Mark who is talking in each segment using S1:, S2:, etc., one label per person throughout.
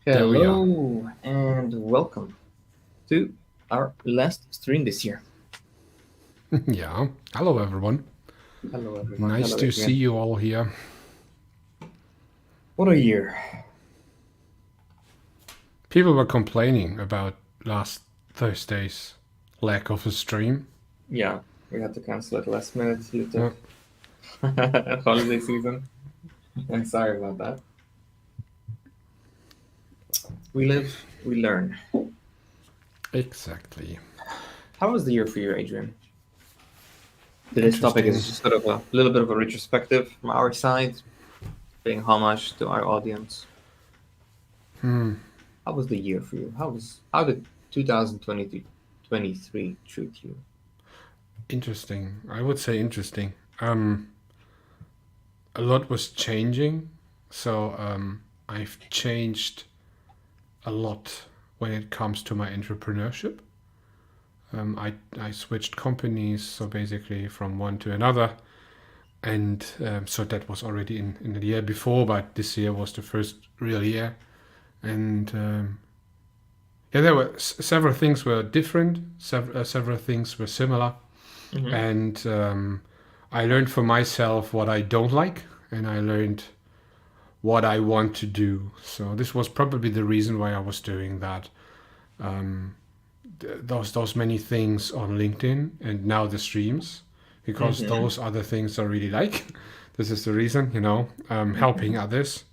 S1: Hello and welcome to our last stream this year.
S2: Yeah. Hello, everyone.
S1: Hello, everyone.
S2: Nice
S1: Hello
S2: to
S1: again.
S2: see you all here.
S1: What a year.
S2: People were complaining about last Thursday's lack of a stream.
S1: Yeah, we had to cancel it last minute due to holiday season. I'm sorry about that. We live, we learn.
S2: Exactly.
S1: How was the year for you, Adrian? Today's topic is just sort of a little bit of a retrospective from our side, paying homage to our audience. How was the year for you? How did 2023 treat you?
S2: Interesting. I would say interesting. A lot was changing, so I've changed a lot when it comes to my entrepreneurship. I switched companies, so basically from one to another, and so that was already in the year before, but this year was the first real year, and yeah, there were several things were different, several things were similar, and I learned for myself what I don't like, and I learned what I want to do. So this was probably the reason why I was doing that. Those many things on LinkedIn and now the streams, because those are the things I really like. This is the reason, helping others.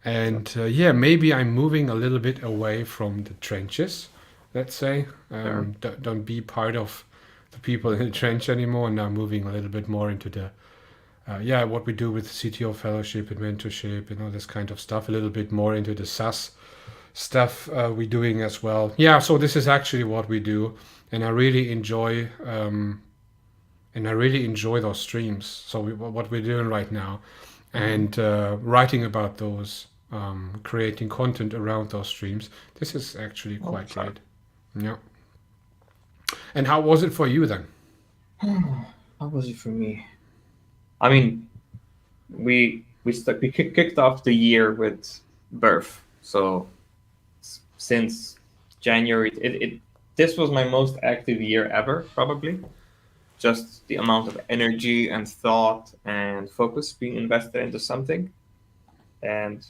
S2: And yeah, maybe I'm moving a little bit away from the trenches, let's say. Don't be part of the people in the trench anymore, and now moving a little bit more into the what we do with CTO fellowship and mentorship and all this kind of stuff, a little bit more into the SaaS stuff we're doing as well. Yeah, so this is actually what we do, and I really enjoy those streams. So what we're doing right now, and writing about those, creating content around those streams. This is actually quite great. Yeah. And how was it for you then?
S1: How was it for me? I mean, we kicked off the year with birth. So since January, this was my most active year ever, probably. Just the amount of energy and thought and focus being invested into something, and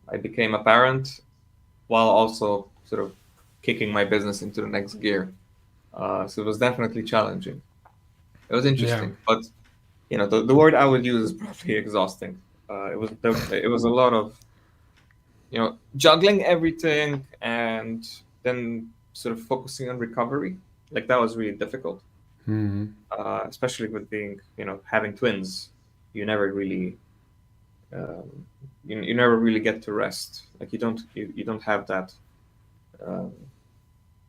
S1: I became a parent while also sort of kicking my business into the next gear. So it was definitely challenging. It was
S2: Yeah.
S1: interesting, but the word I would use is probably exhausting. It was a lot of juggling everything and then sort of focusing on recovery. Like that was really difficult,
S2: Hmm.
S1: especially with being having twins. You never really um, you never really get to rest. Like you don't have that um,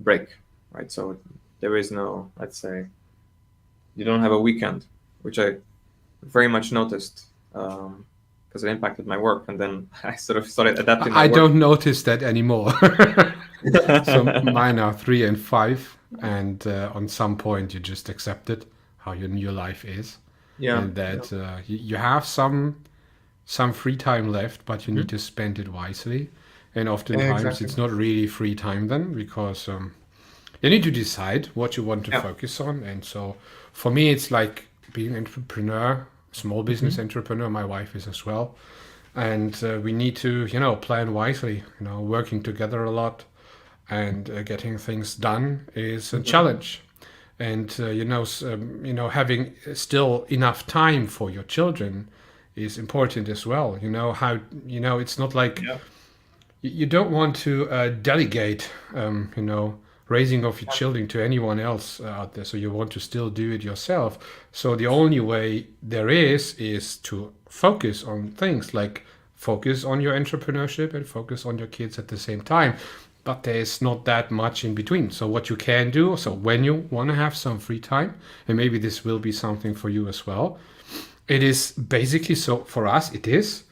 S1: break, right? So there is no, let's say, you don't have a weekend, which I very much noticed because it impacted my work, and then I sort of started adapting my
S2: I
S1: work.
S2: don't notice that anymore. So mine are 3 and 5, and on some point you just accept it, how your new life is,
S1: Yeah,
S2: and
S1: yeah.
S2: that you have some free time left, but you need
S1: Mhm.
S2: to spend it wisely. And
S1: Yeah,
S2: oftentimes
S1: exactly.
S2: it's not really free time then, because you need to decide what you want to
S1: Yeah.
S2: focus on. And so for me, it's like being an entrepreneur, small business
S1: Hmm.
S2: entrepreneur. My wife is as well, and we need to plan wisely. Working together a lot and getting things done is a
S1: Hmm.
S2: challenge. And having still enough time for your children is important as well. How it's not like
S1: Yeah.
S2: you don't want to delegate, raising of your children to anyone else out there. So you want to still do it yourself. So the only way there is to focus on things like focus on your entrepreneurship and focus on your kids at the same time. But there's not that much in between. So what you can do, so when you want to have some free time, and maybe this will be something for you as well, it is basically, so for us it is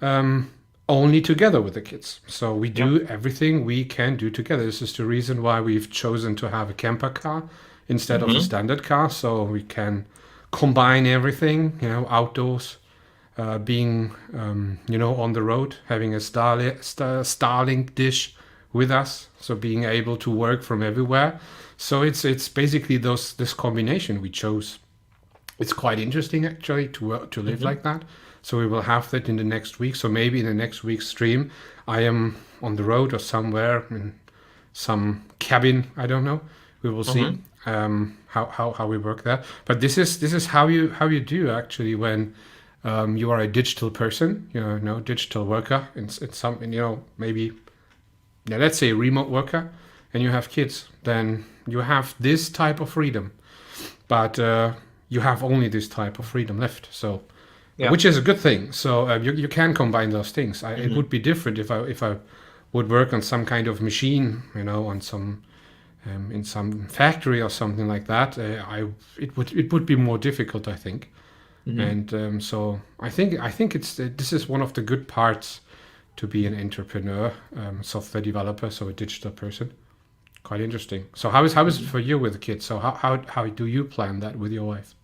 S2: um, only together with the kids. So we
S1: Yeah.
S2: do everything we can do together. This is the reason why we've chosen to have a camper car instead of a
S1: Hmm.
S2: standard car, so we can combine everything, outdoors, being, on the road, having a Starlink dish with us, so being able to work from everywhere. So it's basically this combination we chose. It's quite interesting actually to live
S1: Hmm.
S2: like that. So we will have that in the next week. So maybe in the next week's stream, I am on the road or somewhere in some cabin. I don't know. We will see
S1: Hmm.
S2: how we work there. But this is how you do actually when you are a digital person, digital worker in some, maybe, yeah, let's say a remote worker, and you have kids. Then you have this type of freedom, but you have only this type of freedom left. So,
S1: Yeah.
S2: which is a good thing. So you can combine those things. It
S1: Hmm.
S2: would be different if I would work on some kind of machine, on some in some factory or something like that. It would be more difficult, I think.
S1: Hmm.
S2: And so I think this is one of the good parts to be an entrepreneur, software developer, so a digital person. Quite interesting. So how is it
S1: Hmm.
S2: for you with the kids? So how do you plan that with your wife?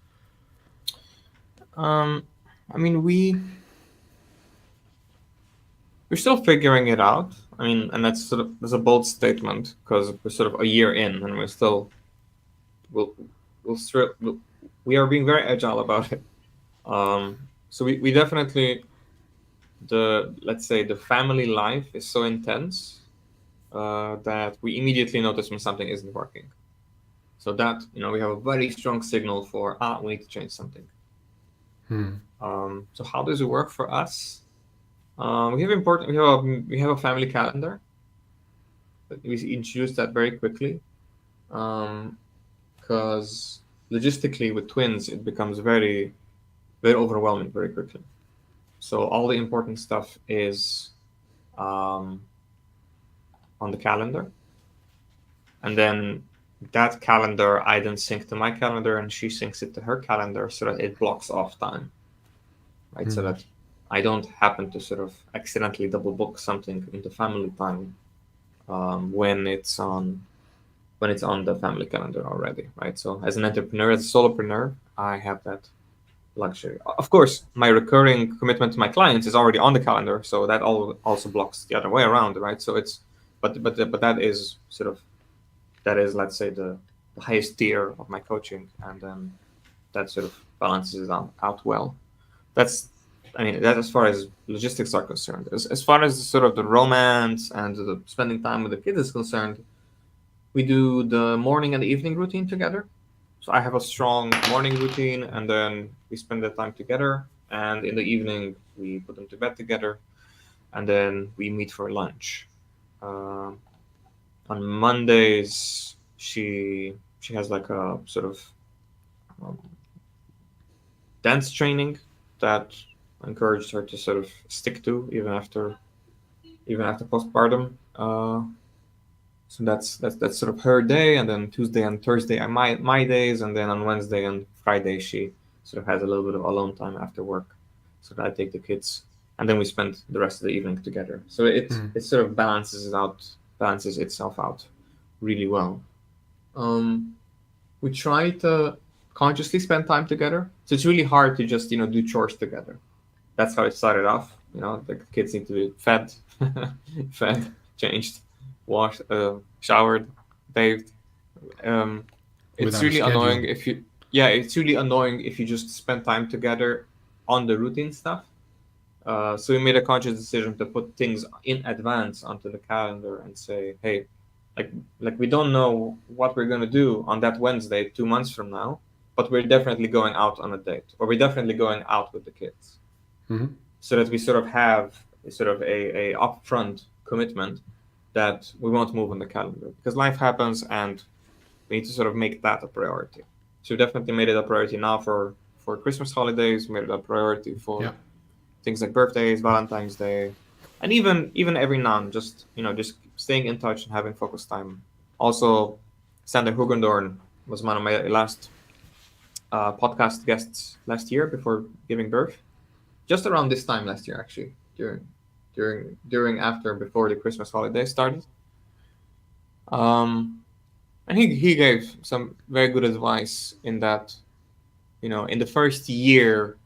S1: Um, I mean, we're still figuring it out. I mean, and that's a bold statement because we're sort of a year in and we'll, we'll we are being very agile about it. So we definitely let's say the family life is so intense that we immediately notice when something isn't working. So that we have a very strong signal for we need to change something.
S2: Hmm.
S1: So how does it work for us? We have a family calendar. We introduced that very quickly because logistically with twins it becomes very very overwhelming very quickly. So all the important stuff is um, on the calendar, and then that calendar I then sync to my calendar, and she syncs it to her calendar so that it blocks off time, right? So
S2: Hmm.
S1: that I don't happen to sort of accidentally double book something into family time when when it's on the family calendar already, right? So as an entrepreneur, as a solopreneur, I have that luxury. Of course, my recurring commitment to my clients is already on the calendar, so that also blocks the other way around, right? So it's, but that is sort of, that is, let's say, the highest tier of my coaching, and that sort of balances it out well. That's, I mean, that as far as logistics are concerned. As far as sort of the romance and the spending time with the kids is concerned, we do the morning and the evening routine together. So I have a strong morning routine, and then we spend the time together. And in the evening, we put them to bed together, and then we meet for lunch. On Mondays, she has like a sort of um, dance training that I encouraged her to sort of stick to even after postpartum. So that's sort of her day, and then Tuesday and Thursday are my days, and then on Wednesday and Friday she sort of has a little bit of alone time after work, so that I take the kids, and then we spend the rest of the evening together. So it sort of balances itself out really well. We try to consciously spend time together, so it's really hard to just do chores together. That's how it started off. The kids need to be fed, fed, changed, washed, showered, bathed. It's
S2: Without a
S1: really
S2: schedule.
S1: annoying if you, yeah, it's really annoying if you just spend time together on the routine stuff. So we made a conscious decision to put things in advance onto the calendar and say, hey, like we don't know what we're gonna do on that Wednesday 2 months from now, but we're definitely going out on a date, or we're definitely going out with the kids, so that we sort of have sort of a upfront commitment that we won't move on the calendar, because life happens and we need to sort of make that a priority. So we definitely made it a priority now for Christmas holidays. We made it a priority for
S2: Yeah.
S1: things like birthdays, Valentine's Day, and even every now and just just staying in touch and having focused time. Also, Sander Hugendorn was one of my last podcast guests last year before giving birth, just around this time last year, actually, after before the Christmas holiday started. And he gave some very good advice in that, in the first year,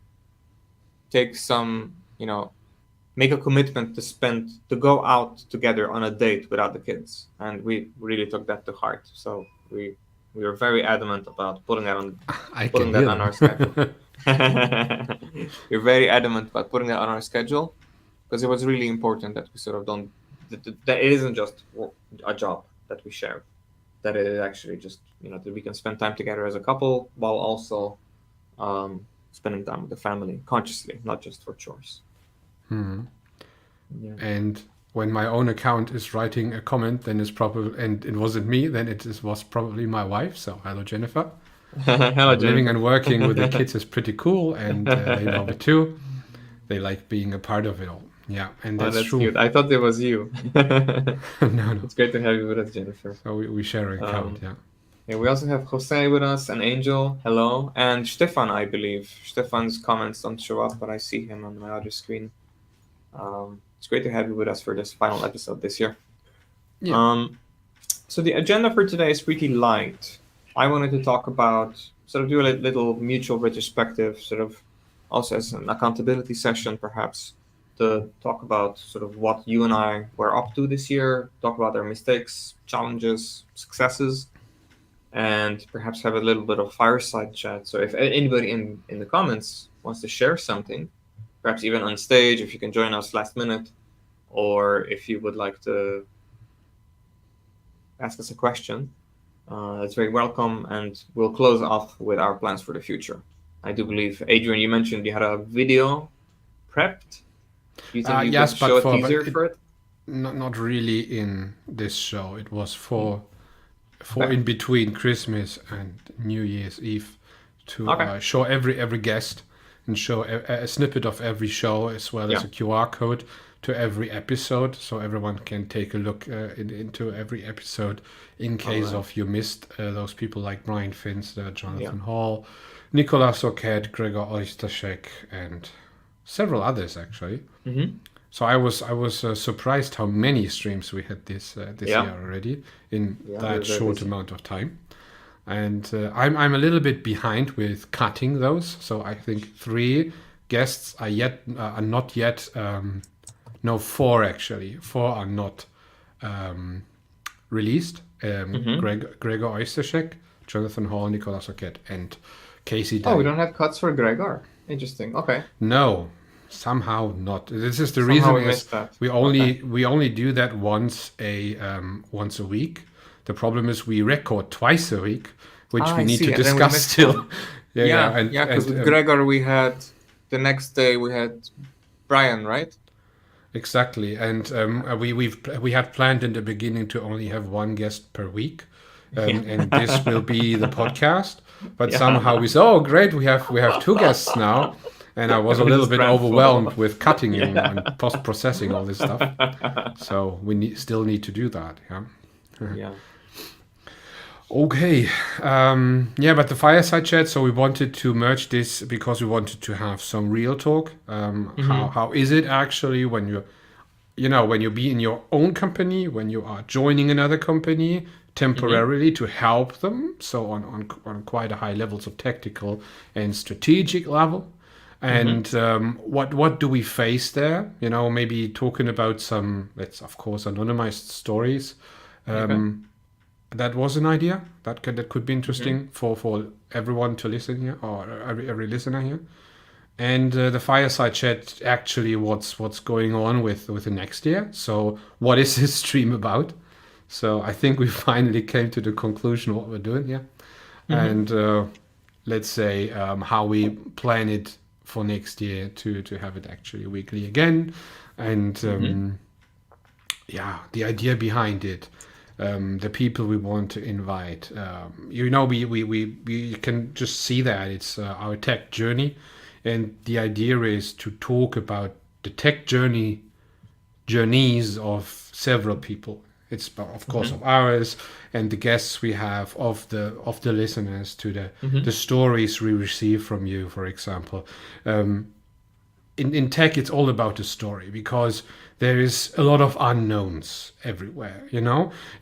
S1: take some, make a commitment to go out together on a date without the kids, and we really took that to heart. So we were very adamant about putting that on
S2: I
S1: putting
S2: can
S1: that
S2: hear
S1: on our
S2: them.
S1: schedule. We're very adamant about putting that on our schedule, because it was really important that we sort of don't, that it isn't just a job that we share, that it is actually just that we can spend time together as a couple while also spending time with the family consciously, not just for chores. Yeah.
S2: And when my own account is writing a comment, then it's probably, and it wasn't me, then was probably my wife. So hello, Jennifer.
S1: Hello,
S2: Living
S1: Jennifer.
S2: and working with the kids is pretty cool, and they love it too. They like being a part of it all. Yeah, and
S1: Oh,
S2: that's
S1: that's
S2: true.
S1: cute. I thought it was you.
S2: No.
S1: It's great to have you with us, Jennifer.
S2: So we share an account, yeah.
S1: Yeah, we also have Jose with us, and Angel, hello, and Stefan, I believe. Stefan's comments don't show up, but I see him on my other screen. It's great to have you with us for this final episode this year.
S2: Yeah.
S1: So the agenda for today is pretty light. I wanted to talk about, sort of do a little mutual retrospective, sort of also as an accountability session, perhaps, to talk about sort of what you and I were up to this year, talk about our mistakes, challenges, successes, and perhaps have a little bit of fireside chat. So if anybody in the comments wants to share something, perhaps even on stage, if you can join us last minute, or if you would like to ask us a question, that's very welcome, and we'll close off with our plans for the future. I do believe, Adrian, you mentioned you had a video prepped. Do you think you
S2: Yes,
S1: could
S2: but
S1: show a teaser for it?
S2: Not really in this show. It was for
S1: Okay.
S2: in between Christmas and New Year's Eve to
S1: Okay.
S2: show every guest and show a snippet of every show, as well as
S1: Yeah.
S2: a QR code to every episode, so everyone can take a look into every episode in case
S1: Alright.
S2: of you missed those people like Brian Finster, Jonathan Hall, Nicolas Oquette, Gregor Oystershek, and several others actually. So I was surprised how many streams we had this
S1: Yeah.
S2: year already in
S1: Yeah, we're
S2: that
S1: very
S2: short
S1: busy.
S2: amount of time. And I'm a little bit behind with cutting those. So I think 3 guests are not yet. No, 4 actually. 4 are not um, released.
S1: Mm-hmm.
S2: Gregor Oystershek, Jonathan Hall, Nicolas Arquette, and Casey
S1: Oh, we
S2: Day.
S1: don't have cuts for Gregor. Interesting. Okay.
S2: No, somehow not. This is the
S1: Somehow
S2: reason
S1: we
S2: is
S1: missed that.
S2: we
S1: Okay.
S2: only do that once a week. The problem is we record twice a week, which
S1: Ah,
S2: we
S1: I
S2: need to
S1: see. And then we
S2: discuss
S1: missed
S2: still.
S1: one.
S2: Yeah,
S1: Yeah, yeah, because
S2: and
S1: with Gregor we had the next day we had Brian, right?
S2: exactly. And we had planned in the beginning to only have one guest per week,
S1: Yeah.
S2: and this will be the podcast. But somehow
S1: Yeah.
S2: we said, "Oh, great! We have 2 guests now," and I was a
S1: We
S2: little
S1: just
S2: bit
S1: ran
S2: overwhelmed
S1: full.
S2: with cutting and
S1: Yeah.
S2: post processing all this stuff. So we still need to do that. Yeah.
S1: Yeah.
S2: Okay. Yeah, but the fireside chat. So we wanted to merge this because we wanted to have some real talk. How
S1: Mm-hmm.
S2: how is it actually when when you be in your own company, when you are joining another company
S1: Mm-hmm.
S2: temporarily to help them, so on quite a high levels of tactical and strategic level,
S1: Mm-hmm.
S2: and what do we face there? Maybe talking about some, let's of course anonymized stories.
S1: Okay.
S2: That was an idea that could be
S1: Mm-hmm.
S2: interesting for everyone to listen here, or every listener here. And the fireside chat actually what's going on with the next year. So what is this stream about? So I think we finally came to the conclusion of what we're doing here,
S1: Mm-hmm.
S2: and let's say how we plan it for next year to have it actually weekly again, and
S1: Mm-hmm.
S2: yeah, the idea behind it, the people we want to invite. We can just see that it's our tech journey, and the idea is to talk about the tech journeys of several people. It's of course
S1: Mm-hmm.
S2: of ours and the guests we have of the listeners to the
S1: Mm-hmm.
S2: stories we receive from you, for example. Um, in tech it's all about the story because there is a lot of unknowns everywhere.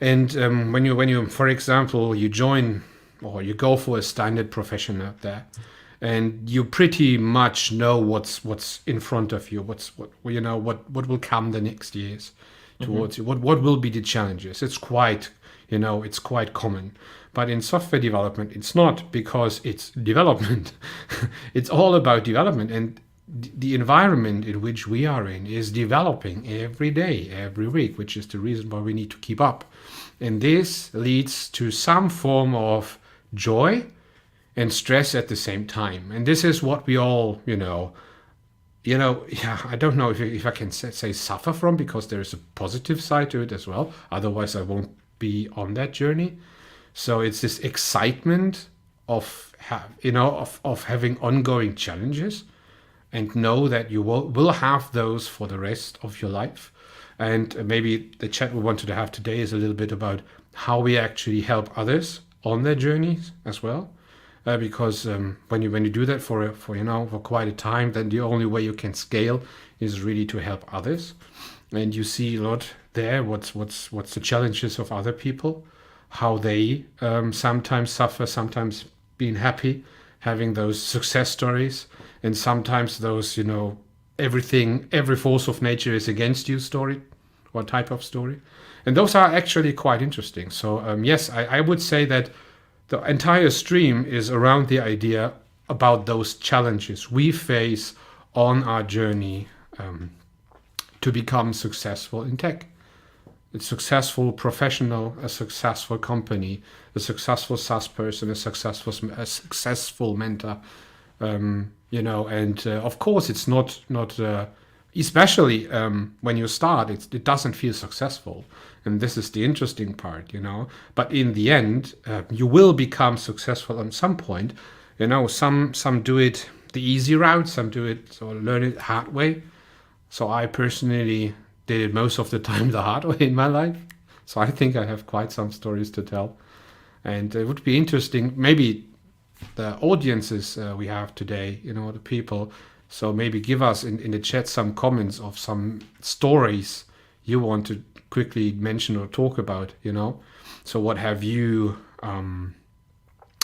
S2: And when you for example you join or you go for a standard profession out there, and you pretty much know what's in front of you, what will come the next years
S1: Mm-hmm.
S2: towards you, what will be the challenges. It's quite common. But in software development it's not, because it's development. It's all about development, and the environment in which we are in is developing every day, every week, which is the reason why we need to keep up. And this leads to some form of joy and stress at the same time. And this is what we all, yeah, I don't know if I can say suffer from, because there is a positive side to it as well. Otherwise, I won't be on that journey. So it's this excitement of having ongoing challenges, and know that you will have those for the rest of your life. And maybe the chat we wanted to have today is a little bit about how we actually help others on their journeys as well. Because when you do that for quite a time, then the only way you can scale is really to help others. And you see a lot there. What's the challenges of other people, how they sometimes suffer, sometimes being happy, having those success stories, and sometimes those every force of nature is against you story, or type of story. And those are actually quite interesting. So yes, I would say that the entire stream is around the idea about those challenges we face on our journey to become successful in tech. A successful professional, a successful company, a successful SaaS person, a successful mentor. And of course, it's not especially when you start, it doesn't feel successful, and this is the interesting part. But in the end, you will become successful at some point. Some do it the easy route, some do it or learn it hard way. So I personally did it most of the time the hard way in my life. So I think I have quite some stories to tell. And it would be interesting, maybe the audiences we have today, the people, So maybe give us in the chat some comments of some stories you want to quickly mention or talk about, you know. So what have you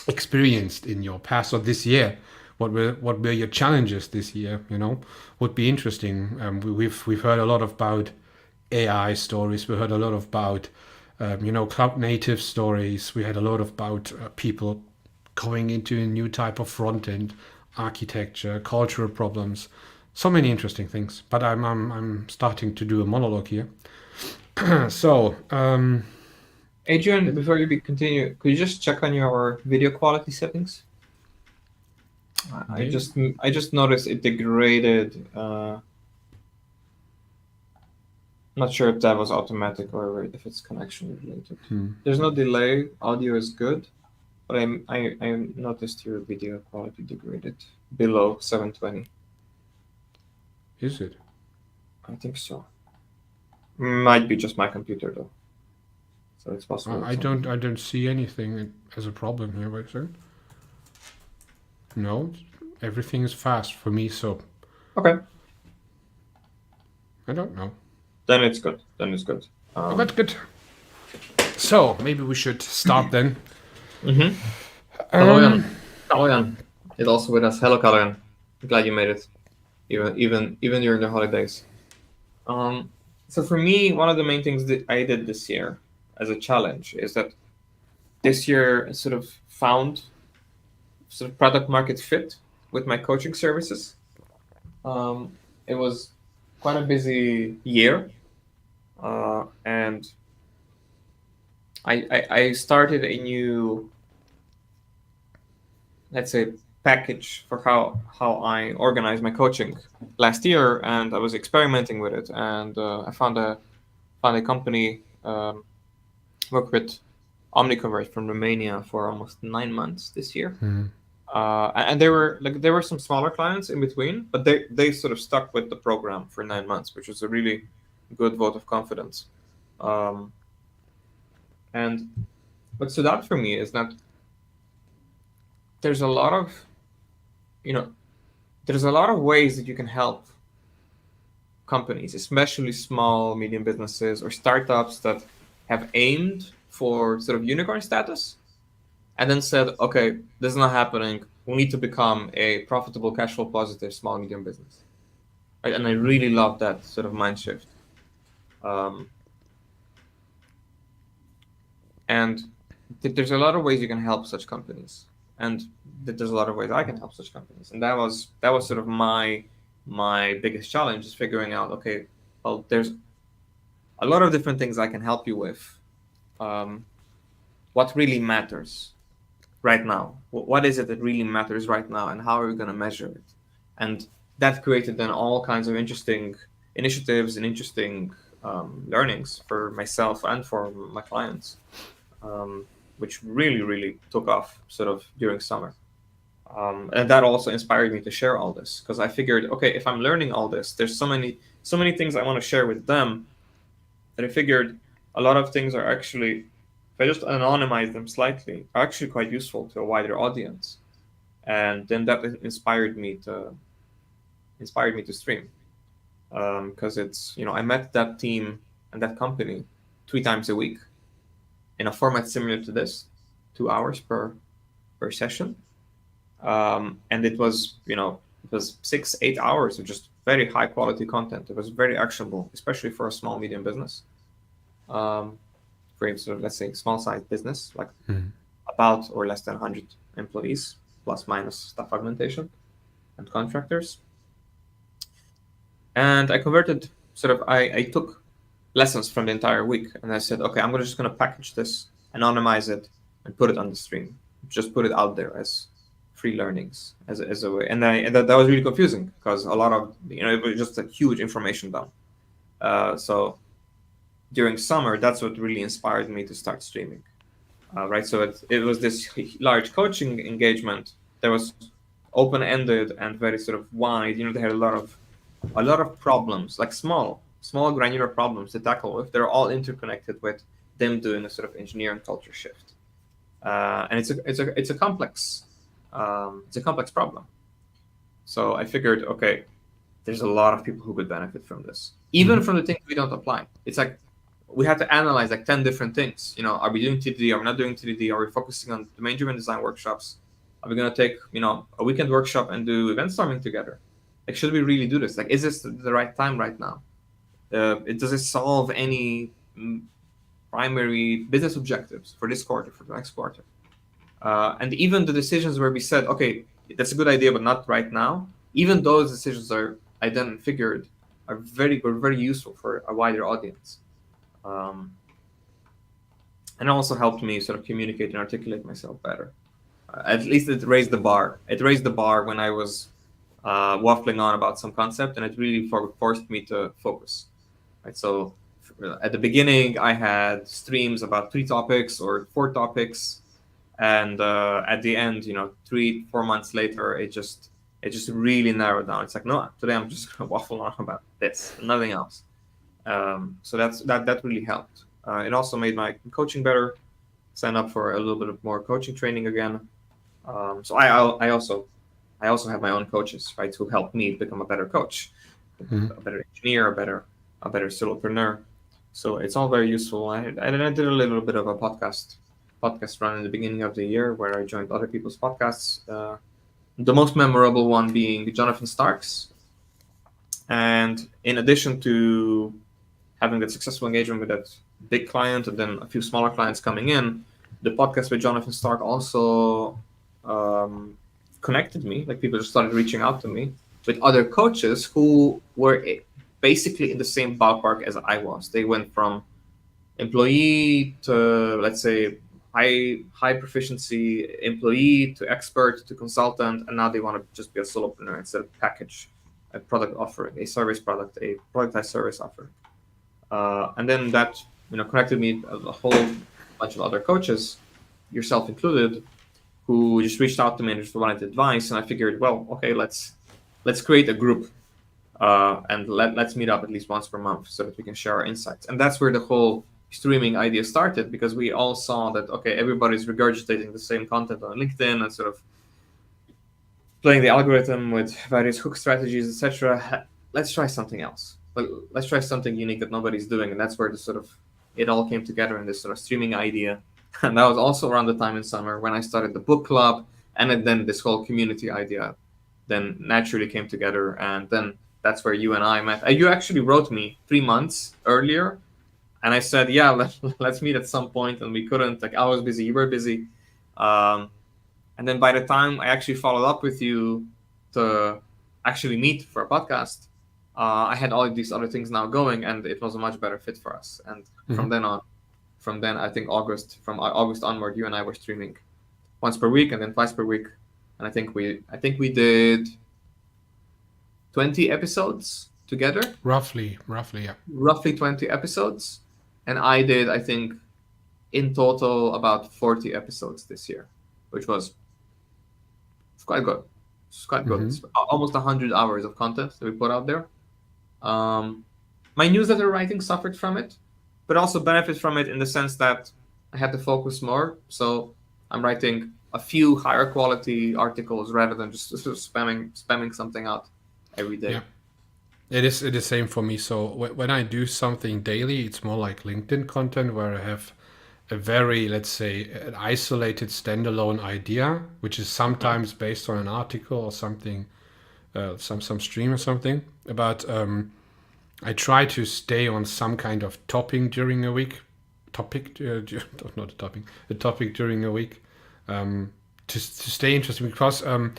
S2: experienced in your past or this year? What were your challenges this year? You know, would be interesting. We've heard a lot about AI stories. We heard a lot about cloud native stories. We had a lot about people going into a new type of front end architecture, cultural problems, so many interesting things. But I'm starting to do a monologue here. So
S1: Adrian, before you continue, could you just check on your video quality settings? I just noticed it degraded. Not sure if that was automatic or if it's connection related. There's no delay. Audio is good, but I noticed your video quality degraded below 720.
S2: Is it?
S1: I think so. Might be just my computer though. So it's possible.
S2: I don't see anything as a problem here. Wait a second. No, everything is fast for me. So
S1: Okay.
S2: I don't know.
S1: Then it's good.
S2: But good. So maybe we should start then.
S1: Kaloyan is also with us. Hello, Kaloyan. Glad you made it, even during the holidays. So for me, one of the main things that I did this year as a challenge is that this year I sort of found sort of product market fit with my coaching services. It was quite a busy year, and I started a new, let's say, package for how I organize my coaching last year, and I was experimenting with it, and I found a company, worked with newcomers from Romania for almost 9 months this year. And there were some smaller clients in between, but they sort of stuck with the program for 9 months, which was a really good vote of confidence. And what stood out for me is that there's a lot of ways that you can help companies, especially small, medium businesses or startups that have aimed for sort of unicorn status and then said, okay, this is not happening. We need to become a profitable, cash flow positive small, medium business. Right? And I really love that sort of mind shift. And there's a lot of ways you can help such companies. And there's a lot of ways I can help such companies. And that was sort of my biggest challenge, is figuring out, okay, well, there's a lot of different things I can help you with. What really matters right now? What is it that really matters right now, and how are we going to measure it? And that created then all kinds of interesting initiatives and interesting learnings for myself and for my clients, which really, really took off sort of during summer. And that also inspired me to share all this, because I figured, okay, if I'm learning all this, there's so many things I want to share with them that I figured a lot of things are actually, if I just anonymize them slightly, are actually quite useful to a wider audience. And then that inspired me to stream, because it's, I met that team and that company 3 times a week in a format similar to this, 2 hours per session. And it was, it was 6-8 hours of just very high quality content. It was very actionable, especially for a small, medium business. For sort of, let's say, small size business, like about or less than 100 employees, plus minus staff augmentation and contractors. And I converted I took lessons from the entire week, and I said, okay, I'm just going to package this, anonymize it, and put it on the stream. Just put it out there as free learnings, as a way. And that was really confusing, because a lot of, it was just a huge information dump. So during summer, that's what really inspired me to start streaming. Right. So it was this large coaching engagement that was open-ended and very sort of wide. They had a lot of problems, like small granular problems to tackle with. They're all interconnected with them doing a sort of engineering culture shift. And it's a complex problem. So I figured, okay, there's a lot of people who could benefit from this, even
S2: Hmm.
S1: from the things we don't apply. It's like we have to analyze like 10 different things. Are we doing TDD? Are we not doing TDD? Are we focusing on domain-driven design workshops? Are we going to take, a weekend workshop and do event storming together? Like, should we really do this? Like, is this the right time right now? Does it solve any primary business objectives for this quarter, for the next quarter? And even the decisions where we said, okay, that's a good idea, but not right now. Even those decisions I then figured were very useful for a wider audience. Um, and it also helped me sort of communicate and articulate myself better. At least it raised the bar. It raised the bar when I was waffling on about some concept, and it really forced me to focus. Right. So at the beginning, I had streams about 3 topics or 4 topics, and at the end, 3 4 months later, it just really narrowed down. It's like, no, today I'm just gonna waffle on about this, nothing else. So that really helped. It also made my coaching better. Sign up for a little bit of more coaching training again. So I also have my own coaches, right, who help me become a better coach,
S2: Hmm.
S1: a better engineer, a better solopreneur. So it's all very useful. I did a little bit of a podcast run in the beginning of the year where I joined other people's podcasts. The most memorable one being Jonathan Stark's. And in addition to having that successful engagement with that big client and then a few smaller clients coming in, the podcast with Jonathan Stark also um, connected me. Like, people just started reaching out to me with other coaches who were basically in the same ballpark as I was. They went from employee to, let's say, high proficiency employee to expert to consultant, and now they want to just be a solopreneur instead of package a product offering, a service product, a productized service offering. And then that connected me a whole bunch of other coaches, yourself included, who just reached out to me and just wanted advice. And I figured, well, okay, let's create a group, and let's meet up at least once per month so that we can share our insights. And that's where the whole streaming idea started, because we all saw that, okay, everybody's regurgitating the same content on LinkedIn and sort of playing the algorithm with various hook strategies, etc. Let's try something else. Let's try something unique that nobody's doing, and that's where the sort of it all came together in this sort of streaming idea. And that was also around the time in summer when I started the book club, and then this whole community idea then naturally came together, and then that's where you and I met. You actually wrote me 3 months earlier, and I said, yeah, let's meet at some point, and we couldn't. Like, I was busy, you were busy. Um, and then by the time I actually followed up with you to actually meet for a podcast, I had all of these other things now going, and it was a much better fit for us. And
S2: Hmm.
S1: from then I think from August onward, you and I were streaming once per week and then twice per week, and I think we did 20 episodes together,
S2: Roughly, yeah.
S1: roughly 20 episodes, and I did, I think, in total about 40 episodes this year, which was quite good. It's quite good.
S2: Hmm.
S1: It's almost 100 hours of content that we put out there. Um, my newsletter writing suffered from it, but also benefit from it in the sense that I had to focus more. So I'm writing a few higher quality articles rather than just sort of spamming something out every day.
S2: Yeah. It is same for me. So when I do something daily, it's more like LinkedIn content where I have a very, let's say, an isolated standalone idea, which is
S1: Mhm.
S2: sometimes based on an article or something, some stream or something. But I try to stay on some kind of topic during a week. Not a topic, a topic during a week, to stay interesting because
S1: Mhm.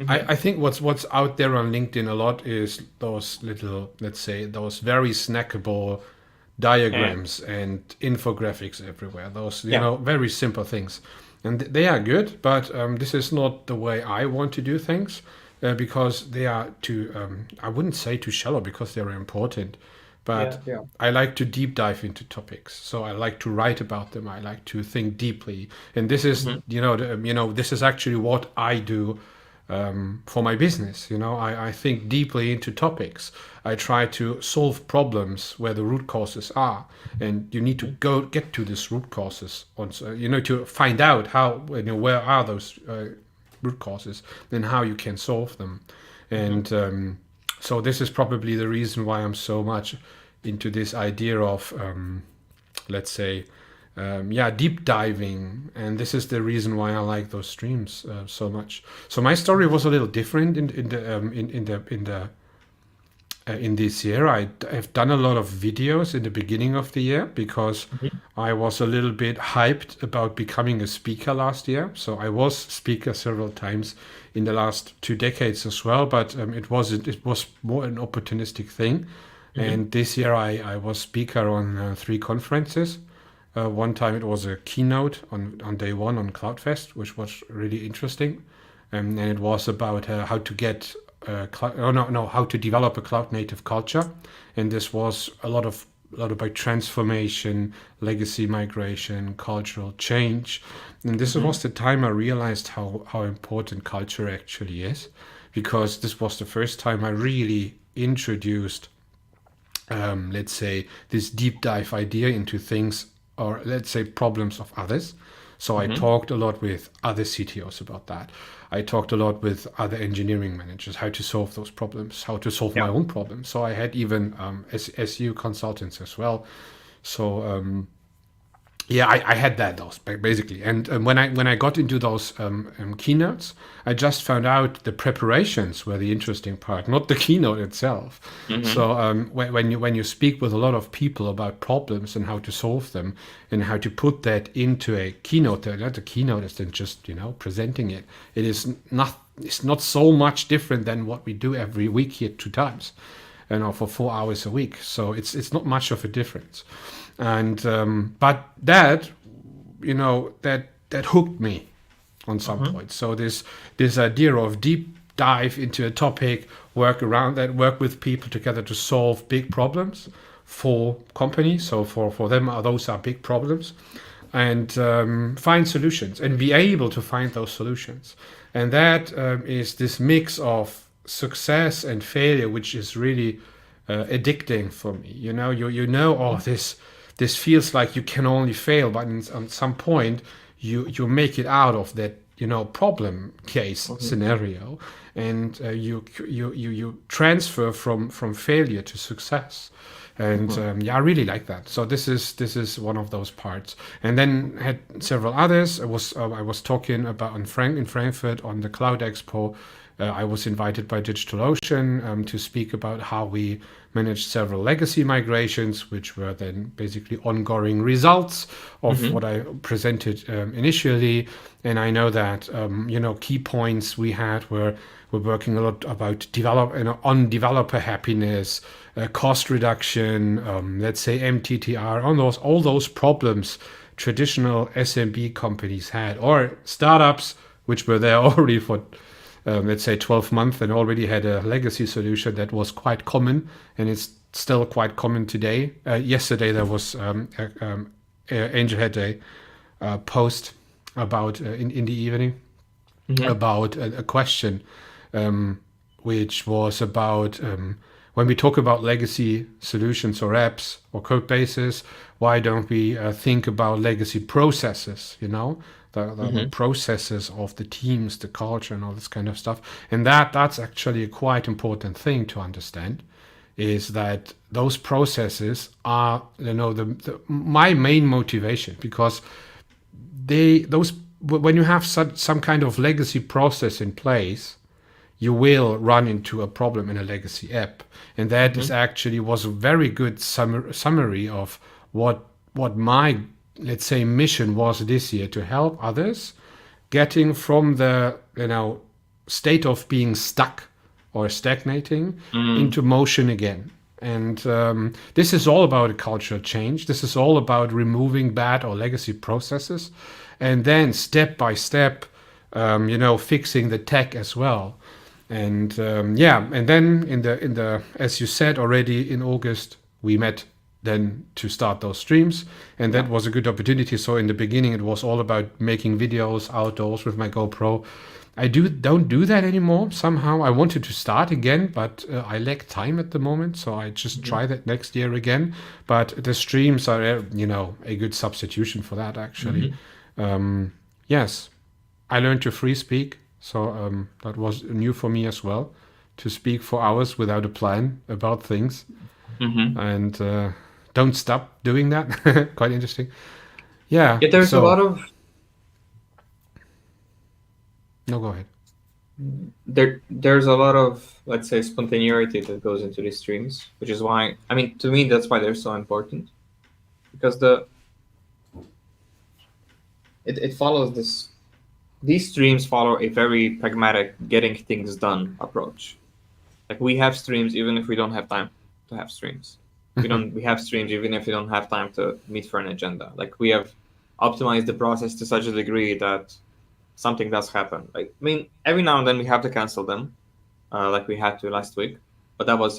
S2: I think what's out there on LinkedIn a lot is those little, let's say, those very snackable
S1: And
S2: diagrams and infographics everywhere. Those,
S1: yeah.
S2: very simple things. And they are good, but this is not the way I want to do things because they are too, I wouldn't say too shallow because they're important,
S1: Yeah.
S2: but
S1: Yeah.
S2: I like to deep dive into topics. So I like to write about them. I like to think deeply. And this is,
S1: Mhm.
S2: this is actually what I do for my business. I think deeply into topics. I try to solve problems where the root causes are, and you need to
S1: Mhm.
S2: go get to these root causes. To find out how, where are those root causes and how you can solve them. And so this is probably the reason why I'm so much into this idea of, let's say, deep diving, and this is the reason why I like those streams so much. So my story was a little different in this year. I've done a lot of videos in the beginning of the year because
S1: Mhm.
S2: I was a little bit hyped about becoming a speaker last year. So I was speaker several times in the last 2 decades as well, but it was more an opportunistic thing.
S1: Mhm.
S2: And this year I was speaker on 3 conferences. One time it was a keynote on day one on CloudFest, which was really interesting. And it was about how to get how to develop a cloud native culture. And this was a lot about transformation, legacy migration, cultural change. And this
S1: Mhm.
S2: was the time I realized how important culture actually is, because this was the first time I really introduced, let's say, this deep dive idea into things, or let's say problems of others. So I
S1: Mhm.
S2: talked a lot with other CTOs about that. I talked a lot with other engineering managers, how to solve those problems, how to solve
S1: Yeah.
S2: my own problems. So I had even SU consultants as well. So yeah, I had that those basically, and when I got into those keynotes, I just found out the preparations were the interesting part, not the keynote itself.
S1: Mhm.
S2: So when you speak with a lot of people about problems and how to solve them and how to put that into a keynote, that the keynote is then just presenting it. It is not it's not so much different than what we do every week here 2 times, for 4 hours a week. So it's not much of a difference. And but that that hooked me on some
S1: Mhm.
S2: point. So this idea of deep dive into a topic, work around that, work with people together to solve big problems for companies. So for them, those are big problems, and find solutions and be able to find those solutions. And that is this mix of success and failure, which is really addicting for me. Oh, this feels like you can only fail, but on some point you make it out of that problem case
S1: Mhm.
S2: scenario, and you transfer from failure to success. And
S1: Mhm.
S2: I really like that. So this is one of those parts. And then had several others. I was talking about in Frankfurt on the Cloud Expo. I was invited by DigitalOcean to speak about how we managed several legacy migrations, which were then basically ongoing results of
S1: Mhm.
S2: what I presented initially. And I know that key points we had were we're working a lot about on developer happiness, cost reduction, let's say MTTR, on all those problems traditional SMB companies had, or startups which were there already for let's say 12 months and already had a legacy solution that was quite common, and it's still quite common today. Yesterday there was Angel had a post about in the evening
S1: Mhm.
S2: about a question, um, which was about when we talk about legacy solutions or apps or code bases, why don't we think about legacy processes? The
S1: Mhm.
S2: processes of the teams, the culture, and all this kind of stuff. And that's actually a quite important thing to understand. Is that those processes are my main motivation, because those when you have some kind of legacy process in place, you will run into a problem in a legacy app. And that is
S1: Mhm.
S2: actually was a very good summary of what my, let's say, mission was this year, to help others getting from the state of being stuck or stagnating
S1: Mhm.
S2: into motion again. And this is all about a cultural change. This is all about removing bad or legacy processes, and then step by step, fixing the tech as well. And and then in the as you said already, in August we met then to start those streams, and that
S1: Yeah.
S2: was a good opportunity. So in the beginning it was all about making videos outdoors with my GoPro. I don't do that anymore. Somehow I wanted to start again, but I lack time at the moment, so I just
S1: Mhm.
S2: try that next year again. But the streams are a good substitution for that, actually.
S1: Mhm.
S2: Yes, I learned to free speak, So that was new for me as well, to speak for hours without a plan about things,
S1: Mm-hmm.
S2: and don't stop doing that. Quite interesting. Yeah.
S1: Yeah, there's a
S2: So
S1: lot of
S2: no, go ahead.
S1: there's a lot of, let's say, spontaneity that goes into these streams, which is why, I mean, to me that's why they're so important, because it follows this these streams follow a very pragmatic getting things done approach. Like, we have streams even if we don't have time to have streams. We have streams even if we don't have time to meet for an agenda. Like, we have optimized the process to such a degree that something does happen. Like, I mean, every now and then we have to cancel them, like we had to last week. But that was,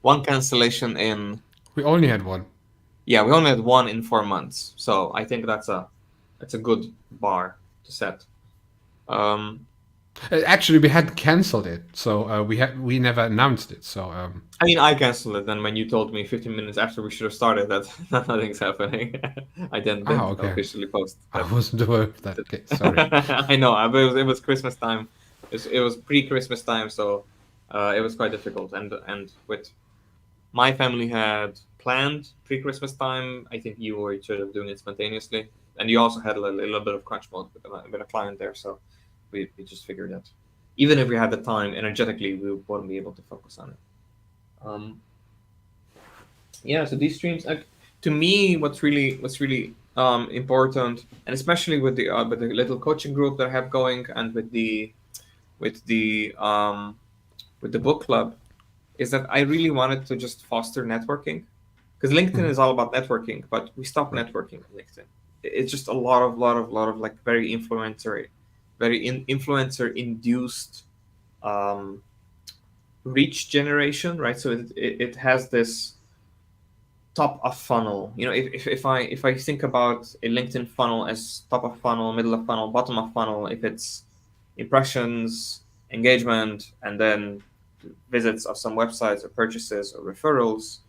S1: one cancellation in,
S2: We only had one.
S1: yeah, we only had one in 4 months. So I think that's a good bar to set.
S2: Actually, we had cancelled it, so we never announced it. So
S1: I mean, I canceled it then when you told me 15 minutes after we should have started that nothing's happening. I didn't
S2: okay.
S1: officially post
S2: I
S1: that.
S2: wasn't aware of that. Okay, sorry.
S1: I know, but it was Christmas time. It was pre-Christmas time, so it was quite difficult. And with my family had planned pre-Christmas time, I think you were sort of doing it spontaneously, and you also had a little bit of crunch mode with a client there. So we just figured that even if we had the time energetically, we wouldn't be able to focus on it. Um, yeah, so these streams, like, to me, what's really important, and especially with the little coaching group that I have going, and with the um, with the book club, is that I really wanted to just foster networking, because LinkedIn
S2: Mhm.
S1: is all about networking, but we stop
S2: Right.
S1: networking on LinkedIn. It's just a lot of like very influencer induced um, reach generation, right? So it has this top of funnel. If I think about a LinkedIn funnel as top of funnel, middle of funnel, bottom of funnel, if it's impressions, engagement, and then visits of some websites or purchases or referrals,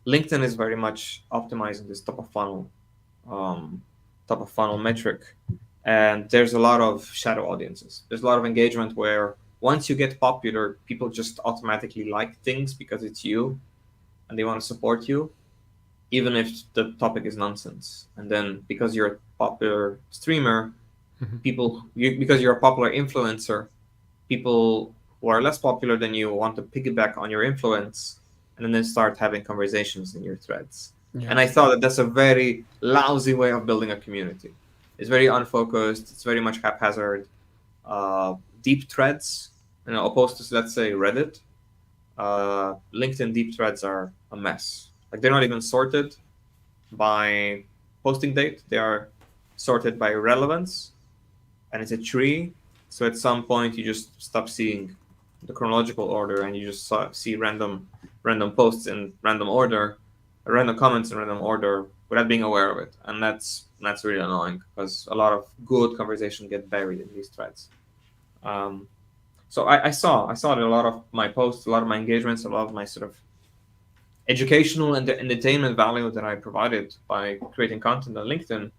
S1: LinkedIn is very much optimizing this um, top of funnel metric. And there's a lot of shadow audiences. There's a lot of engagement where once you get popular, people just automatically like things because it's you and they want to support you, even if the topic is nonsense. And then because you're a popular streamer,
S2: Mhm.
S1: because you're a popular influencer, people who are less popular than you want to piggyback on your influence, and then they start having conversations in your threads.
S2: Yeah.
S1: And I thought that that's a very lousy way of building a community. It's very unfocused. It's very much haphazard. Deep threads, opposed to, let's say, Reddit. LinkedIn deep threads are a mess. Like, they're not even sorted by posting date. They are sorted by relevance, and it's a tree. So at some point, you just stop seeing the chronological order, and you just see random posts in random order, random comments in random order, without being aware of it. And that's really annoying, because a lot of good conversation get buried in these threads. Um, so I saw that a lot of my posts, a lot of my engagements, a lot of my sort of educational and the entertainment value that I provided by creating content on LinkedIn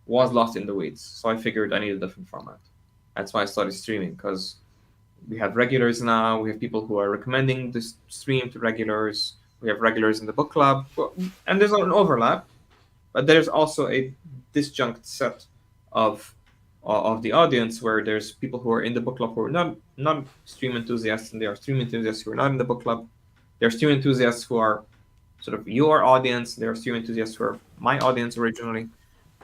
S1: was lost in the weeds. So I figured I need a different format. That's why I started streaming, because we have regulars now. We have people who are recommending this stream to regulars. We have regulars in the book club, and there's an overlap. But there's also a disjunct set of of the audience, where there's people who are in the book club who are not stream enthusiasts, and there are stream enthusiasts who are not in the book club. There are stream enthusiasts who are sort of your audience. There are stream enthusiasts who are my audience originally.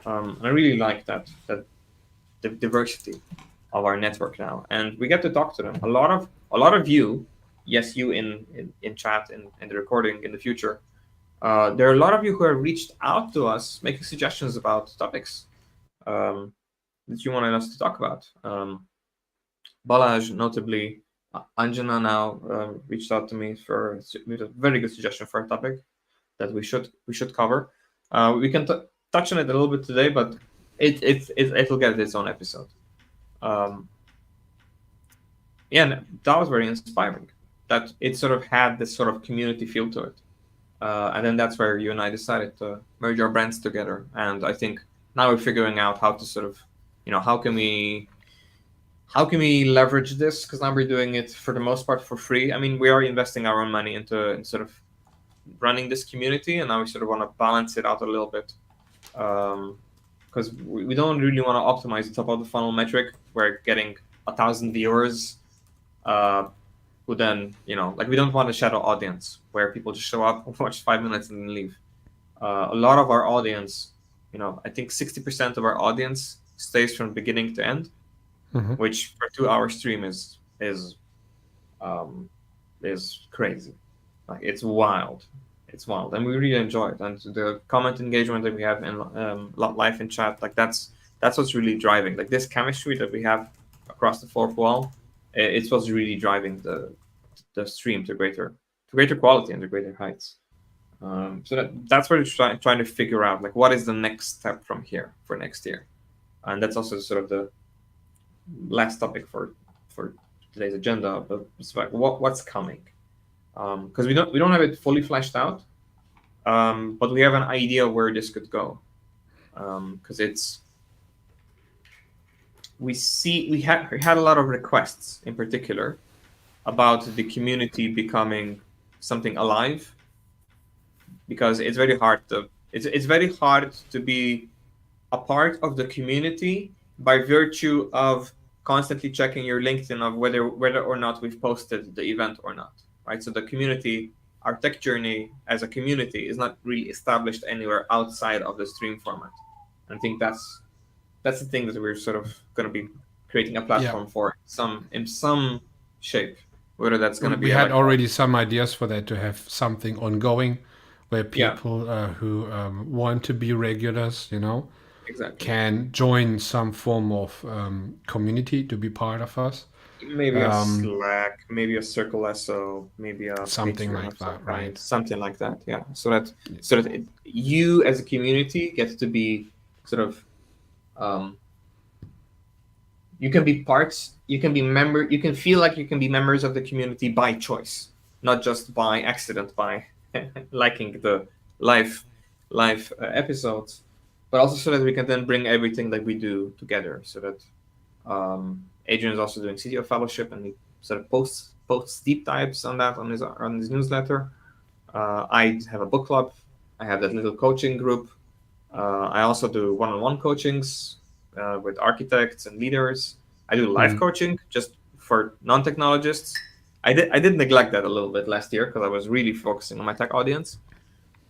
S1: And I really like that the diversity of our network now, and we get to talk to them. A lot of you, yes, you in chat and in the recording in the future. There are a lot of you who have reached out to us, making suggestions about topics that you wanted us to talk about. Balaj, notably, Anjana now reached out to me with a very good suggestion for a topic that we should cover. We can touch on it a little bit today, but it'll get its own episode. Um, yeah, and that was very inspiring. That it sort of had this sort of community feel to it, and then that's where you and I decided to merge our brands together. And I think now we're figuring out how to sort of, how can we how can we leverage this? Because now we're doing it for the most part for free. I mean, we are investing our own money into sort of running this community, and now we sort of want to balance it out a little bit. Because we don't really want to optimize the top of the funnel metric. We're getting 1,000 viewers, who then, like, we don't want a shadow audience where people just show up, watch 5 minutes, and then leave. A lot of our audience, I think 60% of our audience stays from beginning to end, which for 2 hour stream is crazy. Like, it's wild. It's wild, and we really enjoy it. And the comment engagement that we have in live in chat, like that's what's really driving. Like, this chemistry that we have across the fourth wall, it's what's really driving the stream to greater quality and to greater heights. So that's what we're trying to figure out. Like, what is the next step from here for next year? And that's also sort of the last topic for today's agenda. But it's like, what's coming? Because we don't have it fully fleshed out, but we have an idea where this could go. Because we had a lot of requests in particular about the community becoming something alive, because it's very hard to be a part of the community by virtue of constantly checking your LinkedIn of whether or not we've posted the event or not. Right, so the community, our tech journey as a community, is not really established anywhere outside of the stream format. And I think that's the thing that we're sort of going to be creating a platform for in some shape. Whether that's going to be.
S2: We had already some ideas for that, to have something ongoing, where people who want to be regulars,
S1: exactly,
S2: can join some form of community to be part of us.
S1: Maybe a Slack, maybe a Circle SO, maybe a
S2: something like that, right?
S1: Something like that, yeah. So that you as a community get to be sort of, you can be parts, you can be you can feel like you can be members of the community by choice, not just by accident, by liking the live episodes, but also so that we can then bring everything that we do together. So that Adrian is also doing CTO fellowship, and he sort of posts deep dives on that on his newsletter. I have a book club. I have that little coaching group. I also do one-on-one coachings with architects and leaders. I do live coaching just for non-technologists. I did neglect that a little bit last year because I was really focusing on my tech audience.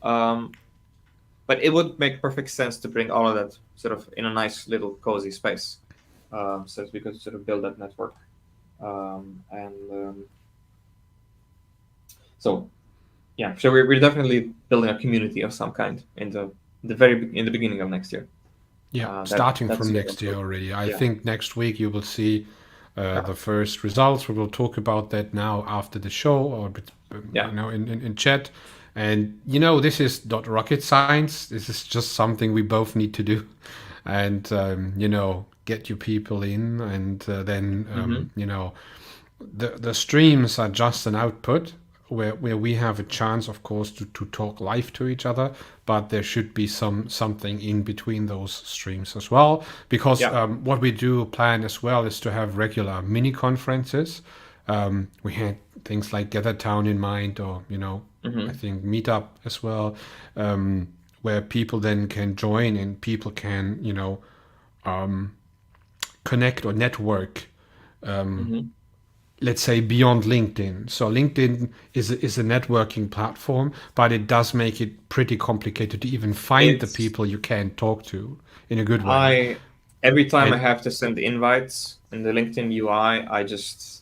S1: But it would make perfect sense to bring all of that sort of in a nice little cozy space. So that we could sort of build that network, so we're definitely building a community of some kind in the beginning of next year.
S2: Starting from next year already. I think next week you will see the first results. We will talk about that now after the show, or in chat. And this is not rocket science. This is just something we both need to do, and get you people in, and then the streams are just an output where we have a chance, of course, to talk live to each other, but there should be something in between those streams as well, because what we do plan as well is to have regular mini conferences. We had things like Gather Town in mind, or I think Meetup as well, where people then can join and people can connect or network, let's say, beyond LinkedIn. So LinkedIn is a networking platform, but it does make it pretty complicated to even find the people you can talk to in a good way.
S1: Every time I have to send invite in the LinkedIn UI, I just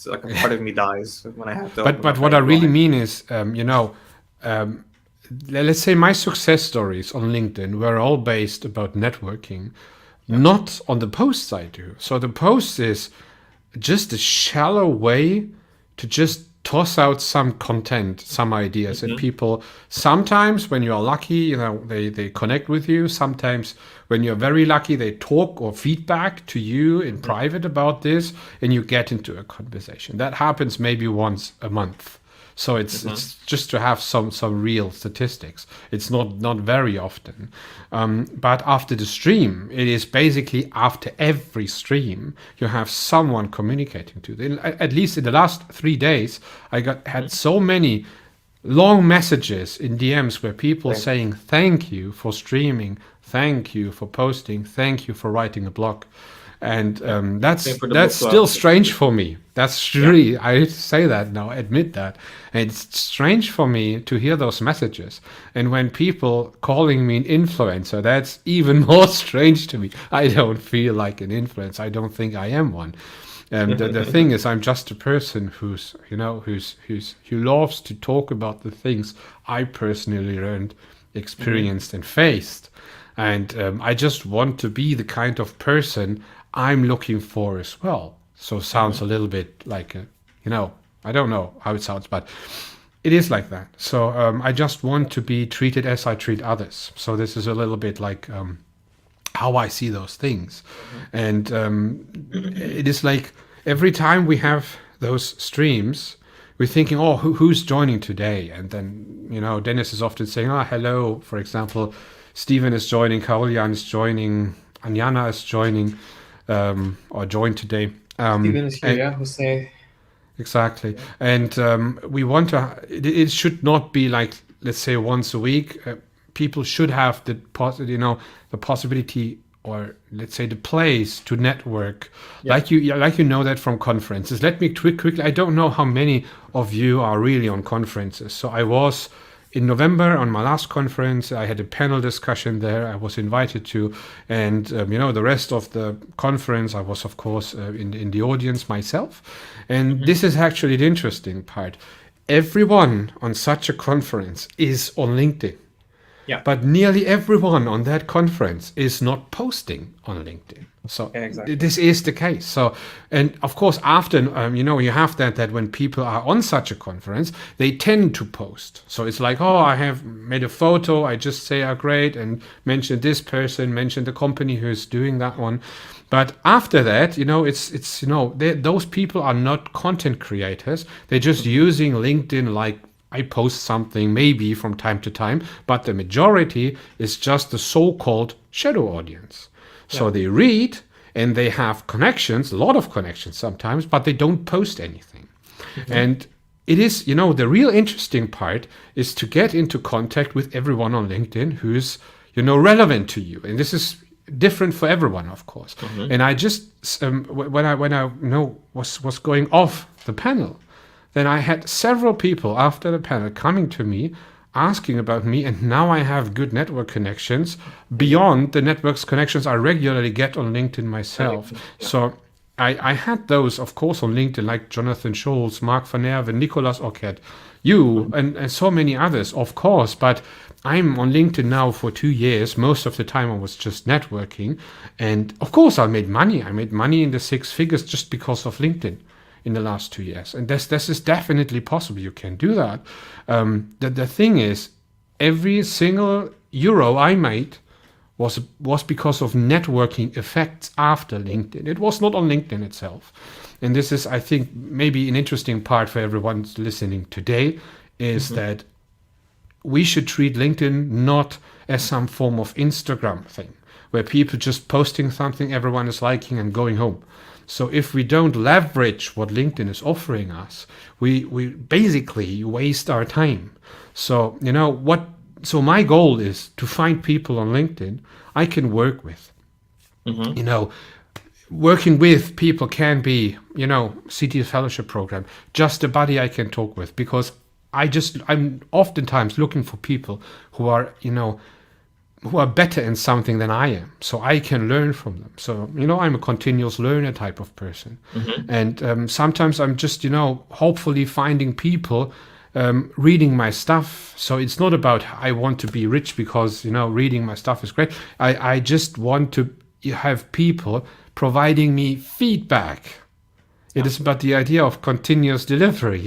S1: like a part of me dies when I have to.
S2: But what I really mean is, let's say my success stories on LinkedIn were all based about networking, not on the posts I do. So the post is just a shallow way to just toss out some content, some ideas, and people, sometimes when you are lucky, they connect with you. Sometimes when you're very lucky, they talk or feedback to you in private about this, and you get into a conversation. That happens maybe once a month. So it's just to have some real statistics. It's not very often, but after the stream, it is basically after every stream you have someone communicating to. At least in the last 3 days, had so many long messages in DMs where people saying thank you for streaming, thank you for posting, thank you for writing a blog. And that's still strange for me. That's really, I say that now, admit that. And it's strange for me to hear those messages. And when people calling me an influencer, that's even more strange to me. I don't feel like an influencer. I don't think I am one. The thing is, I'm just a person who loves to talk about the things I personally learned, experienced, and faced. And I just want to be the kind of person I'm looking for as well. So it sounds a little bit like, I don't know how it sounds, but it is like that. So I just want to be treated as I treat others. So this is a little bit like how I see those things. And it is like every time we have those streams, we're thinking, oh, who's joining today? And then, Dennis is often saying, oh, hello, for example, Stephen is joining, Karoljan is joining, Anjana is joining, or joined today.
S1: Stephen is here, Jose.
S2: Exactly. And we want to, it should not be like, let's say, once a week. People should have the possibility, or let's say the place to network, like you know that from conferences. Let me quickly, I don't know how many of you are really on conferences. So I was in November on my last conference. I had a panel discussion there. I was invited to, and the rest of the conference, I was of course in the audience myself. And this is actually the interesting part. Everyone on such a conference is on LinkedIn.
S1: Yeah.
S2: But nearly everyone on that conference is not posting on LinkedIn. So this is the case. So, and of course, after, you have that when people are on such a conference, they tend to post. So it's like, oh, I have made a photo. I just say, oh, great, and mention this person, mention the company who's doing that one. But after that, those people are not content creators. They're just using LinkedIn like, I post something maybe from time to time, but the majority is just the so-called shadow audience. So they read and they have connections, a lot of connections sometimes, but they don't post anything. And it is, the real interesting part is to get into contact with everyone on LinkedIn who's, relevant to you. And this is different for everyone, of course. And I just, when I was going off the panel, then I had several people after the panel coming to me, asking about me, and now I have good network connections beyond the networks connections I regularly get on LinkedIn myself. So I had those, of course, on LinkedIn, like Jonathan Scholz, Mark van Erven, Nicolas Ockett, you, and so many others, of course. But I'm on LinkedIn now for 2 years. Most of the time I was just networking. And of course I made money. I made money in the 6 figures just because of LinkedIn in the last 2 years. And this is definitely possible. You can do that. The thing is, every single euro I made was because of networking effects after LinkedIn. It was not on LinkedIn itself. And this is, I think, maybe an interesting part for everyone listening today, is that we should treat LinkedIn not as some form of Instagram thing, where people just posting something, everyone is liking and going home. So if we don't leverage what LinkedIn is offering us, we basically waste our time. So, so my goal is to find people on LinkedIn I can work with. Working with people can be, CT Fellowship Program, just a buddy I can talk with, because I'm oftentimes looking for people who are better in something than I am, so I can learn from them. So, I'm a continuous learner type of person. And sometimes I'm just, hopefully finding people reading my stuff. So it's not about I want to be rich because, reading my stuff is great. I just want to have people providing me feedback. It is about the idea of continuous delivery,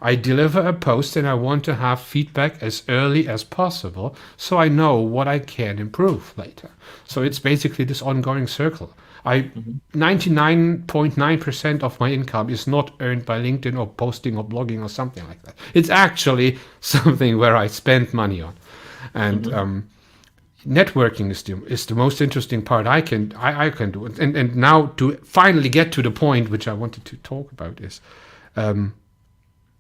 S2: I deliver a post and I want to have feedback as early as possible so I know what I can improve later. So it's basically this ongoing circle. I
S1: Mhm.
S2: 99.9% of my income is not earned by LinkedIn or posting or blogging or something like that. It's actually something where I spend money on. And
S1: Mhm.
S2: networking is the most interesting part I can do. And now to finally get to the point which I wanted to talk about is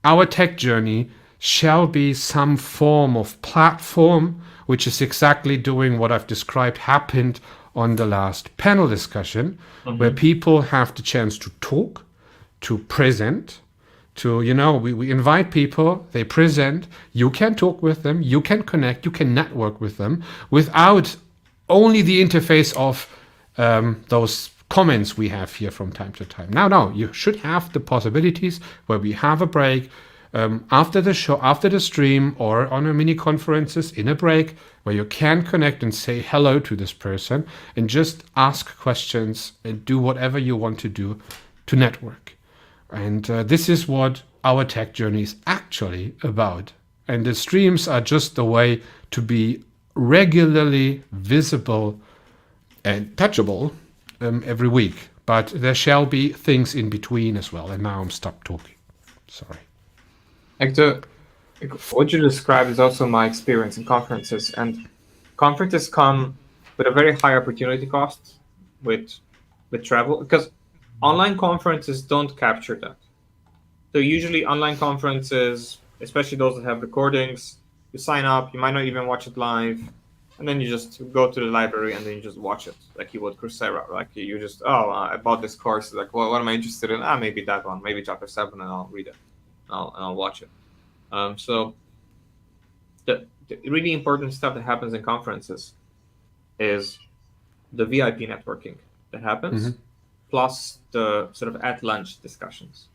S2: our tech journey shall be some form of platform which is exactly doing what I've described happened on the last panel discussion, where
S1: Mhm.
S2: people have the chance to talk, to present, to, we invite people, they present, you can talk with them, you can connect, you can network with them without only the interface of those comments we have here from time to time. Now, no, you should have the possibilities where we have a break after the show, after the stream, or on a mini conferences in a break where you can connect and say hello to this person and just ask questions and do whatever you want to do to network. And this is what our tech journey is actually about. And the streams are just the way to be regularly visible and touchable every week. But there shall be things in between as well. And now I'm stopped talking. Sorry.
S1: Like what you described is also my experience in conferences, and conferences come with a very high opportunity cost with travel, because online conferences don't capture that. So usually online conferences, especially those that have recordings, you sign up, you might not even watch it live, and then you just go to the library and then you just watch it, like you would Coursera. Like you just, oh, I bought this course. Like, well, what am I interested in? Ah, maybe that one, maybe chapter 7, and I'll read it. I'll watch it. So the really important stuff that happens in conferences is the VIP networking that happens, plus the sort of at lunch discussions.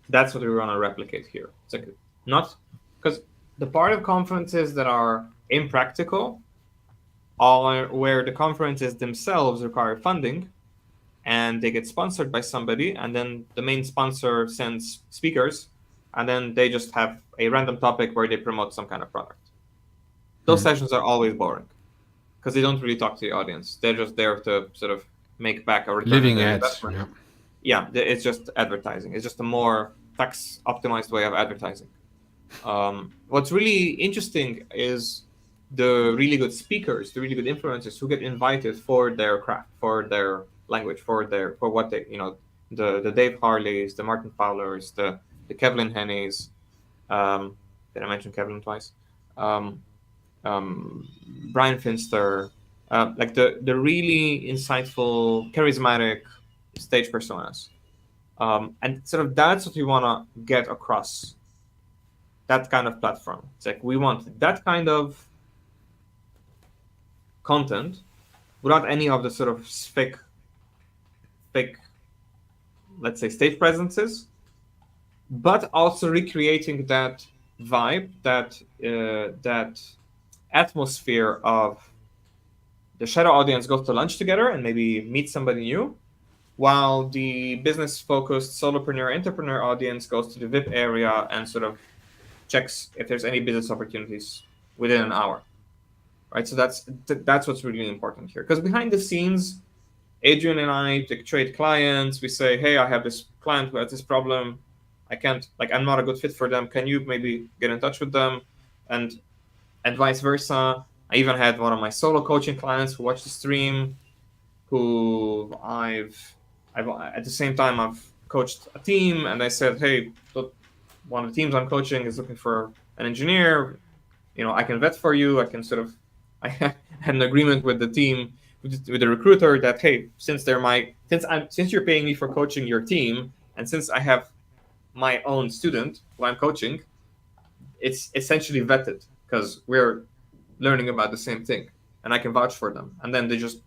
S1: That's what we want to replicate here. It's like not because the part of conferences that are impractical are where the conferences themselves require funding and they get sponsored by somebody, and then the main sponsor sends speakers, and then they just have a random topic where they promote some kind of product. Those sessions are always boring because they don't really talk to the audience. They're just there to sort of make back a return on
S2: Living
S1: their
S2: ads.
S1: investment.
S2: Yeah.
S1: Yeah, it's just advertising. It's just a more tax optimized way of advertising. What's really interesting is the really good speakers, the really good influencers who get invited for their craft, for their language, for what they, the Dave Harleys, the Martin Fowlers, the Kevlin Henneys. Did I mention Kevlin twice? Um, um, Brian Finster, like the really insightful, charismatic stage personas. And sort of that's what we want to get across that kind of platform. It's like we want that kind of content without any of the sort of fake, let's say, stage presences, but also recreating that vibe, that atmosphere of the shadow audience goes to lunch together and maybe meet somebody new, while the business focused solopreneur entrepreneur audience goes to the VIP area and sort of checks if there's any business opportunities within an hour. Right, so that's what's really important here, because behind the scenes, Adrian and I trade clients. We say, hey, I have this client who has this problem. I can't, like, I'm not a good fit for them. Can you maybe get in touch with them? And vice versa. I even had one of my solo coaching clients who watched the stream, who I've at the same time I've coached a team, and I said, hey, look, one of the teams I'm coaching is looking for an engineer. I can vet for you. I can sort of, I had an agreement with the team, with the recruiter, that hey, since you're paying me for coaching your team, and since I have my own student who I'm coaching, it's essentially vetted because we're learning about the same thing, and I can vouch for them. And then they just,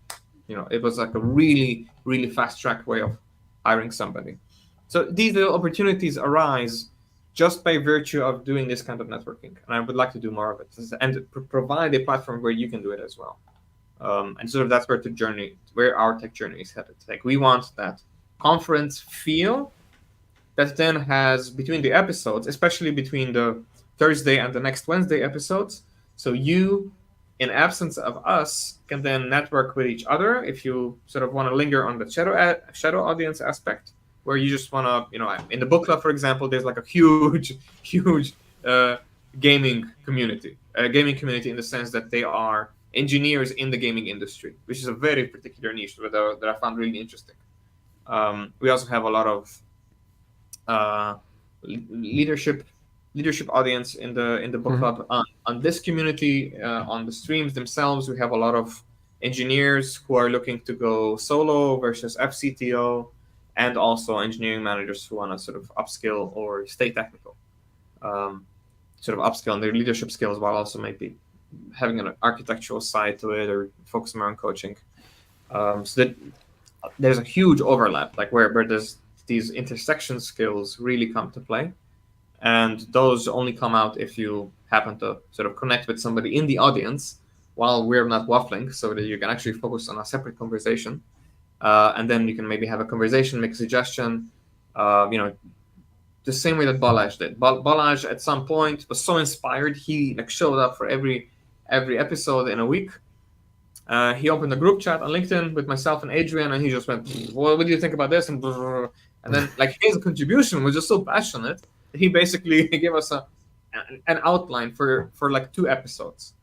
S1: it was like a really, really fast track way of hiring somebody. So these little opportunities arise just by virtue of doing this kind of networking, and I would like to do more of it and provide a platform where you can do it as well. And sort of that's where our tech journey is headed. Like we want that conference feel that then has between the episodes, especially between the Thursday and the next Wednesday episodes. So you in absence of us, can then network with each other. If you sort of want to linger on the shadow audience aspect, where you just want to, in the book club, for example, there's like a huge, huge gaming community in the sense that they are engineers in the gaming industry, which is a very particular niche that I found really interesting. We also have a lot of leadership audience in the book
S2: Mm-hmm.
S1: club. On this community, on the streams themselves, we have a lot of engineers who are looking to go solo versus FCTO, and also engineering managers who want to sort of upskill or stay technical, um, sort of upskill in their leadership skills while also maybe having an architectural side to it or focus more on coaching. So that there's a huge overlap, like where there's these intersection skills really come to play, and those only come out if you happen to sort of connect with somebody in the audience while we're not waffling, so that you can actually focus on a separate conversation, and then you can maybe have a conversation, make a suggestion, the same way that Balazs did. Balazs at some point was so inspired, he like showed up for every episode in a week. He opened a group chat on LinkedIn with myself and Adrian, and he just went, "What do you think about this?" And then like his contribution was just so passionate that he basically gave us an outline for like 2 episodes.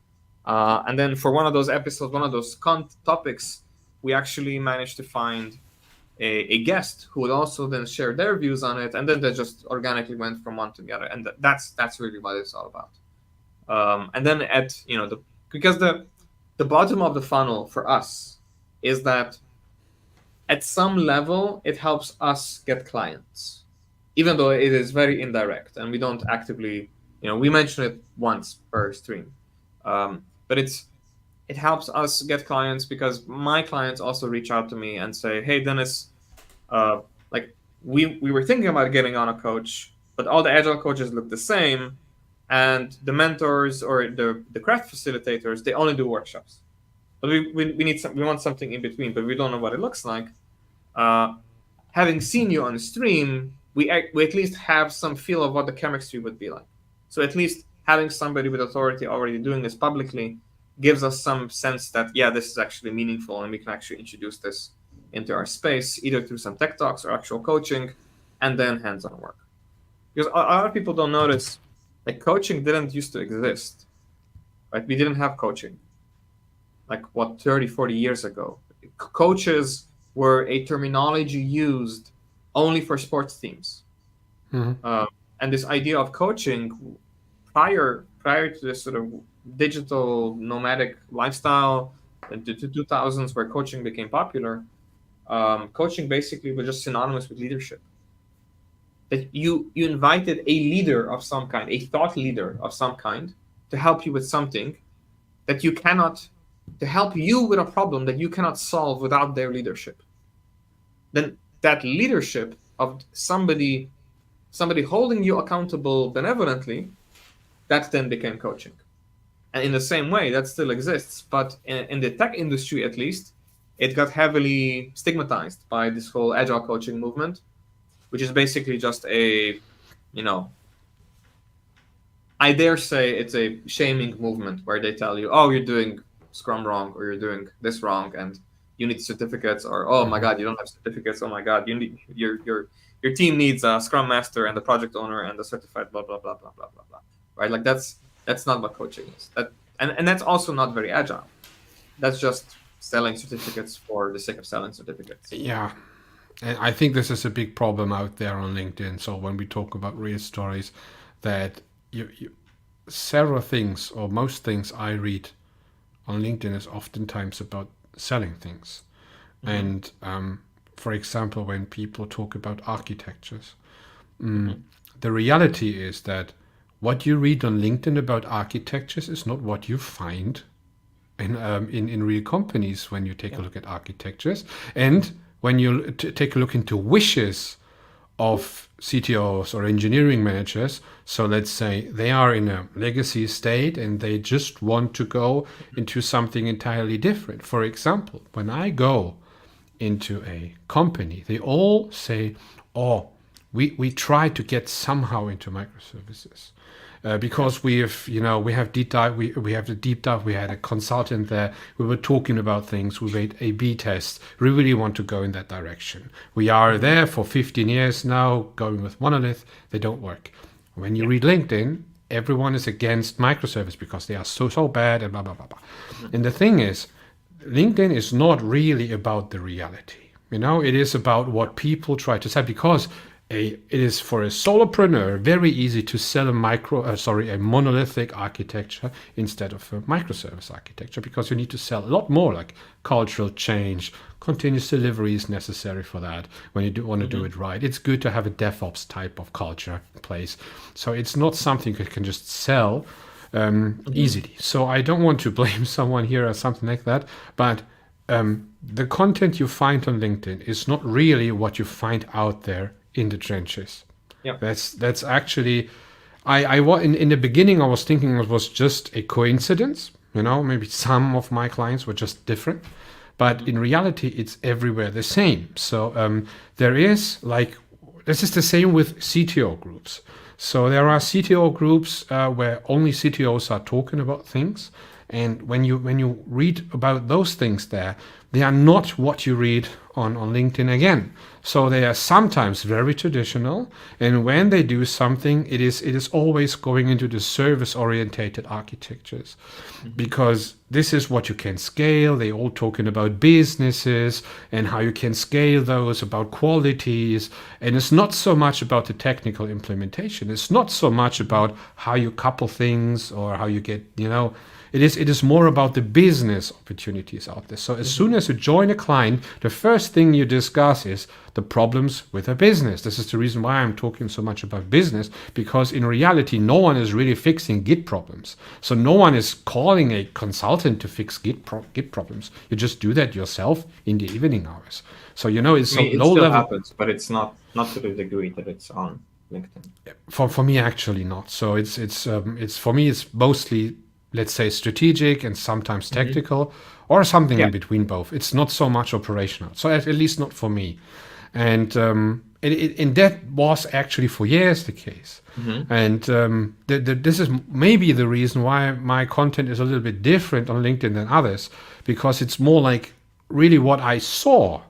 S1: And then for one of those episodes, one of those topics, we actually managed to find a guest who would also then share their views on it, and then they just organically went from one to the other, and that's really what it's all about. And then because the bottom of the funnel for us is that at some level it helps us get clients, even though it is very indirect and we don't actively, we mention it once per stream, but it helps us get clients because my clients also reach out to me and say, "Hey, Dennis, like we were thinking about getting on a coach, but all the agile coaches look the same, and the mentors or the craft facilitators, they only do workshops. But we want something in between, but we don't know what it looks like. Uh, Having seen you on stream, we at least have some feel of what the chemistry would be like. So at least having somebody with authority already doing this publicly gives us some sense that, yeah, this is actually meaningful and we can actually introduce this into our space, either through some tech talks or actual coaching, and then hands-on work. Because a lot of people don't notice, like, coaching didn't used to exist, right? We didn't have coaching like 30, 40 years ago. Coaches were a terminology used only for sports teams.
S2: Mm-hmm.
S1: And this idea of coaching prior to this sort of digital nomadic lifestyle in the 2000s, where coaching became popular, coaching basically was just synonymous with leadership. That you invited a leader of some kind, a thought leader of some kind, to help you with something that you cannot, to help you with a problem that you cannot solve without their leadership. Then that leadership of somebody holding you accountable benevolently, that then became coaching. And in the same way, that still exists, but in the tech industry at least, it got heavily stigmatized by this whole agile coaching movement, which is basically just I dare say it's a shaming movement where they tell you, "Oh, you're doing Scrum wrong, or you're doing this wrong, and you need certificates," or, "Oh my
S2: Mm-hmm.
S1: God, you don't have certificates. Oh my God, you need your team needs a Scrum Master and the project owner and the certified blah blah blah blah blah blah blah." Right? Like that's not what coaching is. And that's also not very agile. That's just selling certificates for the sake of selling certificates.
S2: Yeah. And I think this is a big problem out there on LinkedIn. So when we talk about real stories, that several things or most things I read on LinkedIn is oftentimes about selling things.
S1: Mm-hmm.
S2: And for example, when people talk about architectures,
S1: Mm-hmm.
S2: the reality is that what you read on LinkedIn about architectures is not what you find in real companies when you take
S1: Yeah.
S2: a look at architectures. And when you take a look into wishes of CTOs or engineering managers, so let's say they are in a legacy state and they just want to go into something entirely different. For example, when I go into a company, they all say, "Oh, we try to get somehow into microservices. Because we have deep dive, we have the deep dive. We had a consultant there. We were talking about things. We made A/B tests. We really want to go in that direction. We are there for 15 years now, going with monolith. They don't work. When you read LinkedIn, everyone is against microservice because they are so bad and blah blah blah blah. And the thing is, LinkedIn is not really about the reality. It is about what people try to say, because it is for a solopreneur very easy to sell a monolithic architecture instead of a microservice architecture, because you need to sell a lot more, like cultural change, continuous delivery is necessary for that when you want to do it right. It's good to have a DevOps type of culture in place. So it's not something you can just sell easily. So I don't want to blame someone here or something like that, but the content you find on LinkedIn is not really what you find out there in the trenches.
S1: Yeah.
S2: That's actually, in the beginning I was thinking it was just a coincidence. Maybe some of my clients were just different, but in reality it's everywhere the same. So there is this is the same with CTO groups. So there are CTO groups where only CTOs are talking about things, and when you read about those things there, they are not what you read on LinkedIn again. So they are sometimes very traditional, and when they do something, it is always going into the service-orientated architectures, because this is what you can scale. They all talking about businesses and how you can scale those, about qualities, and it's not so much about the technical implementation. It's not so much about how you couple things or how you get, It is more about the business opportunities out there. So as soon as you join a client, the first thing you discuss is the problems with a business. This is the reason why I'm talking so much about business, because in reality, no one is really fixing Git problems. So no one is calling a consultant to fix Git problems. You just do that yourself in the evening hours. So it's
S1: it
S2: low
S1: still
S2: level.
S1: happens, but it's not to the degree that it's on LinkedIn.
S2: For me, actually not. So it's for me, it's mostly, let's say, strategic and sometimes tactical, or something in between both. It's not so much operational. So at least not for me. And that was actually for years the case. And this is maybe the reason why my content is a little bit different on LinkedIn than others, because it's more like really what I saw.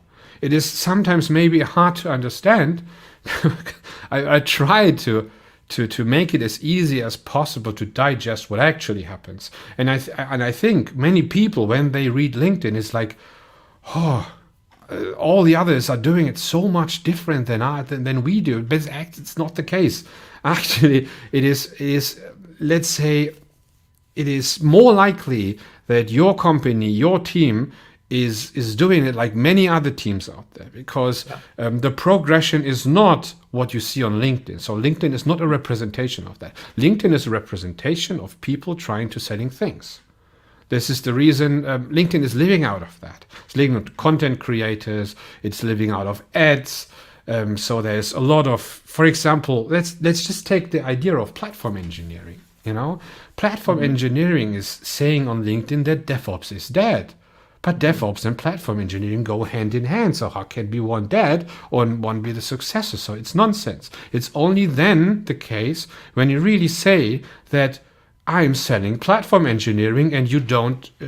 S2: It is sometimes maybe hard to understand. I tried to make it as easy as possible to digest what actually happens. And I think many people, when they read LinkedIn, it's like, all the others are doing it so much different than we do. But it's not the case. Actually, it is let's say, it is more likely that your company, your team, is doing it like many other teams out there, because the progression is not what you see on LinkedIn. So LinkedIn is not a representation of that. LinkedIn is a representation of people trying to selling things. This is the reason LinkedIn is living out of that. It's living out of content creators. It's living out of ads. So there's a lot of, for example, let's just take the idea of platform engineering. Platform engineering is saying on LinkedIn that DevOps is dead. But DevOps and platform engineering go hand in hand. So how can be one dead or one be the successor? So it's nonsense. It's only then the case when you really say that I'm selling platform engineering, and you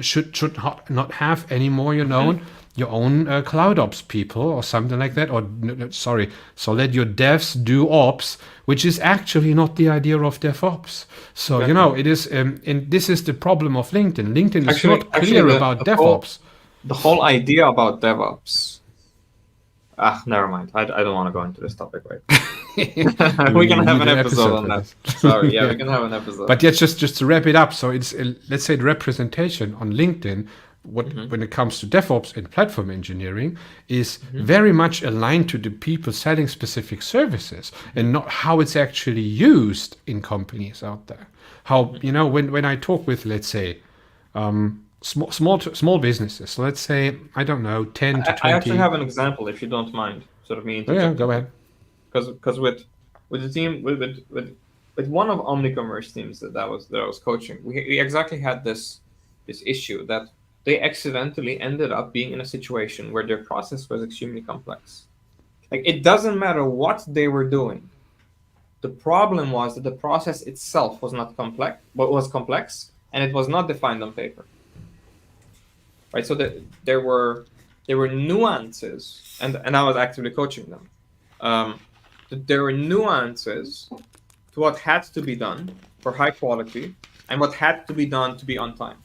S2: should not have anymore your own cloud ops people or something like that. Or sorry, so let your devs do ops, which is actually not the idea of DevOps. So it is, and this is the problem of LinkedIn. LinkedIn is not clear about DevOps.
S1: The whole idea about DevOps. Never mind. I don't want to go into this topic right now. We can have an episode on that. Sorry, we can have an episode.
S2: But yeah, just to wrap it up. So it's, let's say, the representation on LinkedIn, when it comes to DevOps and platform engineering, is very much aligned to the people selling specific services, and not how it's actually used in companies out there. How, when I talk with, let's say, small businesses. So let's say, I don't know, 10 to 20.
S1: I actually have an example, if you don't mind, sort of me interjecting.
S2: Yeah, go ahead.
S1: Because with the team, with one of Omnicommerce teams that I was coaching, we exactly had this issue that they accidentally ended up being in a situation where their process was extremely complex. Like it doesn't matter what they were doing. The problem was that the process itself was not complex, but was complex, and it was not defined on paper. Right? So there were nuances, and I was actively coaching them. There were nuances to what had to be done for high quality and what had to be done to be on time.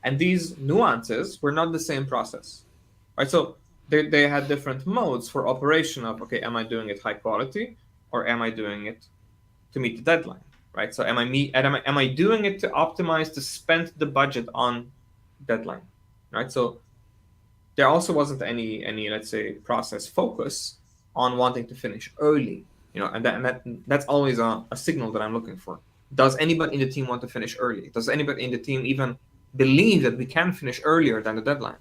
S1: And these nuances were not the same process, right? So they had different modes for operation of, okay, am I doing it high quality or am I doing it to meet the deadline, right? So am I doing it to optimize to spend the budget on deadline, right? So there also wasn't any let's say process focus on wanting to finish early, and that's always a signal that I'm looking for. Does anybody in the team want to finish early? Does anybody in the team even believe that we can finish earlier than the deadline?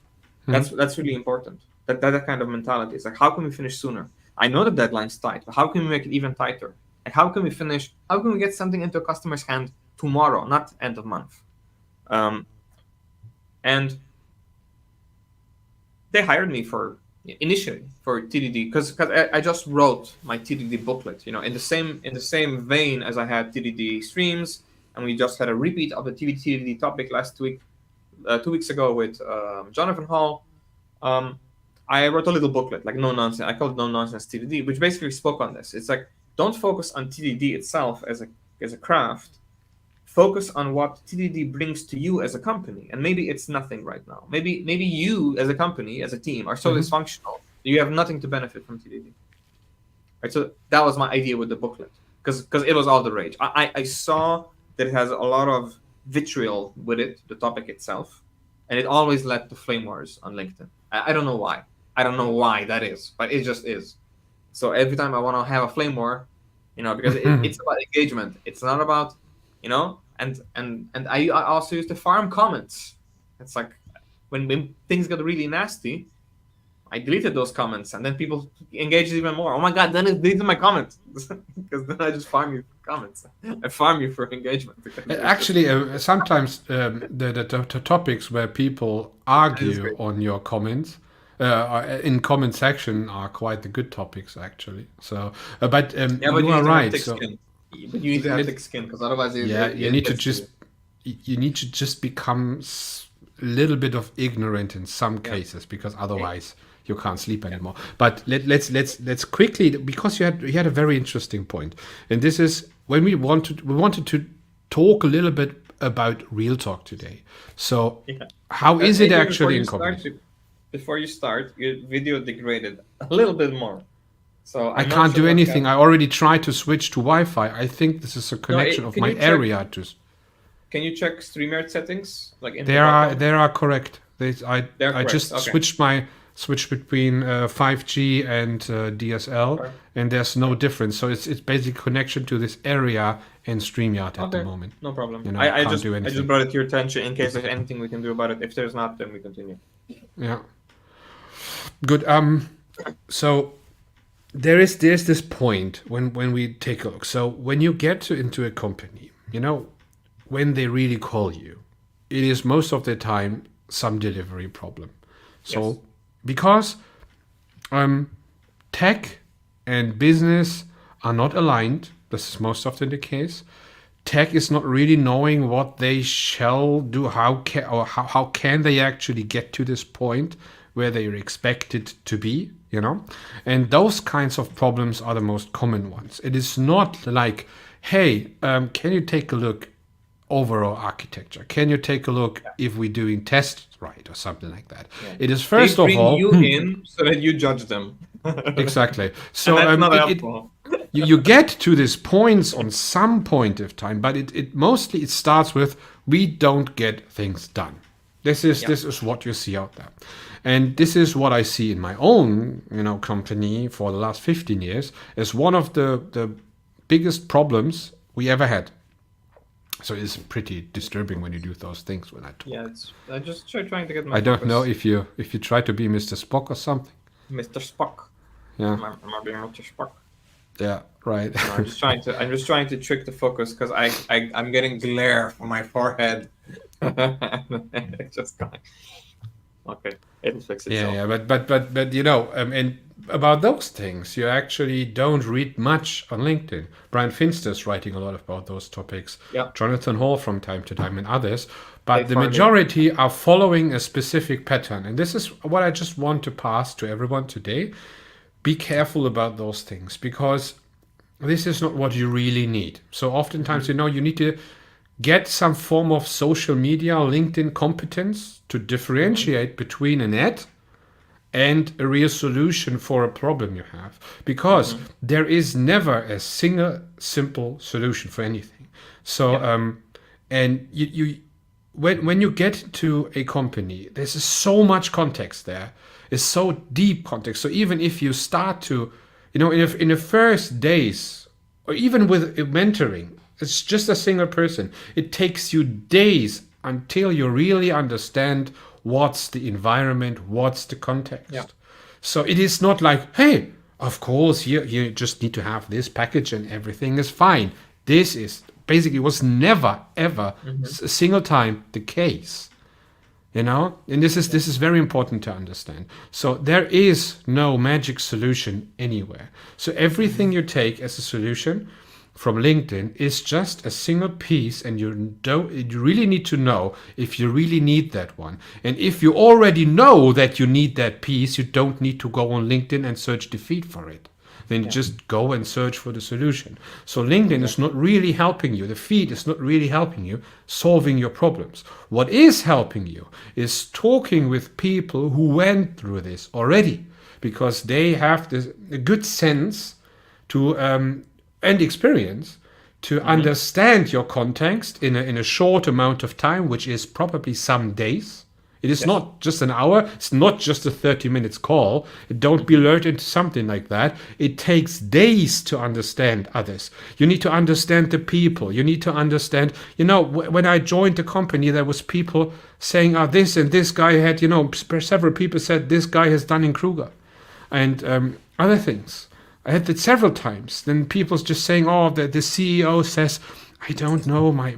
S1: That's really important. That kind of mentality is like, how can we finish sooner? I know the deadline's tight, but how can we make it even tighter? Like, how can we finish? How can we get something into a customer's hand tomorrow, not end of month? And they hired me for initially for TDD because I just wrote my TDD booklet, in the same vein as I had TDD streams, and we just had a repeat of the TDD topic last week, 2 weeks ago with Jonathan Hall. I wrote a little booklet, like no nonsense. I called it No Nonsense TDD, which basically spoke on this. It's like, don't focus on TDD itself as a craft. Focus on what TDD brings to you as a company, and maybe it's nothing right now. Maybe you as a company, as a team, are so dysfunctional that you have nothing to benefit from TDD. Right. So that was my idea with the booklet, because it was all the rage. I saw that it has a lot of vitriol with it, the topic itself, and it always led to flame wars on LinkedIn. I don't know why. I don't know why that is, but it just is. So every time I want to have a flame war, because it's about engagement. It's not about, and I also used to farm comments. It's like when things got really nasty, I deleted those comments, and then people engaged even more. Oh my god, then these are my comments, because then I just farm you for comments. I farm you for engagement.
S2: Actually, sometimes the topics where people argue on your comments in comment section are quite the good topics, actually. So, but
S1: Yeah, but
S2: you
S1: you
S2: are
S1: need to have
S2: right.
S1: thick
S2: So
S1: skin. But you need to have thick skin, because otherwise
S2: yeah,
S1: it gets to
S2: you need to just become a little bit of ignorant in some
S1: yeah.
S2: cases, because otherwise you can't sleep anymore. But let's quickly, because you had a very interesting point, and this is when we wanted to talk a little bit about real talk today. So
S1: Yeah.
S2: how is it
S1: Adrian,
S2: actually in company?
S1: before you start, your video degraded a little bit more. So
S2: I
S1: I'm not
S2: can't
S1: sure
S2: do
S1: what's
S2: anything. I
S1: happening.
S2: already tried to switch to Wi-Fi. I think this is a
S1: No,
S2: connection of
S1: can
S2: my
S1: you check?
S2: area to.
S1: Can you check StreamYard settings, like in
S2: They
S1: the
S2: are
S1: bottom?
S2: they are correct.
S1: They're
S2: I
S1: correct.
S2: just
S1: Okay.
S2: switched between 5G and DSL,
S1: Okay.
S2: and there's no difference. So it's basically connection to this area and StreamYard at the
S1: Okay.
S2: moment.
S1: No problem.
S2: I
S1: I
S2: can't
S1: just
S2: do
S1: I just
S2: anything.
S1: brought it to your attention in case there's anything we can do about it. If there's not, then we continue.
S2: Yeah, good. So there's this point when we take a look. So when you get into a company, when they really call you, it is most of the time some delivery problem.
S1: Yes.
S2: So because tech and business are not aligned, this is most often the case. Tech is not really knowing what they shall do, how can they actually get to this point where they are expected to be, and those kinds of problems are the most common ones. It is not like, hey, can you take a look overall architecture? Can you take a look if we're doing tests right or something like that?
S1: Yeah.
S2: It is
S1: They
S2: first of
S1: bring
S2: all
S1: you in so that you judge them.
S2: exactly.
S1: And
S2: So
S1: that's not helpful.
S2: you get to these points on some point of time, but it mostly it starts with we don't get things done. This is what you see out there, and this is what I see in my own company for the last 15 years as one of the biggest problems we ever had. So it's pretty disturbing when you do those things when I talk.
S1: Yeah, I just trying to get my
S2: I don't
S1: focus.
S2: know if you try to be Mr. Spock or something.
S1: Mr. Spock.
S2: Yeah.
S1: Am I being Mr. Spock?
S2: Yeah, right.
S1: No, I'm just trying to trick the focus, because I'm getting glare from my forehead. It's just going. Okay, it'll fix itself.
S2: Yeah, but about those things, you actually don't read much on LinkedIn. Brian Finster's writing a lot about those topics,
S1: Yeah,
S2: Jonathan Hall from time to time, and others.
S1: they
S2: But the
S1: farming.
S2: majority are following a specific pattern. And this is what I just want to pass to everyone today. Be careful about those things, because this is not what you really need. So oftentimes,
S1: Hmm.
S2: you need to get some form of social media, LinkedIn competence to
S1: Hmm.
S2: differentiate between an ad and a real solution for a problem you have, because
S1: Hmm.
S2: there is never a single simple solution for anything. So
S1: Yeah,
S2: and you when you get to a company, there's so much context there. It's so deep context. So even if you start to, in the first days, or even with mentoring, it's just a single person. It takes you days until you really understand what's the environment, what's the
S1: yeah,
S2: context. So it is not like, hey, of course, you just need to have this package and everything is fine. This is basically was never ever
S1: hmm,
S2: a single time the case. And
S1: yeah,
S2: this is very important to understand. So there is no magic solution anywhere. So everything
S1: hmm,
S2: you take as a solution from LinkedIn is just a single piece, and you really need to know if you really need that one. And if you already know that you need that piece, you don't need to go on LinkedIn and search the feed for it. Then
S1: yeah,
S2: just go and search for the solution. So LinkedIn is
S1: exactly.
S2: not really helping you. The feed is not really helping you solving your problems. What is helping you is talking with people who went through this already, because they have a good sense to and experience to
S1: Hmm.
S2: understand your context in a short amount of time, which is probably some days. It is
S1: Yes.
S2: not just an hour. It's not just a 30 minutes call. Don't be
S1: Hmm.
S2: lured into something like that. It takes days to understand others. You need to understand the people. You need to understand, when I joined the company, there was people saying, this and this guy had, several people said this guy has done in Kruger and other things. I had that several times. Then people just saying, "Oh, the CEO says, I don't know, my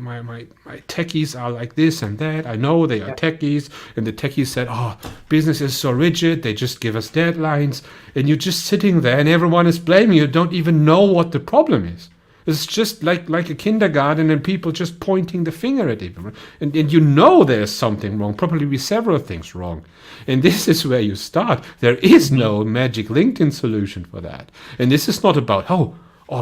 S2: techies are like this and that. I know they are
S1: Yeah.
S2: techies." And the techies said, "Oh, business is so rigid. They just give us deadlines." And you're just sitting there and everyone is blaming you. Don't even know what the problem is. It's just like a kindergarten and people just pointing the finger at it. And you know there's something wrong, probably several things wrong. And this is where you start. There is
S1: Hmm.
S2: no magic LinkedIn solution for that. And this is not about,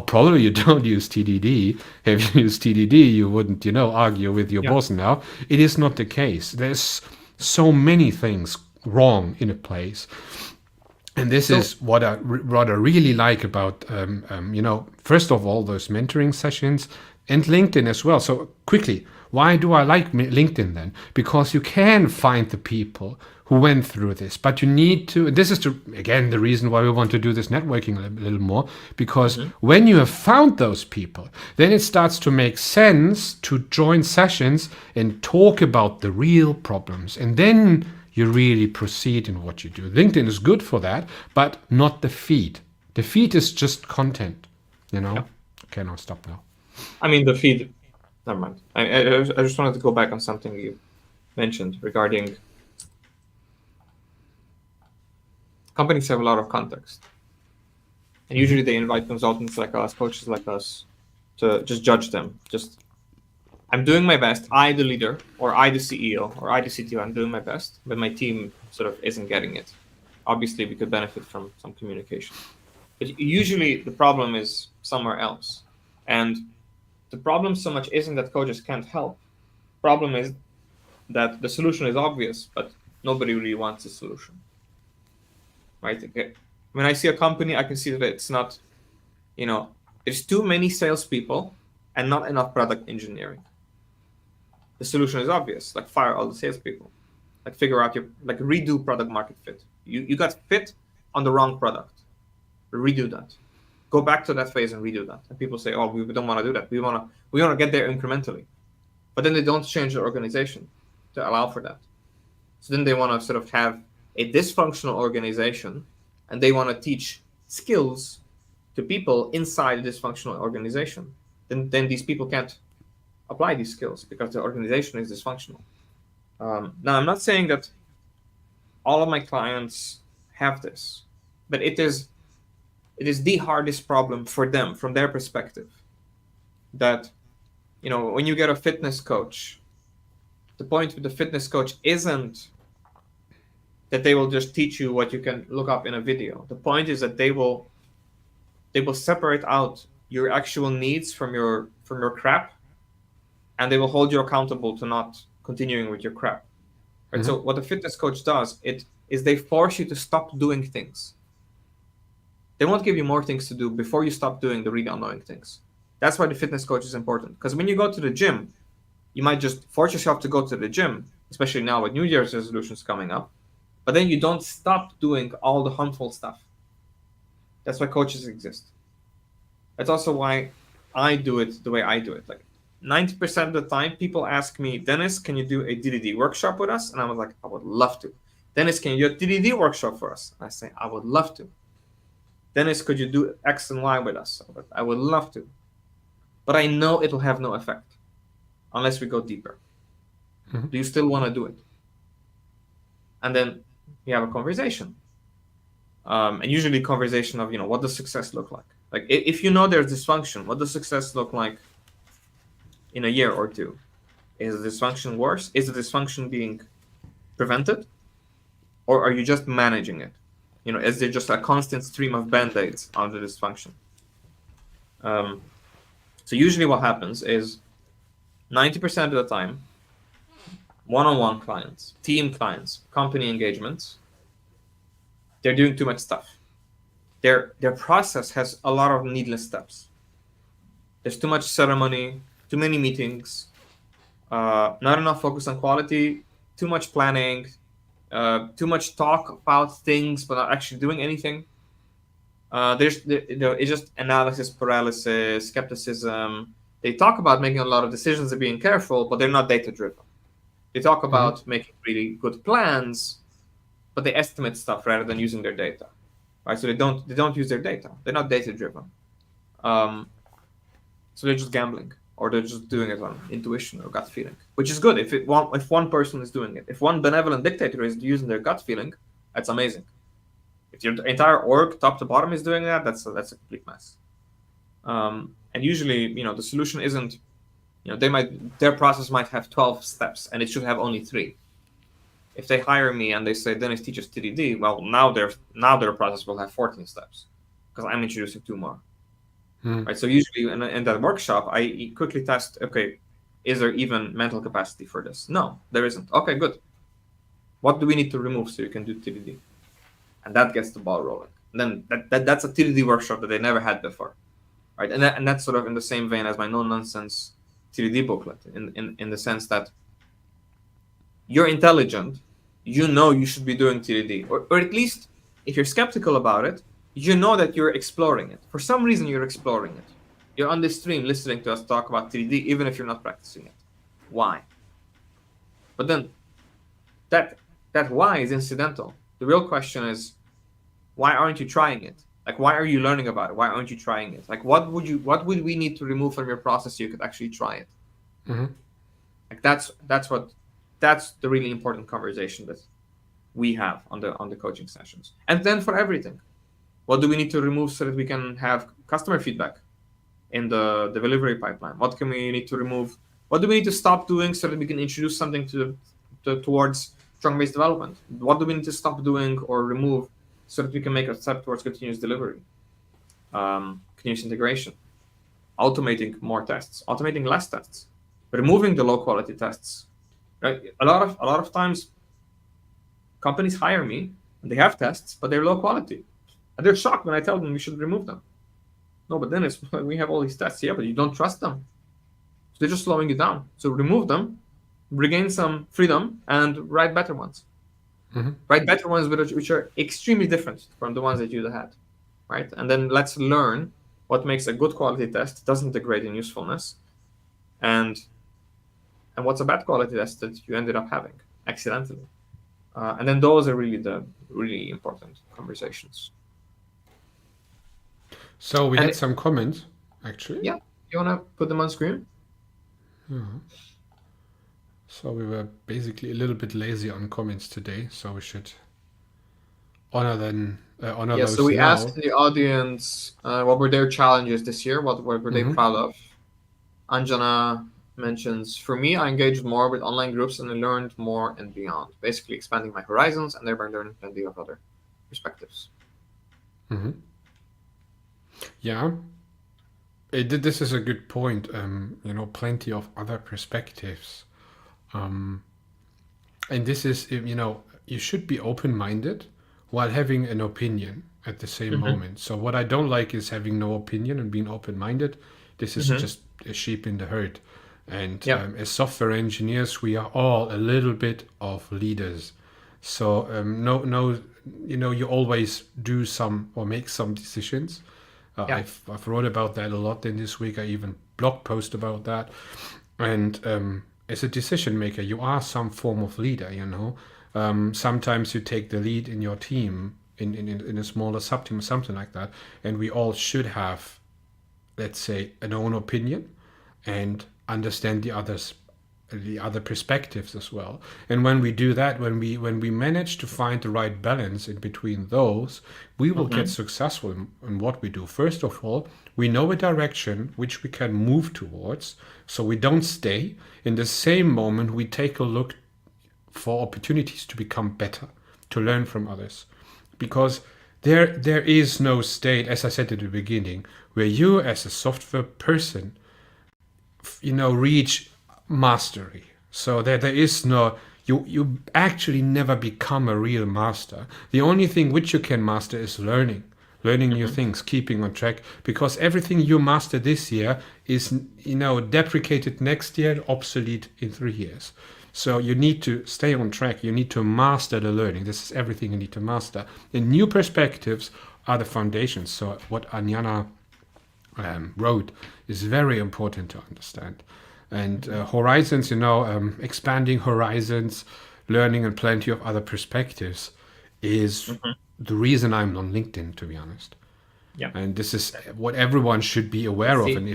S2: probably you don't use TDD. If you use TDD, you wouldn't, argue with your
S1: Yeah.
S2: boss now. It is not the case. There's so many things wrong in a place. And this
S1: So,
S2: is what I really like about, first of all, those mentoring sessions and LinkedIn as well. So quickly, why do I like LinkedIn then? Because you can find the people who went through this, but you need to. This is again the reason why we want to do this networking a little more. Because
S1: hmm,
S2: when you have found those people, then it starts to make sense to join sessions and talk about the real problems, and then you really proceed in what you do. LinkedIn is good for that, but not the feed. The feed is just content, you
S1: yeah.
S2: know? Okay, now stop now.
S1: I mean, the feed. Never mind. I just wanted to go back on something you mentioned regarding companies have a lot of context, and
S2: Hmm.
S1: usually they invite consultants like us, coaches like us, to just judge them. Just I'm doing my best. I, the leader, or I, the CEO, or I, the CTO, I'm doing my best, but my team sort of isn't getting it. Obviously, we could benefit from some communication, but usually the problem is somewhere else, and the problem so much isn't that coaches can't help. Problem is that the solution is obvious, but nobody really wants the solution, right? Okay. When I see a company, I can see that it's not, you know, there's too many salespeople and not enough product engineering. The solution is obvious, like fire all the salespeople, like figure out your, like redo product market fit. You got fit on the wrong product, redo that. Go back to that phase and redo that. And people say, oh, we don't want to do that. We want to get there incrementally, but then they don't change their organization to allow for that. So then they want to sort of have a dysfunctional organization, and they want to teach skills to people inside a dysfunctional organization. Then these people can't apply these skills because the organization is dysfunctional. Now, I'm not saying that all of my clients have this. but it is the hardest problem for them from their perspective. That, when you get a fitness coach, the point with the fitness coach isn't that they will just teach you what you can look up in a video. The point is that they will separate out your actual needs from your crap, and they will hold you accountable to not continuing with your crap. Right?
S2: Mm-hmm.
S1: So what the fitness coach does, is they force you to stop doing things. They won't give you more things to do before you stop doing the really annoying things. That's why the fitness coach is important. Because when you go to the gym, you might just force yourself to go to the gym, especially now with New Year's resolutions coming up. But then you don't stop doing all the harmful stuff. That's why coaches exist. That's also why I do it the way I do it. Like 90% of the time, people ask me, Dennis, can you do a DDD workshop with us? And I was like, I would love to. Dennis, can you do a DDD workshop for us? I say, I would love to. Dennis, could you do X and Y with us? I would love to. But I know it'll have no effect unless we go deeper.
S2: Mm-hmm.
S1: Do you still want to do it? And then we have a conversation. And usually conversation of, what does success look like? Like if there's dysfunction, what does success look like in a year or two? Is the dysfunction worse? Is the dysfunction being prevented? Or are you just managing it? Is there just a constant stream of band-aids on the dysfunction? So usually what happens is 90% of the time, one-on-one clients, team clients, company engagements, they're doing too much stuff. Their process has a lot of needless steps. There's too much ceremony, too many meetings, not enough focus on quality, too much planning, too much talk about things but not actually doing anything. It's just analysis paralysis, skepticism. They talk about making a lot of decisions and being careful, but they're not data driven. They talk about making really good plans, but they estimate stuff rather than using their data. Right? So they don't use their data. They're not data driven. So they're just gambling, or they're just doing it on intuition or gut feeling, which is good if one person is doing it. If one benevolent dictator is using their gut feeling, that's amazing. If your entire org, top to bottom, is doing that, that's a complete mess. And usually, the solution isn't, their process might have 12 steps, and it should have only 3. If they hire me and they say, Dennis, teach us TDD, well, now their process will have 14 steps, because I'm introducing 2 more. Right? So usually in that workshop, I quickly test, okay, is there even mental capacity for this? No, there isn't. Okay, good. What do we need to remove so you can do TDD? And that gets the ball rolling. And then that's a TDD workshop that they never had before, right? And that's sort of in the same vein as my no-nonsense TDD booklet, in the sense that you're intelligent, you should be doing TDD, or at least if you're skeptical about it, that you're exploring it. For some reason, you're exploring it. You're on this stream listening to us talk about TDD, even if you're not practicing it. Why? But then that why is incidental. The real question is, why aren't you trying it? Like, why are you learning about it? Why aren't you trying it? Like, what would we need to remove from your process so you could actually try it? Like, that's the really important conversation that we have on the coaching sessions. And then for everything, what do we need to remove so that we can have customer feedback in the delivery pipeline? What can we need to remove? What do we need to stop doing so that we can introduce something towards strong-based development? What do we need to stop doing or remove so that we can make a step towards continuous delivery, continuous integration, automating more tests, automating less tests, removing the low-quality tests? Right? A lot of times, companies hire me and they have tests, but they're low quality, and they're shocked when I tell them we should remove them. No, but then we have all these tests here, but you don't trust them. So they're just slowing you down. So remove them, regain some freedom, and write better ones. Write better ones which are extremely different from the ones that you had, right? And then let's learn what makes a good quality test, doesn't degrade in usefulness, and what's a bad quality test that you ended up having accidentally. And then those are really the really important conversations.
S2: So we had some comments, actually.
S1: Yeah, you want to put them on screen?
S2: So we were basically a little bit lazy on comments today, so we should honor
S1: Yeah, so
S2: those
S1: we asked
S2: now.
S1: the audience what were their challenges this year, what were they
S2: Hmm.
S1: proud of. Anjana mentions, for me, I engaged more with online groups and I learned more and beyond, basically expanding my horizons and thereby learning plenty of other perspectives.
S2: Hmm. Yeah, this is a good point. Plenty of other perspectives. Um, and this is, you should be open-minded while having an opinion at the same
S1: Mm-hmm.
S2: moment. So what I don't like is having no opinion and being open-minded. This is
S1: Mm-hmm.
S2: just a sheep in the herd. And
S1: Yeah.
S2: as software engineers, we are all a little bit of leaders. So no, you always do some or make some decisions.
S1: Yeah.
S2: I've wrote about that a lot in this week. I even blog post about that. And as a decision maker, you are some form of leader. Sometimes you take the lead in your team, in a smaller sub team or something like that. And we all should have, let's say, an own opinion and understand the other perspectives as well. And when we do that, when we manage to find the right balance in between those, we will get
S1: Mm-hmm.
S2: successful in what we do. First of all, we know a direction which we can move towards, so we don't stay. In the same moment, we take a look for opportunities to become better, to learn from others, because there is no state, as I said at the beginning, where you as a software person reach mastery. So there is no, you actually never become a real master. The only thing which you can master is learning new
S1: Mm-hmm.
S2: things, keeping on track, because everything you master this year is deprecated next year, obsolete in 3 years. So you need to stay on track. You need to master the learning. This is everything you need to master. And new perspectives are the foundations. So what Anyana wrote is very important to understand. And horizons, expanding horizons, learning and plenty of other perspectives is
S1: Mm-hmm.
S2: the reason I'm on LinkedIn, to be honest.
S1: Yeah.
S2: And this is what everyone should be
S1: I
S2: aware of.
S1: see.
S2: And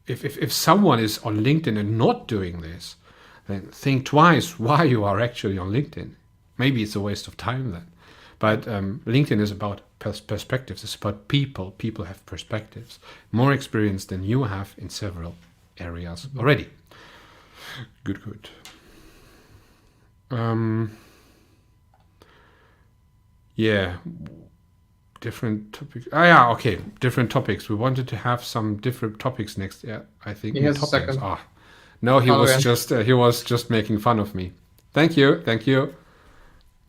S2: if someone is on LinkedIn and not doing this, then think twice why you are actually on LinkedIn. Maybe it's a waste of time then.
S1: Yeah.
S2: But LinkedIn is about perspectives. It's about people. People have perspectives, more experience than you have in several areas
S1: Mm-hmm.
S2: already. Good, good. Um, yeah, different topics. Ah, yeah, okay, different topics. We wanted to have some different topics next. Yeah, I think
S1: He
S2: new
S1: has a
S2: topics.
S1: second.
S2: Ah, no, he
S1: Oh,
S2: was
S1: yeah.
S2: just making fun of me. Thank you, thank you.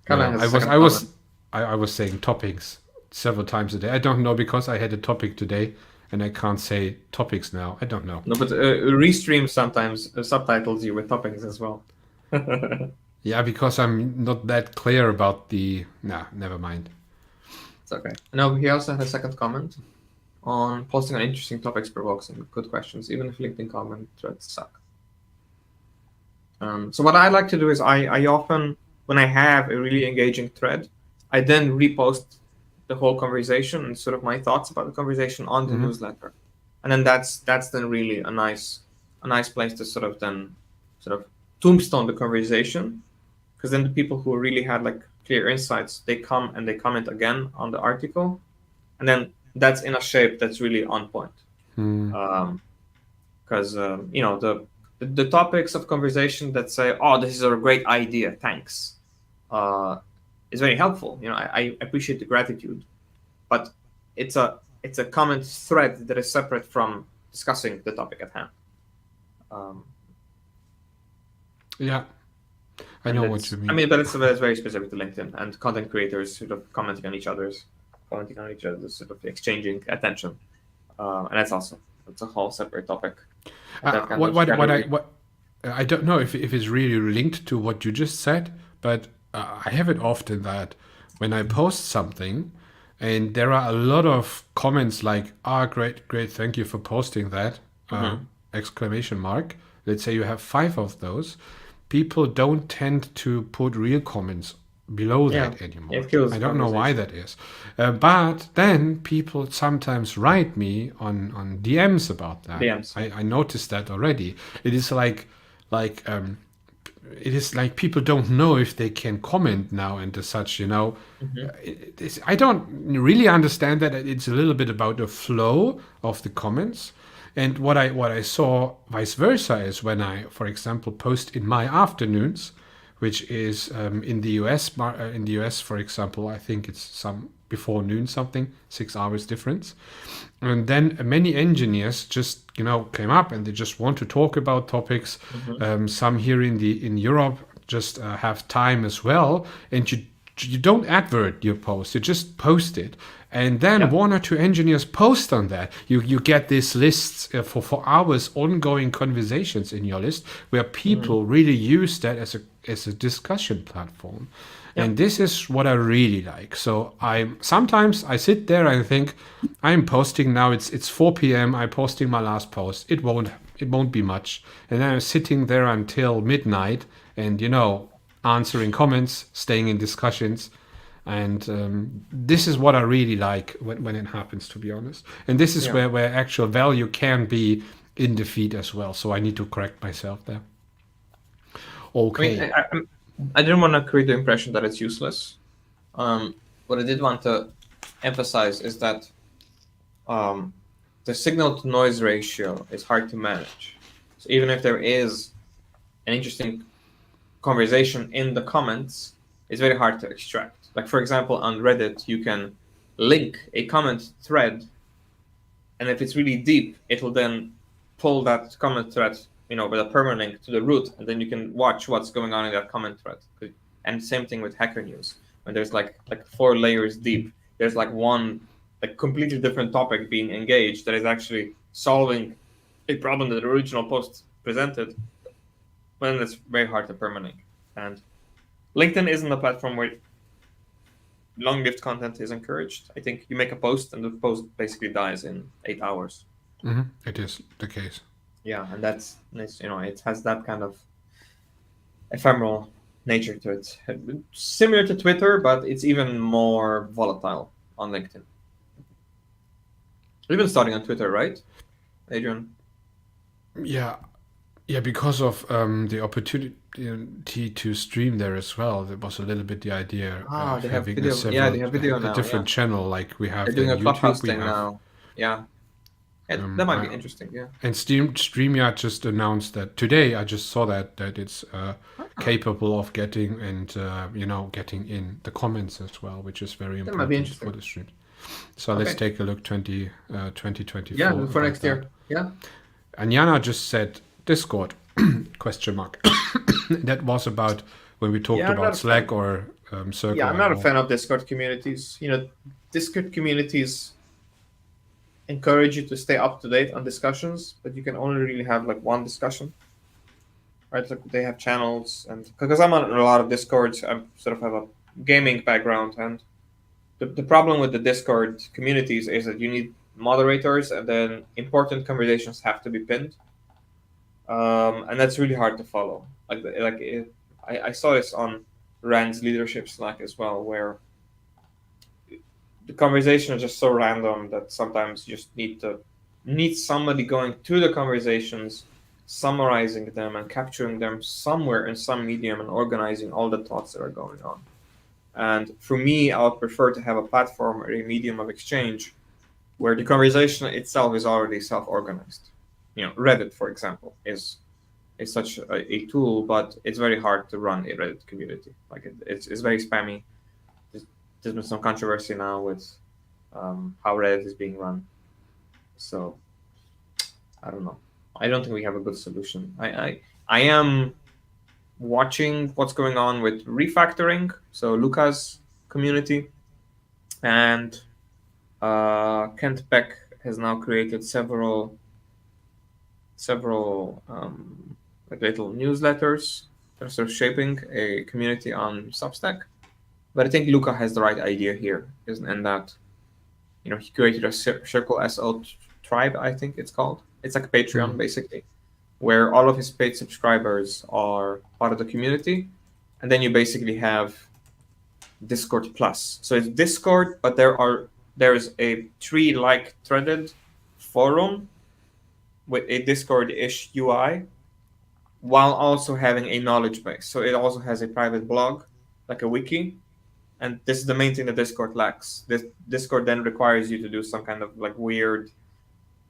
S1: Kana
S2: No,
S1: has
S2: I
S1: a
S2: was
S1: second
S2: I
S1: comment.
S2: was I was saying topics several times a day. I don't know because I had a topic today and I can't say topics now. I don't know.
S1: No, but Restream sometimes subtitles you with toppings as well.
S2: Yeah, because I'm not that clear about the. Nah, never mind.
S1: It's okay. No, he also had a second comment on posting on interesting topics provokes some good questions, even if LinkedIn comment threads suck. So what I like to do is I often, when I have a really engaging thread, I then repost the whole conversation and sort of my thoughts about the conversation on the
S2: Hmm.
S1: newsletter, and then that's then really a nice place to sort of tombstone the conversation, because then the people who really had like clear insights, they come and they comment again on the article, and then that's in a shape that's really on point.
S2: Hmm.
S1: Because the topics of conversation that say, "Oh, this is a great idea, thanks," uh, is very helpful. I appreciate the gratitude, but it's a comment thread that is separate from discussing the topic at hand. Um,
S2: Yeah, I
S1: and
S2: know what
S1: it's,
S2: you
S1: I
S2: mean.
S1: mean, but it's very specific to LinkedIn and content creators sort of commenting on each other, sort of exchanging attention, and that's a whole separate topic that kind
S2: What
S1: of
S2: what what I
S1: gradually.
S2: what I don't know if it's really linked to what you just said, but I have it often that when I post something and there are a lot of comments like, "Ah, great, great, thank you for posting that!" Uh,
S1: Mhm.
S2: exclamation mark. Let's say you have 5 of those. People don't tend to put real comments below
S1: Yeah,
S2: that
S1: it
S2: anymore.
S1: kills
S2: I
S1: the
S2: don't know why
S1: conversation.
S2: that is. But then people sometimes write me on DMs about that.
S1: DMs.
S2: I noticed that already. It is like it is like people don't know if they can comment now and as such,
S1: Hmm.
S2: I don't really understand that. It's a little bit about the flow of the comments. And what I saw vice versa is when I, for example, post in my afternoons, which is in the US, for example, I think it's some before noon, something 6 hours difference. And then many engineers just came up and they just want to talk about topics.
S1: Hmm.
S2: Some here in Europe just have time as well, and you don't advert your post, you just post it, and then
S1: Yeah.
S2: one or two engineers post on that. You get these lists for hours, ongoing conversations in your list where
S1: Hmm.
S2: people really use that as a discussion platform.
S1: Yeah.
S2: And this is what I really like. So I sometimes I sit there and think, I'm posting now. It's 4 p.m. I'm posting my last post. It won't be much, and then I'm sitting there until midnight, and answering comments, staying in discussions, and this is what I really like when it happens. To be honest, and this is
S1: Yeah.
S2: where actual value can be in the feed as well. So I need to correct myself there.
S1: I mean,
S2: Okay.
S1: I didn't want to create the impression that it's useless. What I did want to emphasize is that um, the signal to noise ratio is hard to manage. So even if there is an interesting conversation in the comments, it's very hard to extract. Like, for example, on Reddit, you can link a comment thread, and if it's really deep, it will then pull that comment thread, with a permalink to the root, and then you can watch what's going on in that comment thread. And same thing with Hacker News. When there's like 4 layers deep, there's like one like completely different topic being engaged that is actually solving a problem that the original post presented. Then it's very hard to permalink. And LinkedIn isn't a platform where long-lived content is encouraged. I think you make a post and the post basically dies in 8 hours.
S2: It is the case.
S1: Yeah, and it has that kind of ephemeral nature to it. Similar to Twitter, but it's even more volatile on LinkedIn. You've been starting on Twitter, right, Adrian?
S2: Yeah, yeah, because of the opportunity to stream there as well. That was a little bit the idea
S1: Ah,
S2: of
S1: they have
S2: having a
S1: video. Yeah, they
S2: several
S1: have video
S2: a
S1: now. Yeah,
S2: different channel like we
S1: they're
S2: have
S1: doing
S2: in
S1: a
S2: YouTube.
S1: clubhouse
S2: We
S1: thing
S2: have
S1: now. Yeah, that might be
S2: I
S1: interesting. Yeah.
S2: and StreamYard just announced that today. I just saw that it's
S1: Ah,
S2: capable of getting and getting in the comments as well, which is very
S1: that might be
S2: important for
S1: interesting.
S2: the stream. So let's
S1: Okay.
S2: take a look 2024
S1: Yeah, for
S2: about
S1: next
S2: that.
S1: year. Yeah.
S2: And Jana just said Discord question mark. That was about when we talked
S1: Yeah, I'm not
S2: about
S1: a fan.
S2: Slack or
S1: Yeah,
S2: Circle
S1: I'm
S2: I
S1: not a
S2: O.
S1: fan of Discord communities. Discord communities encourage you to stay up to date on discussions, but you can only really have like one discussion, right? Like they have channels, and because I'm on a lot of Discords, I sort of have a gaming background, and the problem with the Discord communities is that you need moderators, and then important conversations have to be pinned, and that's really hard to follow. I saw this on Rand's leadership Slack as well, where the conversation is just so random that sometimes you just need somebody going through the conversations, summarizing them and capturing them somewhere in some medium and organizing all the thoughts that are going on. And for me, I would prefer to have a platform or a medium of exchange where the conversation itself is already self-organized. Reddit, for example, is such a tool, but it's very hard to run a Reddit community. Like it's very spammy. There's been some controversy now with how Reddit is being run. So I don't know. I don't think we have a good solution. I am watching what's going on with refactoring. So Luca's community and Kent Beck has now created several like little newsletters that are sort of shaping a community on Substack. But I think Luca has the right idea here, isn't in that he created a Circle SO tribe, I think it's called. It's like Patreon
S2: Mm.
S1: basically, where all of his paid subscribers are part of the community, and then you basically have Discord Plus. So it's Discord, but there's a tree-like threaded forum with a Discord-ish UI, while also having a knowledge base. So it also has a private blog, like a wiki. And this is the main thing that Discord lacks. This Discord then requires you to do some kind of like weird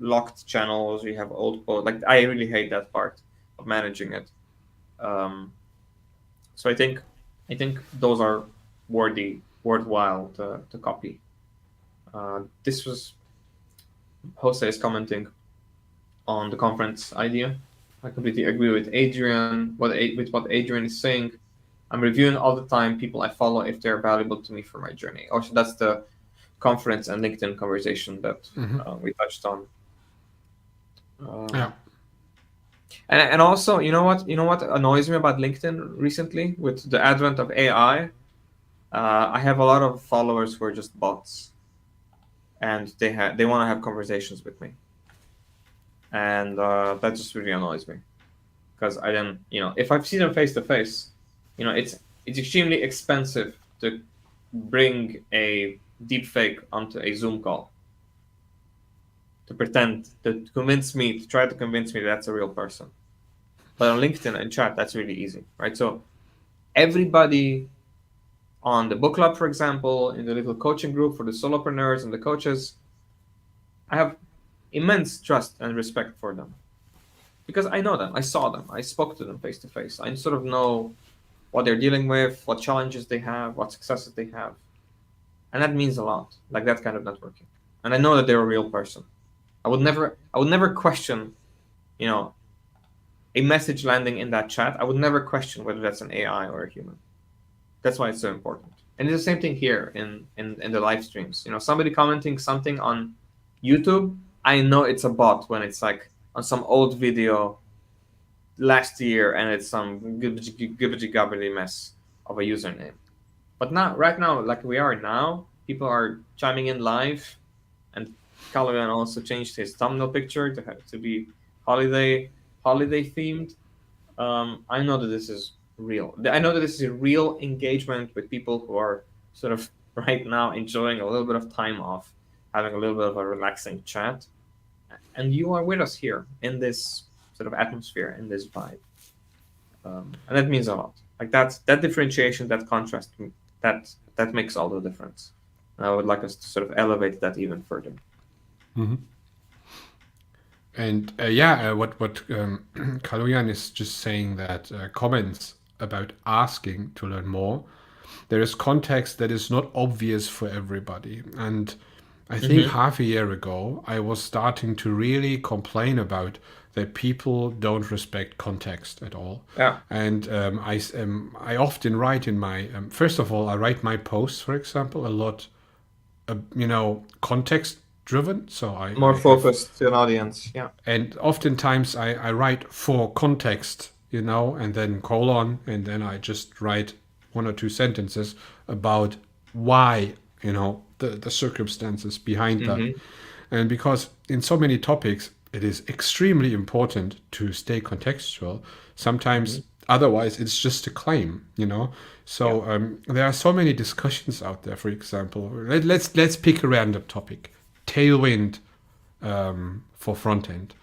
S1: locked channels. You have old posts. Like I really hate that part of managing it. So I think those are worthwhile to copy. This was Jose is commenting on the conference idea. I completely agree with Adrian. With what Adrian is saying, I'm reviewing all the time people I follow if they're valuable to me for my journey. Also, that's the conference and LinkedIn conversation that we touched on.
S2: Yeah.
S1: And also, you know what annoys me about LinkedIn recently with the advent of AI. I have a lot of followers who are just bots, and they want to have conversations with me, and that just really annoys me because I then if I've seen them face to face, it's extremely expensive to bring a deep fake onto a Zoom call to try to convince me that's a real person. But on LinkedIn and chat, that's really easy, right? So everybody on the book club, for example, in the little coaching group for the solopreneurs and the coaches, I have immense trust and respect for them because I know them, I saw them, I spoke to them face to face. I sort of know what they're dealing with, what challenges they have, what successes they have. And that means a lot, like that kind of networking. And I know that they're a real person. I would never question, a message landing in that chat. I would never question whether that's an AI or a human. That's why it's so important. And it's the same thing here in the live streams. Somebody commenting something on YouTube, I know it's a bot when it's like on some old video last year and it's some gibbity mess of a username. But right now, like we are now, people are chiming in live, and Callaghan also changed his thumbnail picture to be holiday themed. I know that this is real. I know that this is a real engagement with people who are sort of right now enjoying a little bit of time off, having a little bit of a relaxing chat, and you are with us here in this sort of atmosphere, in this vibe, and that means a lot. Like that differentiation, that contrast, that makes all the difference. And I would like us to sort of elevate that even further.
S2: Mm-hmm. And what Kaloyan is just saying that comments about asking to learn more, there is context that is not obvious for everybody. And I think half a year ago, I was starting to really complain about that people don't respect context at all.
S1: Yeah.
S2: And I often write in my, first of all, I write my posts, for example, a lot, context driven. So I
S1: more focused to an audience. Yeah.
S2: And oftentimes I write for context, and then colon, and then I just write one or two sentences about why, the circumstances behind that. And because in so many topics, it is extremely important to stay contextual. Sometimes otherwise it's just a claim, So there are so many discussions out there. For example, let's pick a random topic. Tailwind for front end.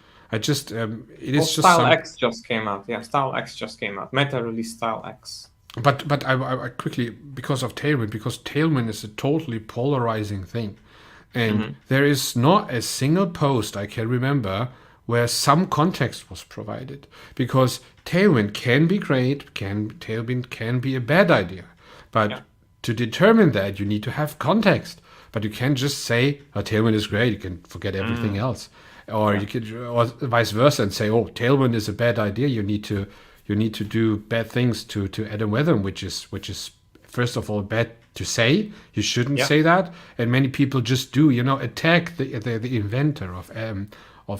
S1: Style X just came out. Yeah, Style X just came out. Meta released Style X.
S2: But I quickly, because Tailwind is a totally polarizing thing. And there is not a single post I can remember where some context was provided. Because Tailwind can be great, Tailwind can be a bad idea. But to determine that, you need to have context. But you can't just say, Tailwind is great, you can forget everything else. Or you could, or vice versa, and say, Tailwind is a bad idea, you need to do bad things to Adam Weather, which is first of all bad to say. You shouldn't say that. And many people just do, attack the inventor of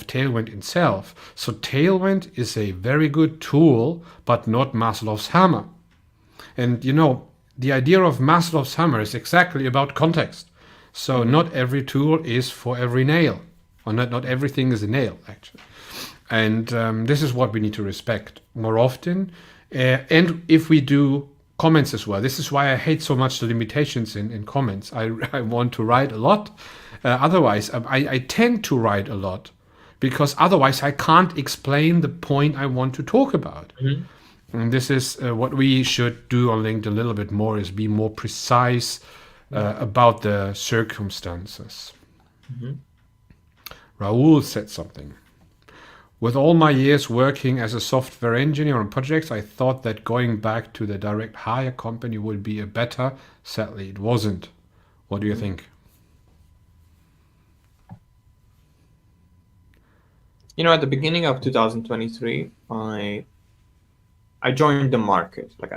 S2: Tailwind itself. So Tailwind is a very good tool, but not Maslow's hammer. And the idea of Maslow's hammer is exactly about context. So not every tool is for every nail, or not everything is a nail, actually. And this is what we need to respect more often. And if we do comments as well, this is why I hate so much the limitations in comments. I want to write a lot. Otherwise, I tend to write a lot because otherwise I can't explain the point I want to talk about.
S1: Mhm.
S2: And this is what we should do on LinkedIn a little bit more, is be more precise
S1: Yeah.
S2: about the circumstances.
S1: Mhm.
S2: Raoul said something. With all my years working as a software engineer on projects, I thought that going back to the direct hire company would be a better. Sadly, it wasn't. What do you
S1: Mhm.
S2: think?
S1: At the beginning of 2023, I joined the market. Like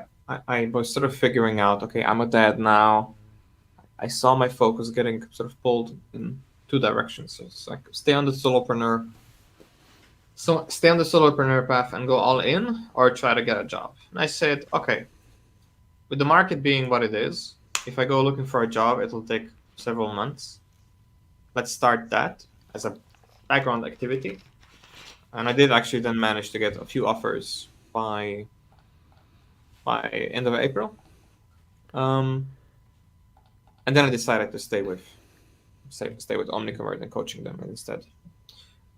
S1: I was sort of figuring out, okay, I'm a dad now. I saw my focus getting sort of pulled in two directions. So it's like stay on the solopreneur path and go all in, or try to get a job. And I said, okay, with the market being what it is, if I go looking for a job, it'll take several months. Let's start that as a background activity. And I did actually then manage to get a few offers by end of April. Um, and then I decided to stay with Omnicommerce and coaching them instead.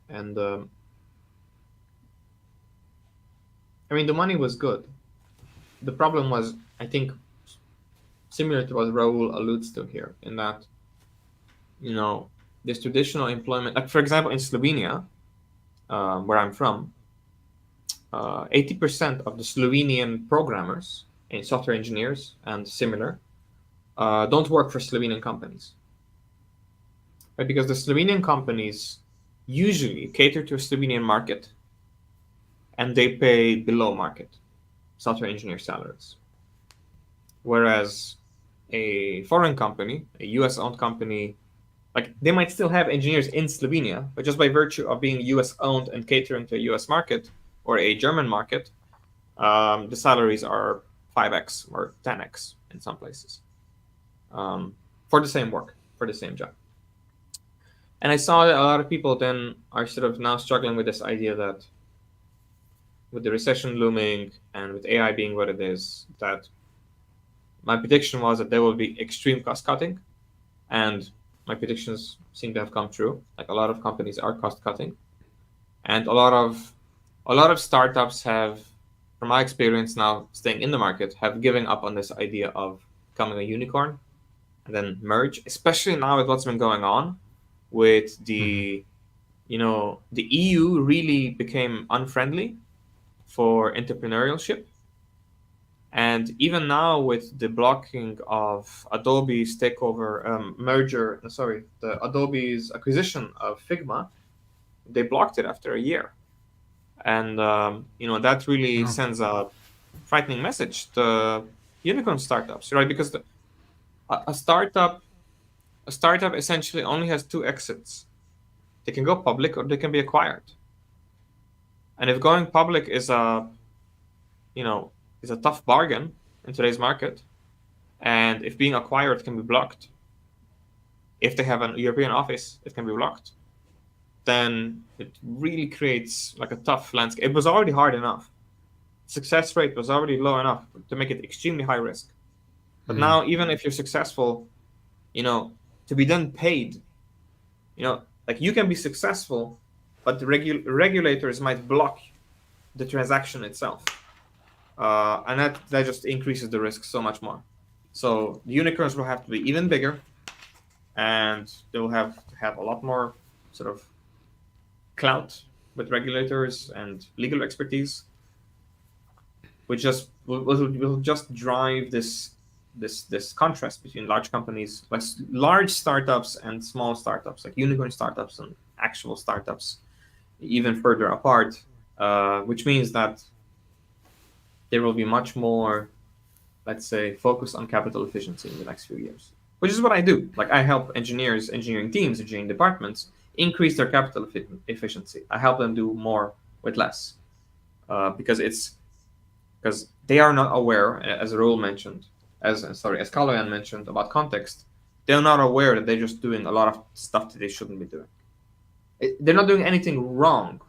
S1: And I mean, the money was good. The problem was, I think, similar to what Raul alludes to here, in that, this traditional employment, like for example, in Slovenia, where I'm from, 80% of the Slovenian programmers and software engineers and similar don't work for Slovenian companies, right? Because the Slovenian companies usually cater to a Slovenian market, and they pay below market software engineer salaries. Whereas a foreign company, a US owned company, like they might still have engineers in Slovenia, but just by virtue of being US owned and catering to a US market or a German market, the salaries are 5x or 10x in some places, for the same work, for the same job. And I saw that a lot of people then are sort of now struggling with this idea that with the recession looming and with AI being what it is, that my prediction was that there will be extreme cost cutting, and my predictions seem to have come true. Like a lot of companies are cost cutting, and a lot of startups have, from my experience now staying in the market, have given up on this idea of becoming a unicorn and then merge, especially now with what's been going on with
S2: Mm-hmm.
S1: the EU really became unfriendly for entrepreneurship. And even now with the blocking of Adobe's takeover, the Adobe's acquisition of Figma, they blocked it after a year. And that really
S2: Oh.
S1: sends a frightening message to unicorn startups, right? Because a startup essentially only has two exits. They can go public or they can be acquired. And if going public is a tough bargain in today's market, and if being acquired can be blocked, if they have an European office, it can be blocked, then it really creates like a tough landscape. It was already hard enough. Success rate was already low enough to make it extremely high risk. But
S2: Mm.
S1: now, even if you're successful, to be then paid, like you can be successful, but the regulators might block the transaction itself. And that just increases the risk so much more. So the unicorns will have to be even bigger, and they'll have to have a lot more sort of clout with regulators and legal expertise, which just will just drive this contrast between large companies, like large startups and small startups, like unicorn startups and actual startups, even further apart. Which means that there will be much more, let's say, focus on capital efficiency in the next few years, which is what I do. Like I help engineering teams, engineering departments increase their capital efficiency. I help them do more with less, because they are not aware, as Raul mentioned, as Kaloyan mentioned about context. They're not aware that they're just doing a lot of stuff that they shouldn't be doing. They're not doing anything wrong.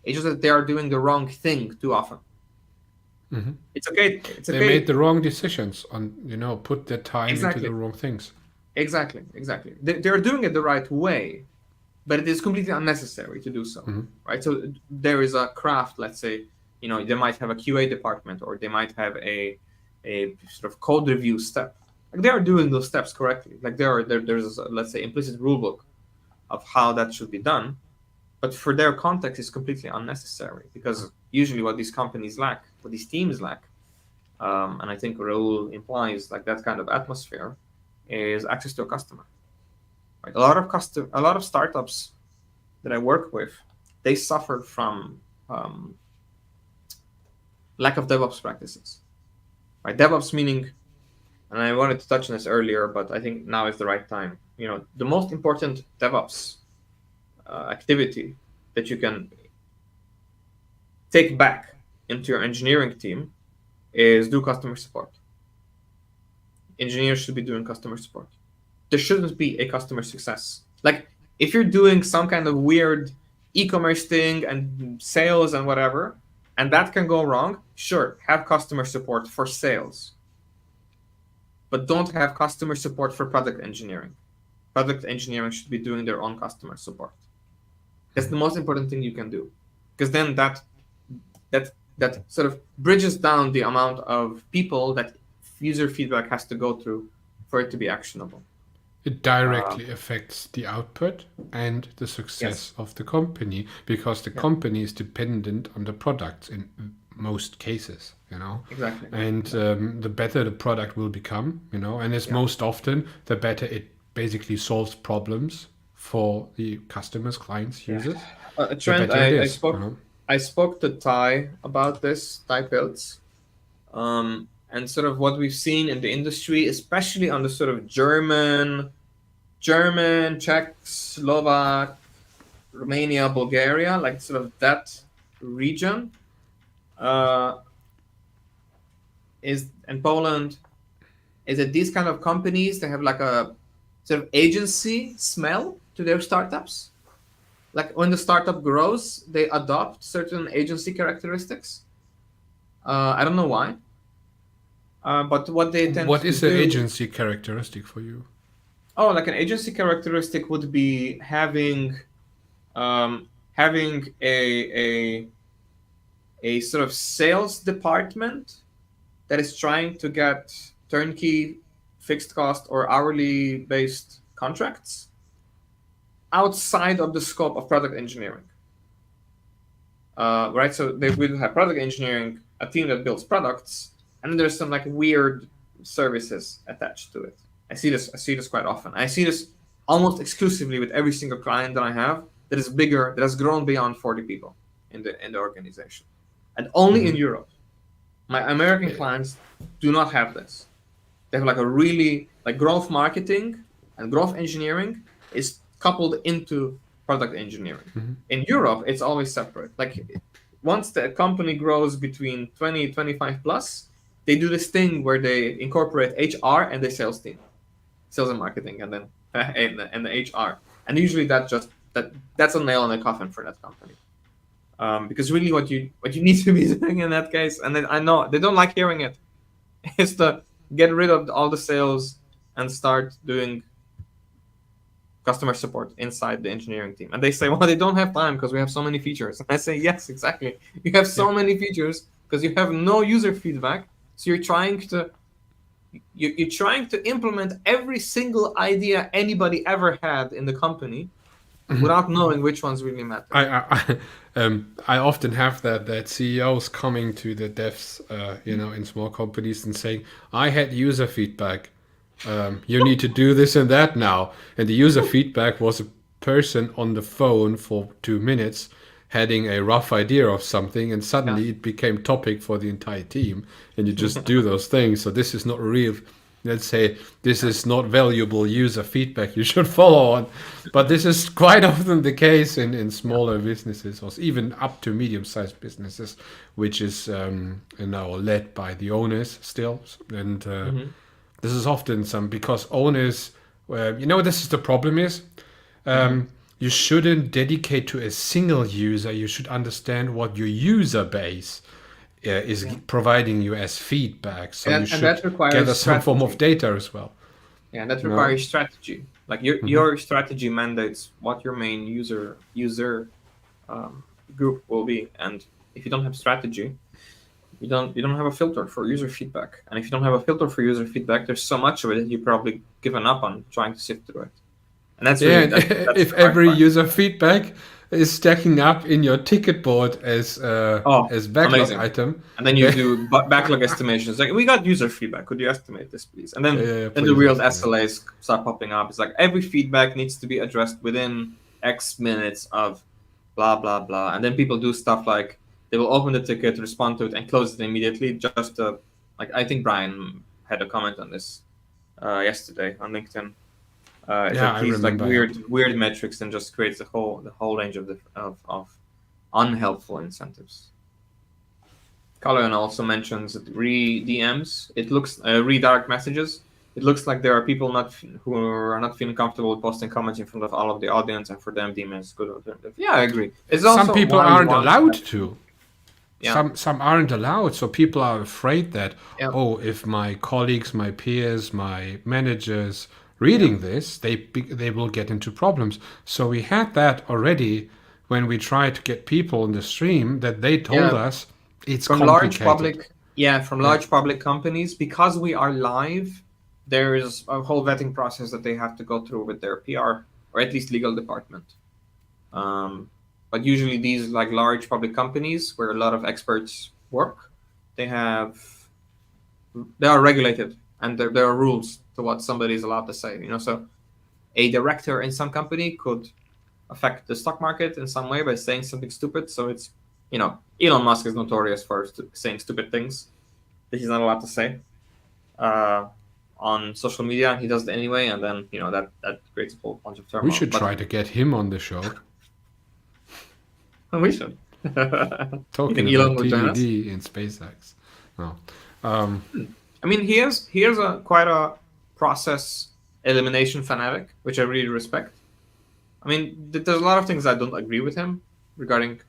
S1: It's just that they are doing the wrong thing too often.
S2: Mm-hmm.
S1: It's okay. It's
S2: They made
S1: okay.
S2: the wrong decisions on, put their time into the
S1: Exactly.
S2: wrong things.
S1: Exactly. They're doing it the right way, but it is completely unnecessary to do so,
S2: Mhm.
S1: right? So there is a craft, let's say, they might have a QA department, or they might have a sort of code review step. Like, they are doing those steps correctly. Like, there's let's say, implicit rule book of how that should be done, but for their context, it's completely unnecessary, because usually what these companies lack, what these teams lack, and I think Raul implies like that kind of atmosphere, is access to a customer. Right? A lot of startups that I work with, they suffer from lack of DevOps practices. Right? DevOps meaning, and I wanted to touch on this earlier, but I think now is the right time. The most important DevOps activity that you can take back into your engineering team is do customer support. Engineers should be doing customer support. There shouldn't be a customer success. Like, if you're doing some kind of weird e-commerce thing and sales and whatever, and that can go wrong, sure, have customer support for sales. But don't have customer support for product engineering. Product engineering should be doing their own customer support. That's the most important thing you can do. Because then that sort of bridges down the amount of people that user feedback has to go through for it to be actionable.
S2: It directly affects the output and the success
S1: Yes.
S2: of the company, because the
S1: Yeah.
S2: company is dependent on the products in most cases,
S1: Exactly.
S2: And the better the product will become, and it's
S1: Yeah.
S2: most often the better it basically solves problems for the customers, clients,
S1: Yeah.
S2: users, the
S1: Trent,
S2: better it
S1: I
S2: is,
S1: spoke I spoke to Ty about this, Ty Pilz, and sort of what we've seen in the industry, especially on the sort of German, Czech, Slovak, Romania, Bulgaria, like sort of that region, uh, and Poland, is that these kind of companies, they have like a sort of agency smell to their startups. Like, when the startup grows, they adopt certain agency characteristics. I don't know why, but what they tend
S2: What
S1: to
S2: is the
S1: do.
S2: agency characteristic for you?
S1: Oh, like an agency characteristic would be having a sort of sales department that is trying to get turnkey, fixed cost, or hourly based contracts outside of the scope of product engineering. Right? So they will have product engineering, a team that builds products, and then there's some like weird services attached to it. I see this quite often. I see this almost exclusively with every single client that I have that is bigger, that has grown beyond 40 people in the organization, and only in Europe. My American clients do not have this. They have like a really, like, growth marketing and growth engineering is coupled into product engineering. In Europe, it's always separate. Like, once the company grows between 20, 25 plus, they do this thing where they incorporate HR and the sales team, sales and marketing, and then and the HR. And usually that's a nail in the coffin for that company. Because really what you need to be doing in that case, and then I know they don't like hearing it, is to get rid of all the sales and start doing customer support inside the engineering team. And they say, well, they don't have time because we have so many features. And I say, yes, exactly. You have so many features because you have no user feedback. So you're trying to implement every single idea anybody ever had in the company without knowing which ones really matter.
S2: I often have that CEOs coming to the devs, in small companies and saying, "I had user feedback. You need to do this and that now." And the user feedback was a person on the phone for 2 minutes having a rough idea of something, and suddenly it became topic for the entire team, and you just do those things. So this is not real. Let's say this is not valuable user feedback you should follow on. But this is quite often the case in smaller businesses, or even up to medium-sized businesses, which is now led by the owners still. And this is often because owners, this is the problem is, you shouldn't dedicate to a single user. You should understand what your user base is providing you as feedback. So you should
S1: that requires
S2: gather some form of
S1: strategy.
S2: data as well.
S1: Yeah, that requires strategy. Like your strategy mandates what your main user group will be, and if you don't have strategy, you don't have a filter for user feedback, and if you don't have a filter for user feedback, there's so much of it that you've probably given up on trying to sift through it, and that's
S2: Yeah,
S1: really
S2: and
S1: that's
S2: if
S1: the hard
S2: every
S1: part.
S2: user feedback is stacking up in your ticket board
S1: Oh,
S2: as backlog
S1: amazing!
S2: item,
S1: And then you
S2: yeah,
S1: do backlog estimations. Like, we got user feedback. Could you estimate this, please? And then
S2: yeah,
S1: then the
S2: please
S1: real
S2: estimate.
S1: SLAs start popping up. It's like every feedback needs to be addressed within X minutes of blah blah blah. And then people do stuff like they will open the ticket, respond to it, and close it immediately. Just like, I think Brian had a comment on this yesterday on LinkedIn. Is
S2: Yeah,
S1: that
S2: I
S1: these like
S2: remember. Yeah,
S1: weird metrics and just creates the whole range of unhelpful incentives. Colin also mentions that re-DMs. It looks redirect messages. It looks like there are people who are not feeling comfortable with posting comments in front of all of the audience, and for them, DM is a good alternative. Yeah, I agree. It's
S2: some
S1: also
S2: people
S1: why we
S2: aren't
S1: want to
S2: allowed
S1: have.
S2: to.
S1: Yeah,
S2: Some aren't allowed, so people are afraid that,
S1: yeah,
S2: oh, if my colleagues, my peers, my managers
S1: yeah,
S2: reading this, they will get into problems. So we had that already when we tried to get people in the stream that they told
S1: yeah.
S2: us it's
S1: From large
S2: complicated.
S1: public, yeah, from
S2: Yeah,
S1: large public companies, because we are live, there is a whole vetting process that they have to go through with their PR, or at least legal department. Um, but usually these like large public companies where a lot of experts work, they have they are regulated, and there are rules to what somebody is allowed to say. So a director in some company could affect the stock market in some way by saying something stupid. So Elon Musk is notorious for saying stupid things that he's not allowed to say uh, on social media, and he does it anyway, and then that creates a whole bunch of
S2: we
S1: turmoil.
S2: should
S1: But
S2: try to get him on the show
S1: we should. You
S2: talking
S1: think Elon
S2: about
S1: will join us?
S2: TDD in SpaceX. No. Um,
S1: I mean, he is a quite a process elimination fanatic, which I really respect. I mean, there's a lot of things I don't agree with him regarding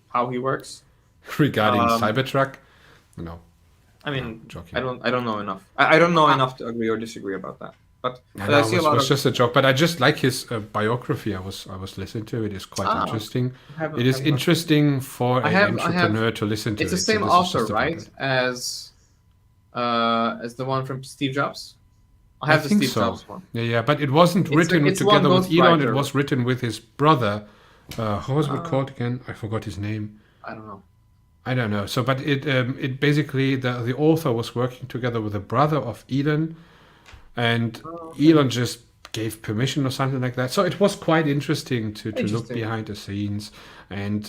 S1: how he works.
S2: regarding
S1: Um,
S2: Cybertruck, no,
S1: I
S2: no,
S1: mean, I
S2: joking.
S1: don't I don't know enough. I don't know
S2: I,
S1: enough to agree or disagree about that. But
S2: I
S1: but I
S2: know
S1: see a
S2: it
S1: lot
S2: was
S1: of
S2: just a joke, but I just like his biography. I was listening to it. It's quite
S1: ah.
S2: interesting.
S1: I
S2: It
S1: haven't
S2: is
S1: haven't listened.
S2: interesting for
S1: I
S2: an
S1: have I have.
S2: entrepreneur to listen to
S1: It's the
S2: it. So
S1: same
S2: this is
S1: author,
S2: just about
S1: right?
S2: it.
S1: As the one from Steve Jobs. I
S2: I
S1: have the
S2: think
S1: Steve
S2: so.
S1: Jobs one.
S2: Yeah, yeah, but it wasn't
S1: It's like
S2: written
S1: it's one
S2: together with Elon. It
S1: ghostwriter.
S2: was written with his brother. How was it
S1: Uh,
S2: called again? I forgot his name.
S1: I don't know.
S2: I don't know. So, but it basically the author was working together with the brother of Elon, and
S1: Oh, okay.
S2: Elon just gave permission or something like that. So it was quite interesting to look
S1: Interesting.
S2: behind the scenes and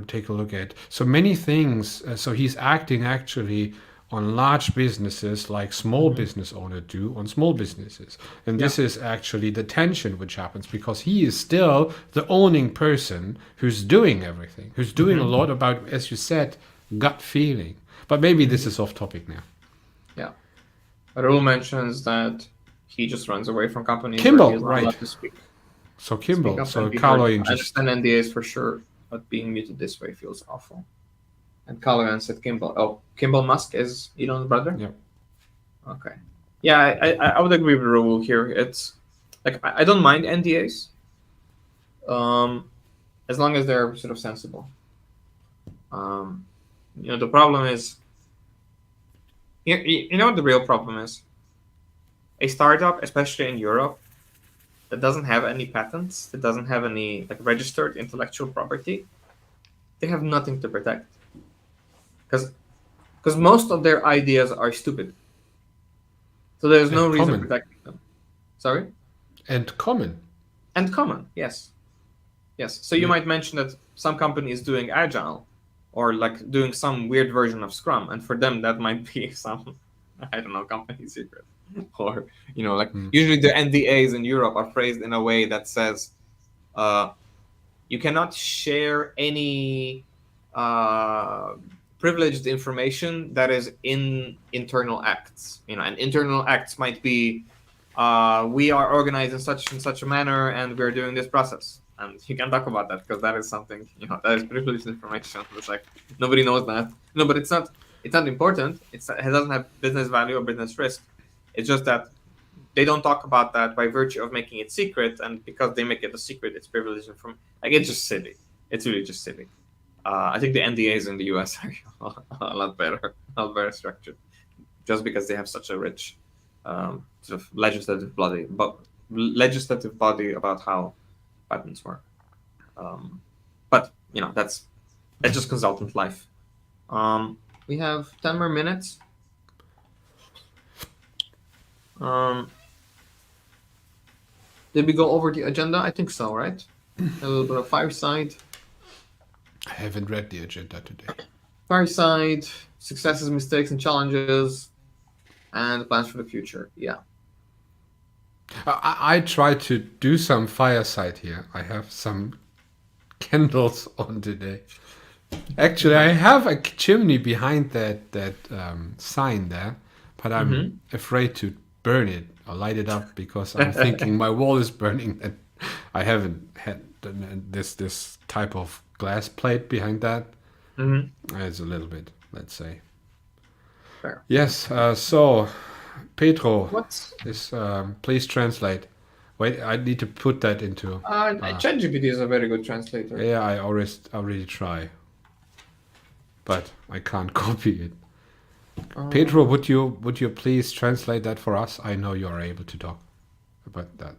S2: take a look at so many things. So he's acting actually on large businesses like small
S1: Hmm.
S2: business owner do on small businesses, and
S1: Yeah.
S2: this is actually the tension which happens because he is still the owning person who's doing everything, who's doing a
S1: Hmm.
S2: lot about, as you said, gut feeling. But maybe this
S1: Hmm.
S2: is off topic now.
S1: Yeah. Raul mentions that he just runs away from companies where he
S2: Kimball,
S1: is not
S2: right?
S1: allowed to
S2: So
S1: speak
S2: Kimball,
S1: up and
S2: so
S1: be heard.
S2: Carlo
S1: I
S2: just
S1: understand NDAs for sure, but being muted this way feels awful. And Callaghan said Kimball. Oh, Kimball Musk is Elon's brother?
S2: yeah.
S1: Okay. Yeah, I would agree with Raul here. It's like I don't mind NDAs, um, as long as they're sort of sensible. Um, the problem is, you know what the real problem is? A startup, especially in Europe, that doesn't have any patents, that doesn't have any like registered intellectual property, they have nothing to protect because most of their ideas are stupid. So there's no
S2: And
S1: reason
S2: common.
S1: protecting them. Sorry?
S2: And common.
S1: And common, yes. Yes. So you
S2: Yeah.
S1: might mention that some company is doing agile or like doing some weird version of Scrum, and for them that might be some I don't know, company secret. Or like
S2: Mm.
S1: usually the NDAs in Europe are phrased in a way that says uh, you cannot share any uh, privileged information that is in internal acts. And internal acts might be we are organized in such and such a manner, and we're doing this process. And you can talk about that because that is something that is privileged information. It's like nobody knows that. No, but it's not important. It doesn't have business value or business risk. It's just that they don't talk about that by virtue of making it secret, and because they make it a secret, it's privileged from like it's just silly. It's really just silly. I think the NDAs in the US are a lot better structured, just because they have such a rich sort of legislative body about how patents work. But that's just consultant life. We have 10 more minutes. Did we go over the agenda? I think so, right? A little bit of Fireside.
S2: I haven't read the agenda today.
S1: Fireside, successes, mistakes, and challenges, and plans for the future. Yeah.
S2: I tried to do some fireside here. I have some candles on today. Actually, I have a chimney behind that sign there, but I'm afraid to burn it or light it up because I'm thinking my wall is burning, and I haven't had this type of glass plate behind that. It's a little bit, let's say.
S1: Fair.
S2: Yes. So, Pedro,
S1: What?
S2: please translate. Wait, I need to put that into.
S1: ChatGPT is a very good translator.
S2: Yeah, I already try, but I can't copy it. Pedro, would you please translate that for us? I know you are able to talk about that.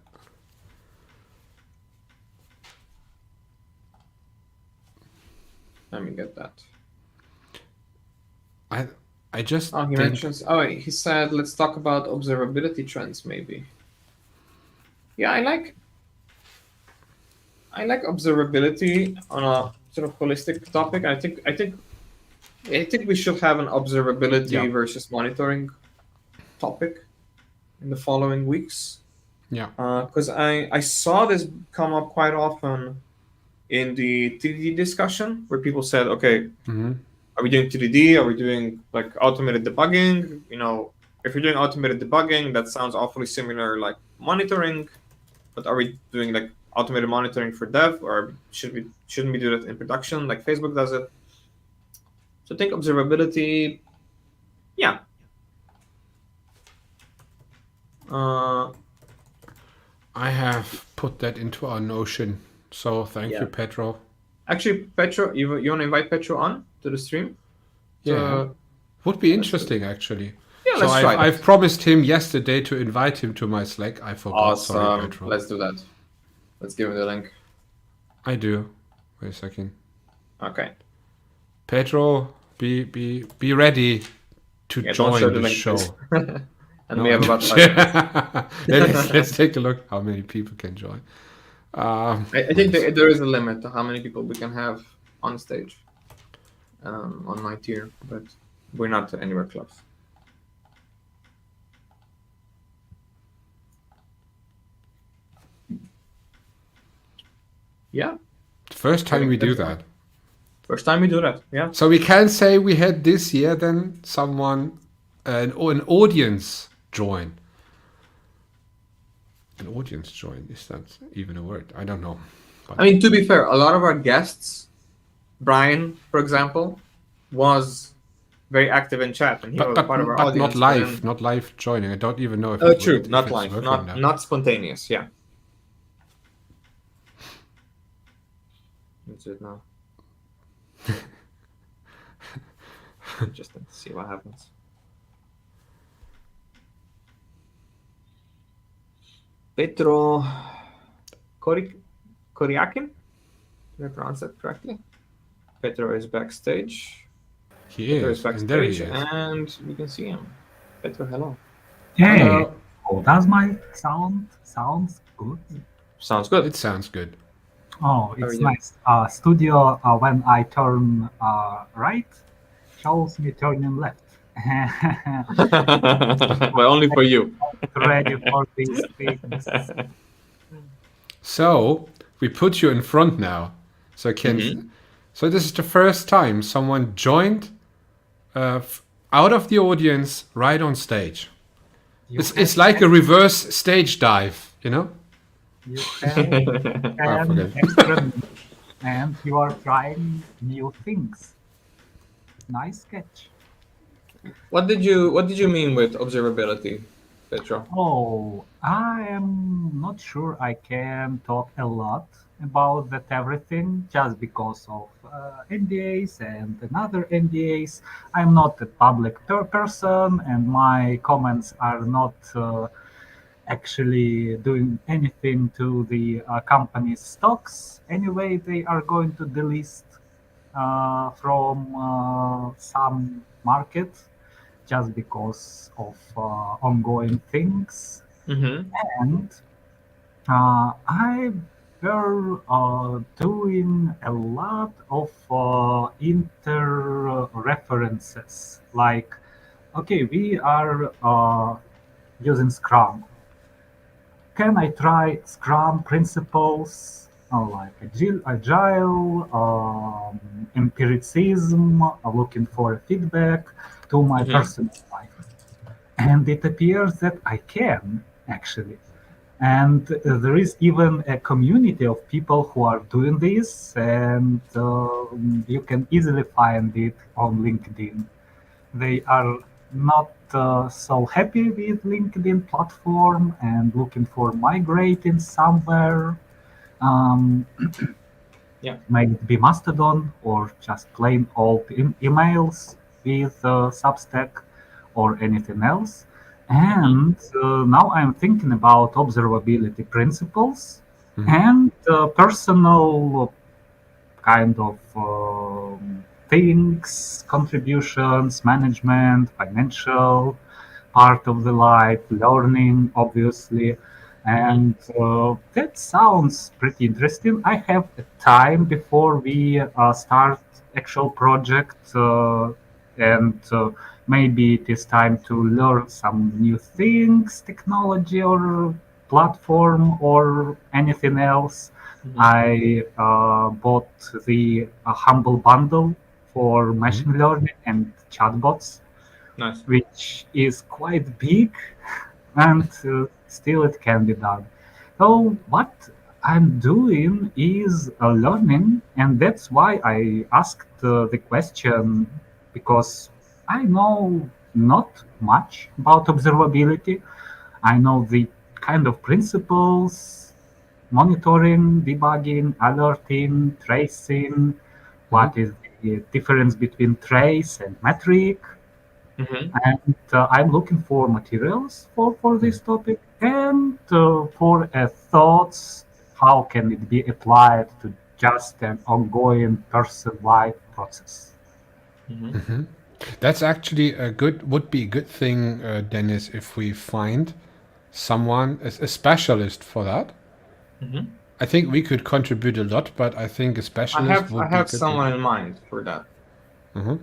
S1: Let me get that.
S2: I just
S1: he
S2: think,
S1: mentions. Oh, he said, let's talk about observability trends, maybe. Yeah, I like observability on a sort of holistic topic. I think we should have an observability versus monitoring topic in the following weeks.
S2: Yeah.
S1: Because I saw this come up quite often in the TDD discussion, where people said, okay, are we doing TDD? Are we doing like automated debugging? If you're doing automated debugging, that sounds awfully similar like monitoring. But are we doing like automated monitoring for dev, or shouldn't we do that in production like Facebook does it? So I think observability, yeah.
S2: I have put that into our Notion. So thank you, Petro.
S1: Actually, Petro, you want to invite Petro on to the stream?
S2: Yeah, would be interesting actually.
S1: Yeah, let's try that.
S2: I've promised him yesterday to invite him to my Slack. I forgot.
S1: Awesome.
S2: Sorry, Petro.
S1: Let's do that. Let's give him the link.
S2: I do. Wait a second.
S1: Okay.
S2: Petro, be ready to join the show.
S1: And we have about 5 minutes.
S2: let's take a look how many people can join.
S1: I think there is a limit to how many people we can have on stage on my tier, but we're not anywhere close. Yeah.
S2: First time we do that.
S1: First time we do that, yeah.
S2: So we can say we had this year then someone, an audience join. An audience join, is that even a word? I don't know.
S1: But I mean, to be fair, a lot of our guests, Brian, for example, was very active in chat, and he was part of our audience.
S2: But not live joining. I don't even know if
S1: true, not live, not spontaneous, yeah. That's it now. Just to see what happens. Petro Koriakin? Did I pronounce that correctly? Petro is backstage.
S2: He is, and there he is.
S1: And you can see him. Petro, hello.
S3: Hey, hello. Oh, does my sounds good?
S1: Sounds good.
S2: It sounds good.
S3: Oh, it's nice. Studio, when I turn right, shows me turning left.
S1: But only for you.
S3: Ready for these things.
S2: So we put you in front now, so So this is the first time someone joined out of the audience right on stage. It's like a reverse stage dive, you know.
S3: You can experiment, and you are trying new things. Nice sketch.
S1: What did you mean with observability? Petra?
S3: Oh, I am not sure I can talk a lot about that everything just because of NDAs and another NDAs. I'm not a public person, and my comments are not actually doing anything to the company's stocks. Anyway, they are going to delist from some markets just because of ongoing things.
S1: Mm-hmm.
S3: And I were doing a lot of inter references. Like, okay, we are using Scrum. Can I try Scrum principles like agile empiricism, looking for feedback to my
S1: Mm-hmm.
S3: personal life? And it appears that I can actually. And there is even a community of people who are doing this, and you can easily find it on LinkedIn. They are not so happy with LinkedIn platform and looking for migrating somewhere. Um,
S1: Yeah.
S3: Might it be Mastodon or just plain old emails with Substack or anything else.
S1: Mm-hmm.
S3: And now I'm thinking about observability principles
S2: Mhm.
S3: and personal kind of things, contributions, management, financial part of the life, learning, obviously.
S1: Mm-hmm.
S3: And that sounds pretty interesting. I have a time before we start actual project, and maybe it is time to learn some new things, technology or platform or anything else.
S1: Mm-hmm.
S3: I bought the Humble bundle for
S2: Mhm.
S3: machine learning and chatbots,
S1: Nice.
S3: which is quite big, and still it can be done. So what I'm doing is learning, and that's why I asked the question, because I know not much about observability. I know the kind of principles: monitoring, debugging, alerting, tracing.
S2: Mhm.
S3: What is the difference between trace and metric?
S1: Mm-hmm.
S3: And I'm looking for materials for
S2: Mhm.
S3: this topic, and for thoughts how can it be applied to just an ongoing person-wide process.
S1: Mm-hmm.
S2: Mhm. That's actually would be a good thing, Dennis, if we find someone, a specialist for that.
S1: Mm-hmm.
S2: I think we could contribute a lot, but I think a specialist
S1: I
S2: would be a
S1: have
S2: good thing.
S1: someone in mind for that.
S2: Mhm.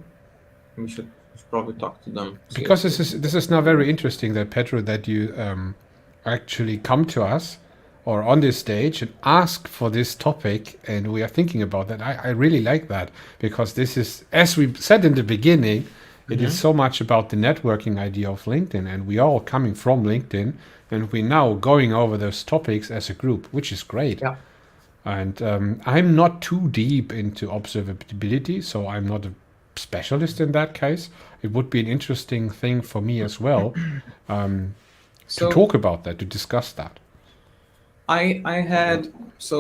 S1: We should probably talk to them, see
S2: Because
S1: if we
S2: this
S1: can
S2: is now
S1: do
S2: very
S1: that.
S2: interesting that Pedro, that you actually come to us or on this stage and ask for this topic, and we are thinking about that. I really like that because this is, as we said in the beginning, it is
S1: Mm-hmm.
S2: so much about the networking idea of LinkedIn, and we are all coming from LinkedIn, and we're now going over those topics as a group, which is great.
S1: Yeah.
S2: And I'm not too deep into observability, so I'm not a specialist in that case. It would be an interesting thing for me as well, to
S1: So
S2: talk about that, to discuss that.
S1: I had so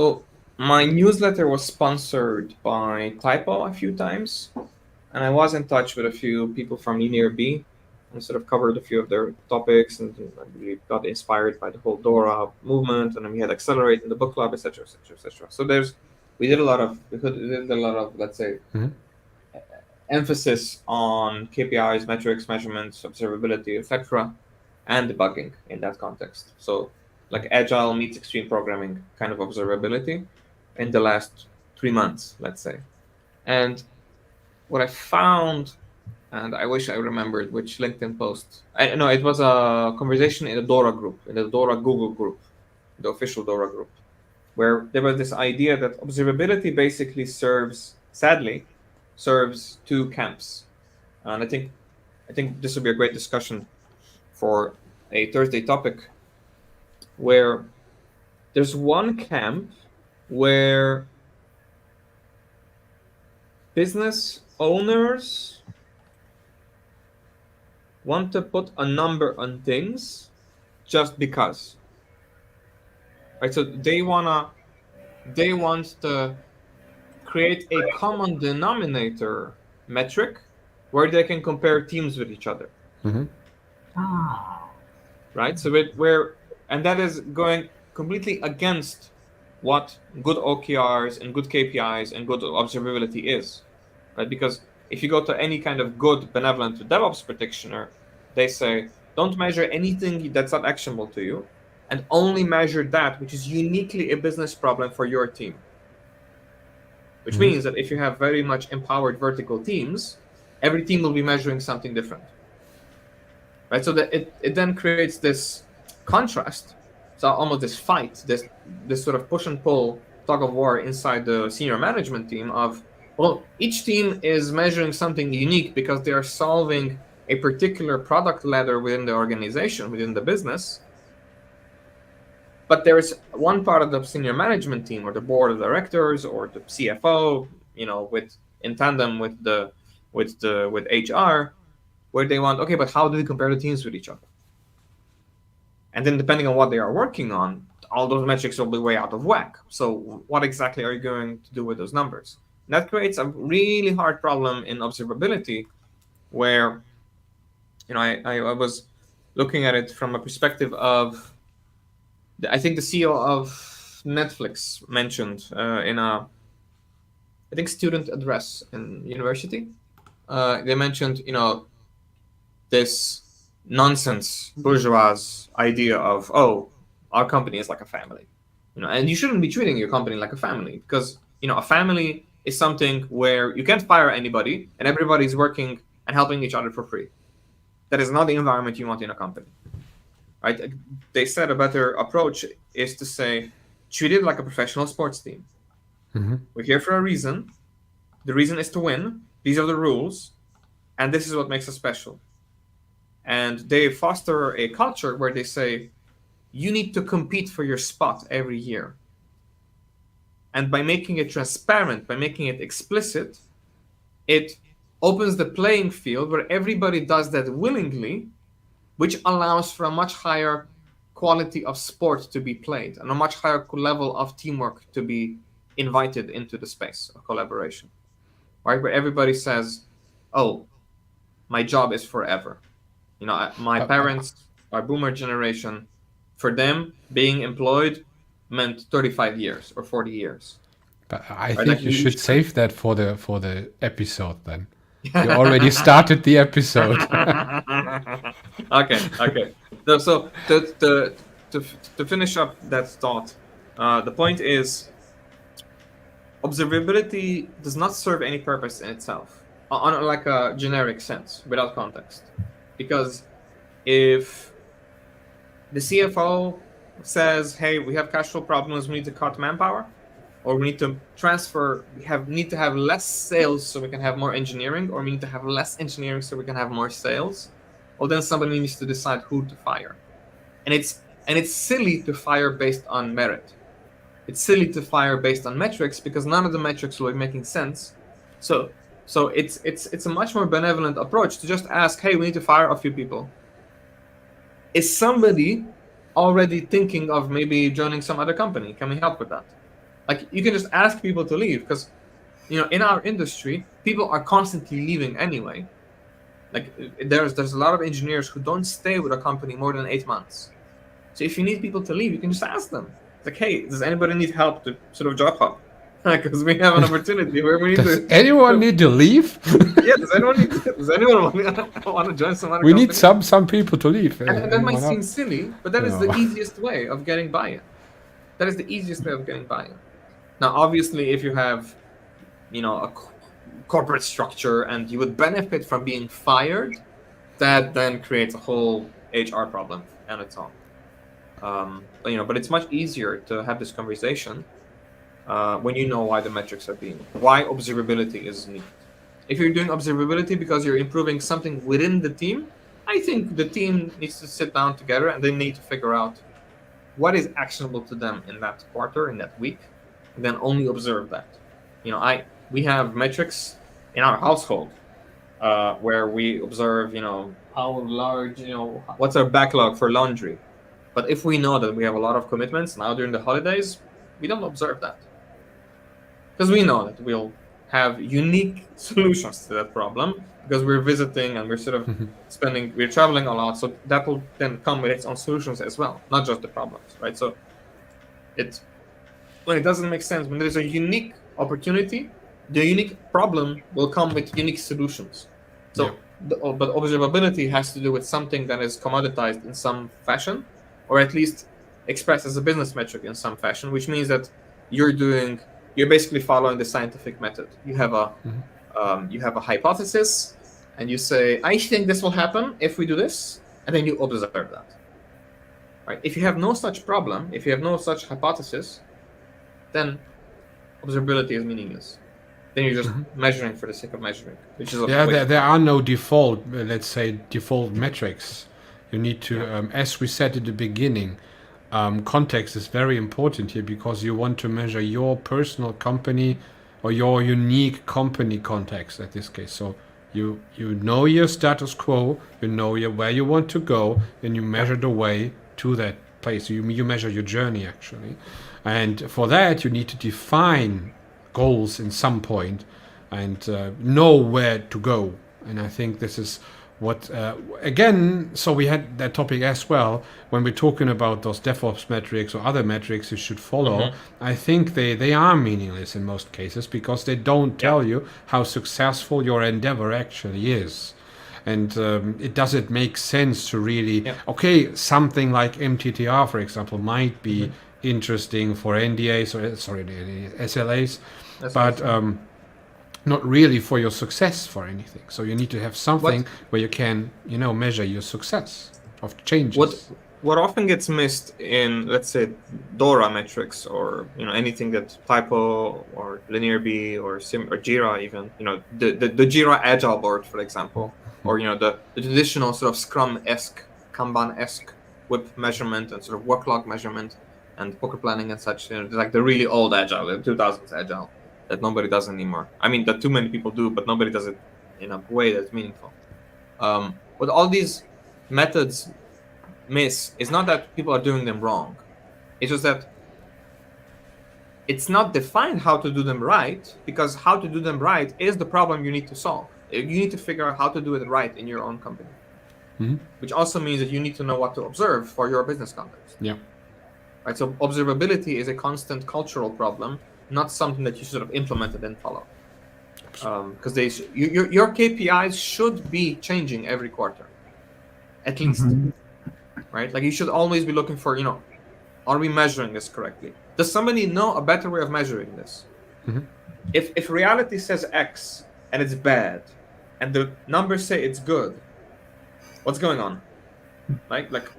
S1: my newsletter was sponsored by Typo a few times, and I was in touch with a few people from Linear B and sort of covered a few of their topics, and I really got inspired by the whole Dora movement, and then we had Accelerate in the book club, etc., etc., etc. So we did a lot of, let's say,
S2: Mhm.
S1: emphasis on KPIs, metrics, measurements, observability, etc., and debugging in that context. So, like agile meets extreme programming kind of observability in the last 3 months, let's say. And what I found, and I wish I remembered which LinkedIn post. I know it was a conversation in the Dora group, in the Dora Google group, the official Dora group, where there was this idea that observability basically sadly, serves two camps. And I think this would be a great discussion for a Thursday topic, where there's one camp where business owners want to put a number on things just because. Right? So they want to create a common denominator metric where they can compare teams with each other.
S3: Ah,
S1: Right? So and that is going completely against what good OKRs and good KPIs and good observability is, right? Because if you go to any kind of good benevolent DevOps practitioner, they say don't measure anything that's not actionable to you, and only measure that which is uniquely a business problem for your team. Which means that if you have very much empowered vertical teams, every team will be measuring something different. Right? So that it then creates this contrast, so almost this fight, this sort of push and pull tug of war inside the senior management team of, well, each team is measuring something unique because they are solving a particular product ladder within the organization, within the business. But there's one part of the senior management team or the board of directors or the CFO, with in tandem with HR, where they want, okay, but how do we compare the teams with each other? And then depending on what they are working on, all those metrics will be way out of whack. So what exactly are you going to do with those numbers? And that creates a really hard problem in observability where, I was looking at it from a perspective of, I think the CEO of Netflix mentioned in a, I think, student address in university, they mentioned, this nonsense bourgeois idea of, oh, our company is like a family, and you shouldn't be treating your company like a family because, a family is something where you can't fire anybody and everybody's working and helping each other for free. That is not the environment you want in a company, right? They said a better approach is to say, treat it like a professional sports team. We're here for a reason. The reason is to win. These are the rules, and this is what makes us special. And they foster a culture where they say, you need to compete for your spot every year. And by making it transparent, by making it explicit, it opens the playing field where everybody does that willingly, which allows for a much higher quality of sport to be played and a much higher level of teamwork to be invited into the space of collaboration, right? Where everybody says, oh, my job is forever. My parents are boomer generation. For them, being employed meant 35 years or 40 years.
S2: But I
S1: Right,
S2: think
S1: like
S2: you
S1: you
S2: should
S1: should-
S2: save that for the episode then. You already started the episode.
S1: Okay. So to finish up that thought, the point is, observability does not serve any purpose in itself, on like a generic sense, without context. Because if the CFO says, hey, we have cash flow problems, we need to cut manpower, or we need to transfer, need to have less sales so we can have more engineering, or we need to have less engineering so we can have more sales, well, then somebody needs to decide who to fire. And it's silly to fire based on merit. It's silly to fire based on metrics because none of the metrics will be making sense. So it's a much more benevolent approach to just ask, hey, we need to fire a few people. Is somebody already thinking of maybe joining some other company? Can we help with that? Like, you can just ask people to leave because, in our industry, people are constantly leaving anyway. Like, there's a lot of engineers who don't stay with a company more than 8 months. So if you need people to leave, you can just ask them. It's like, hey, does anybody need help to sort of job hop? Because we have an opportunity where we need
S2: Does
S1: to.
S2: anyone need to leave?
S1: Yeah, does anyone want to join some other
S2: We
S1: company?
S2: need some people to leave.
S1: And that might
S2: Anyone
S1: seem
S2: else?
S1: silly, but that is the
S2: No.
S1: easiest way of getting buy-in. That is the easiest way of getting buy-in. Now, obviously, if you have, a corporate structure and you would benefit from being fired, that then creates a whole HR problem on its own. But it's much easier to have this conversation when you know why the metrics are why observability is needed. If you're doing observability because you're improving something within the team, I think the team needs to sit down together and they need to figure out what is actionable to them in that quarter, in that week, and then only observe that. We have metrics in our household where we observe, how large, what's our backlog for laundry, But if we know that we have a lot of commitments now during the holidays, we don't observe that. Because we know that we'll have unique solutions to that problem because we're visiting and we're sort of we're traveling a lot. So that will then come with its own solutions as well, not just the problems, right? So when it doesn't make sense, when there's a unique opportunity, the unique problem will come with unique solutions. So, but observability has to do with something that is commoditized in some fashion, or at least expressed as a business metric in some fashion, which means that you're basically following the scientific method. You have a hypothesis, and you say, I think this will happen if we do this, and then you observe that. Right? If you have no such problem, if you have no such hypothesis, then observability is meaningless. Then you're just measuring for the sake of measuring, which is
S2: there are no default, let's say, default metrics. You need to, as we said at the beginning, context is very important here because you want to measure your personal company or your unique company context at this case. So you know your status quo, you know where you want to go, and you measure the way to that place. You measure your journey actually, and for that you need to define goals in some point and know where to go. And I think this is what again, so we had that topic as well when we're talking about those DevOps metrics or other metrics you should follow. I think they are meaningless in most cases because they don't tell you how successful your endeavor actually is. And it doesn't make sense to really something like MTTR, for example, might be interesting for NDAs or SLAs, but not really for your success for anything. So you need to have something where you can, measure your success of changes.
S1: What often gets missed in, let's say, DORA metrics or anything that Typo or LinearB or Jira even, the Jira Agile board, for example, or the traditional sort of Scrum-esque, Kanban-esque WIP measurement and sort of work log measurement and poker planning and such, like the really old Agile, the 2000s Agile that nobody does anymore. I mean, that too many people do, but nobody does it in a way that's meaningful. What all these methods miss is not that people are doing them wrong. It's just that it's not defined how to do them right, because how to do them right is the problem you need to solve. You need to figure out how to do it right in your own company. Which also means that you need to know what to observe for your business context.
S2: Yeah.
S1: Right. So observability is a constant cultural problem, not something that you sort of implement and then follow. Because your KPIs should be changing every quarter, at least. Right? Like you should always be looking for, are we measuring this correctly? Does somebody know a better way of measuring this? If reality says X and it's bad, and the numbers say it's good, what's going on? Right? Like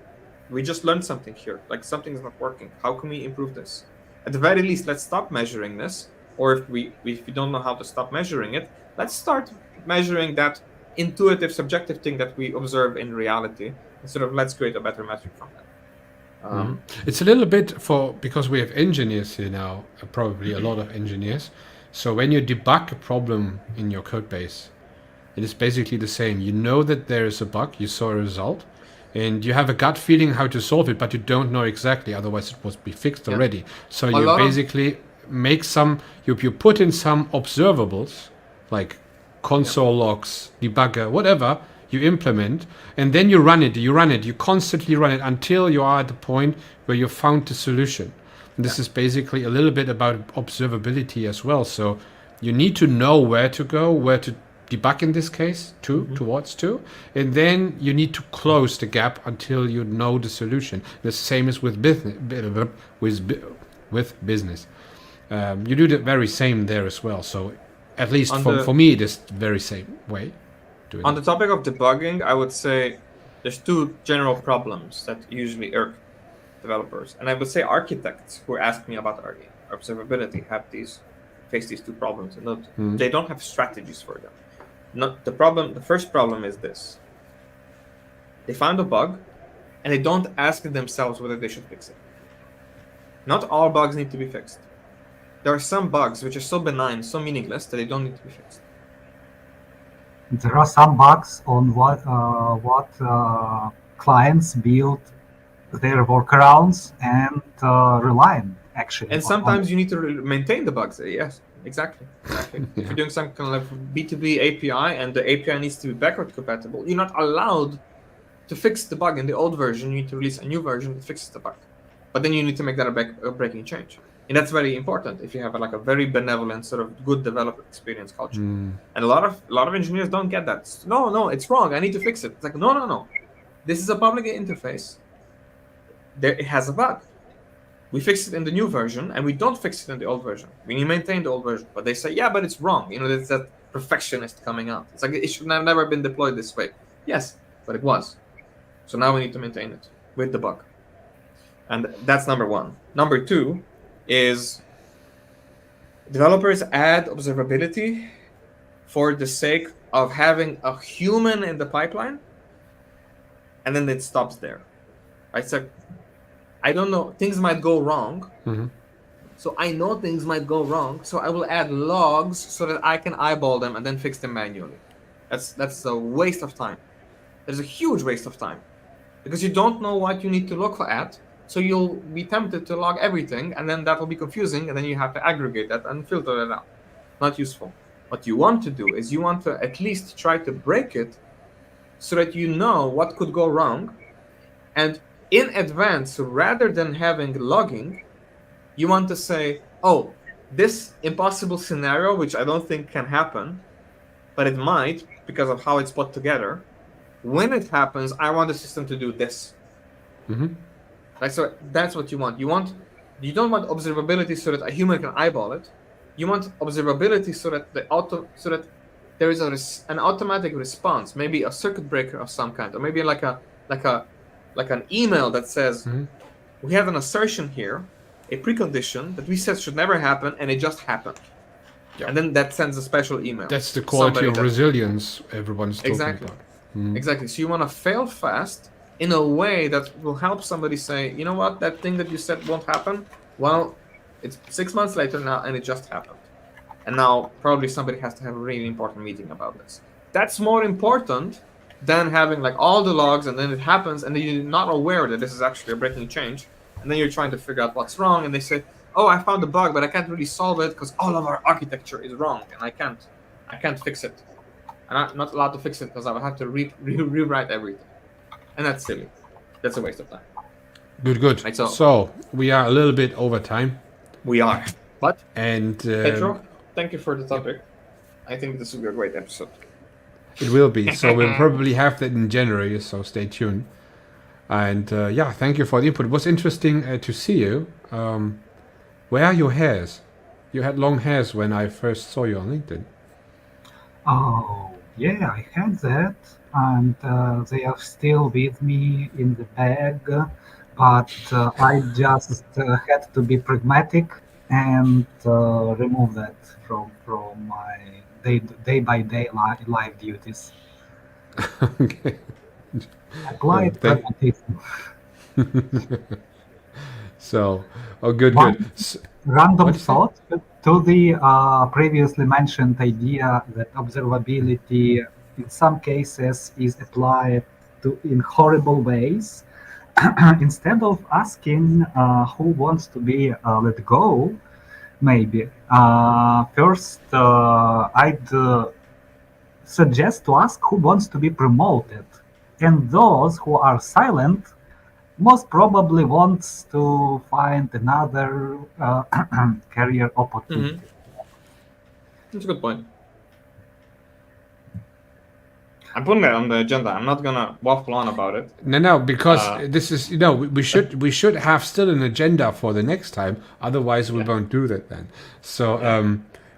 S1: we just learned something here. Like something is not working. How can we improve this? At the very least, let's stop measuring this. Or if we don't know how to stop measuring it, let's start measuring that intuitive, subjective thing that we observe in reality. And sort of let's create a better metric from that.
S2: It's a little bit because we have engineers here now, probably a lot of engineers. So when you debug a problem in your code base, it is basically the same. You know that there is a bug, you saw a result, and you have a gut feeling how to solve it, but you don't know exactly, otherwise it would be fixed already. So you basically make you put in some observables, like console logs, debugger, whatever, you implement, and then you run it, you constantly run it until you are at the point where you found the solution. And this is basically a little bit about observability as well. So you need to know where to go, where to debug in this case, towards to, and then you need to close the gap until you know the solution. The same as with business. You do the very same there as well. So at least for me, it is the very same way.
S1: On the topic of debugging, I would say there's two general problems that usually irk developers, and I would say architects who ask me about observability face these two problems, and they don't have strategies for them. The first problem is this: they found a bug, and they don't ask themselves whether they should fix it. Not all bugs need to be fixed. There are some bugs which are so benign, so meaningless that they don't need to be fixed.
S3: There are some bugs on what clients build their workarounds and relying actually
S1: And
S3: on
S1: sometimes you need to maintain the bugs. Yes, exactly. If
S2: Yeah.
S1: you're doing some kind of B2B API and the API needs to be backward compatible, you're not allowed to fix the bug in the old version. You need to release a new version that fixes the bug. But then you need to make that a breaking change. And that's very important if you have like a very benevolent, sort of good developer experience culture. And a lot of engineers don't get that. No, it's wrong. I need to fix it. It's like, no. This is a public interface. It has a bug. We fix it in the new version, and we don't fix it in the old version. We maintain the old version. But they say, yeah, but it's wrong. It's that perfectionist coming out. It's like, it should have never been deployed this way. Yes, but it was. So now we need to maintain it with the bug. And that's number one. Number two is developers add observability for the sake of having a human in the pipeline, and then it stops there. Right? So I don't know, things might go wrong.
S2: Mhm.
S1: So I know things might go wrong. So I will add logs so that I can eyeball them and then fix them manually. That's a waste of time. There's a huge waste of time because you don't know what you need to look at. So you'll be tempted to log everything, and then that will be confusing, and then you have to aggregate that and filter it out. Not useful. What you want to do is you want to at least try to break it so that you know what could go wrong. And in advance, rather than having logging, you want to say, oh, this impossible scenario, which I don't think can happen, but it might because of how it's put together. When it happens, I want the system to do this.
S2: Mhm.
S1: Right, so that's what you want. You don't want observability so that a human can eyeball it. You want observability so that there is an automatic response, maybe a circuit breaker of some kind, or maybe like an email that says we have an assertion here, a precondition that we said should never happen, and it just happened.
S2: Yeah.
S1: And then that sends a special email.
S2: That's the quality
S1: Somebody
S2: of resilience everyone's talking
S1: Exactly.
S2: about.
S1: Exactly. So you want to fail fast in a way that will help somebody say, you know what, that thing that you said won't happen. Well, it's 6 months later now, and it just happened. And now probably somebody has to have a really important meeting about this. That's more important than having like all the logs, and then it happens, and then you're not aware that this is actually a breaking change. And then you're trying to figure out what's wrong, and they say, oh, I found a bug, but I can't really solve it because all of our architecture is wrong, and I can't fix it. And I'm not allowed to fix it because I will have to rewrite everything. And that's silly. That's a waste of time.
S2: Good.
S1: Right,
S2: so we are a little bit over time.
S1: We are. But,
S2: And
S1: Petro, thank you for the topic. I think this will be a great episode.
S2: it will be. So we'll probably have that in January, so stay tuned. And thank you for the input. It was interesting to see you. Where are your hairs? You had long hairs when I first saw you on LinkedIn.
S3: Oh, yeah, I had that, and they are still with me in the bag, but I just had to be pragmatic and remove that from my day by day life duties.
S2: Okay.
S3: Applied
S2: thank-
S3: pragmatism.
S2: So, good.
S3: One random
S2: What'd you say?
S3: thought to the previously mentioned idea that observability in some cases is applied in horrible ways. Instead of asking who wants to be let go, maybe first I'd suggest to ask who wants to be promoted, and those who are silent most probably wants to find another career opportunity.
S1: That's a good point. I'm putting that on the agenda. I'm not gonna waffle on about it.
S2: No, because this is we should have still an agenda for the next time. Otherwise, we won't do that then. So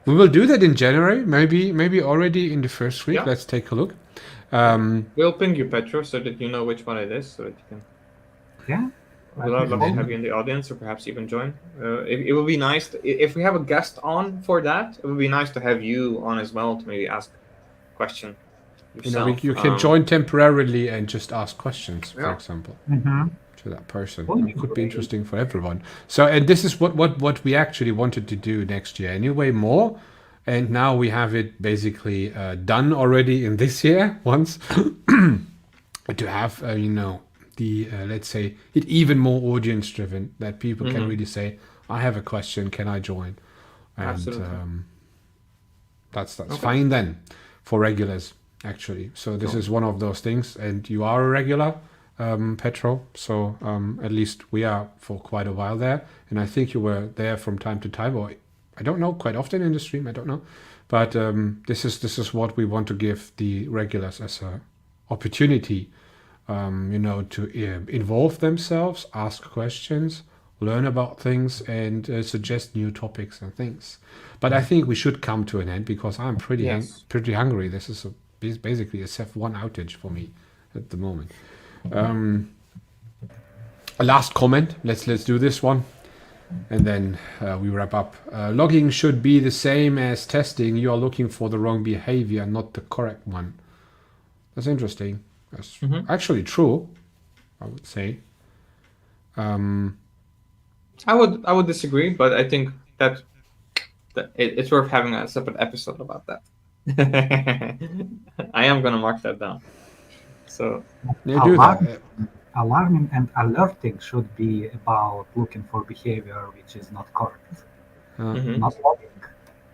S2: we will do that in January, maybe already in the first week.
S1: Yeah.
S2: Let's take a look.
S1: We'll ping you, Petro, so that you know which one it is, so that you can.
S3: Yeah.
S1: We'd love to have you in the audience, or perhaps even join. It would be nice if we have a guest on for that. It would be nice to have you on as well to maybe ask a question yourself.
S2: You can join temporarily and just ask questions, for
S1: Yeah.
S2: example,
S3: Mhm.
S2: to that person.
S3: Oh,
S2: It could be
S3: great.
S2: interesting for everyone. So, and this is what we actually wanted to do next year. Anyway, more. And now we have it basically done already in this year once to have the let's say it even more audience driven, that people can
S1: Mhm.
S2: really say, I have a question, can I join? And
S1: Absolutely.
S2: that's
S1: Okay.
S2: fine then for regulars, actually. So this
S1: Cool.
S2: is one of those things, and you are a regular, Petro. So at least we are for quite a while there, and I think you were there from time to time, or I don't know, quite often in the stream. I don't know, but this is what we want to give the regulars as a opportunity, to involve themselves, ask questions, learn about things, and suggest new topics and things. But I think we should come to an end because I'm
S1: Yes.
S2: pretty hungry. This is basically a SEF1 outage for me at the moment. A last comment. Let's do this one, and then we wrap up. Logging should be the same as testing. You are looking for the wrong behavior, not the correct one. That's interesting. That's actually true, I would say.
S1: I would disagree, but I think that it's worth having a separate episode about that. I am gonna mark that down. So
S2: Yeah, do that.
S3: Alarming and alerting should be about looking for behavior which is not correct,
S1: mhm.
S3: not logging,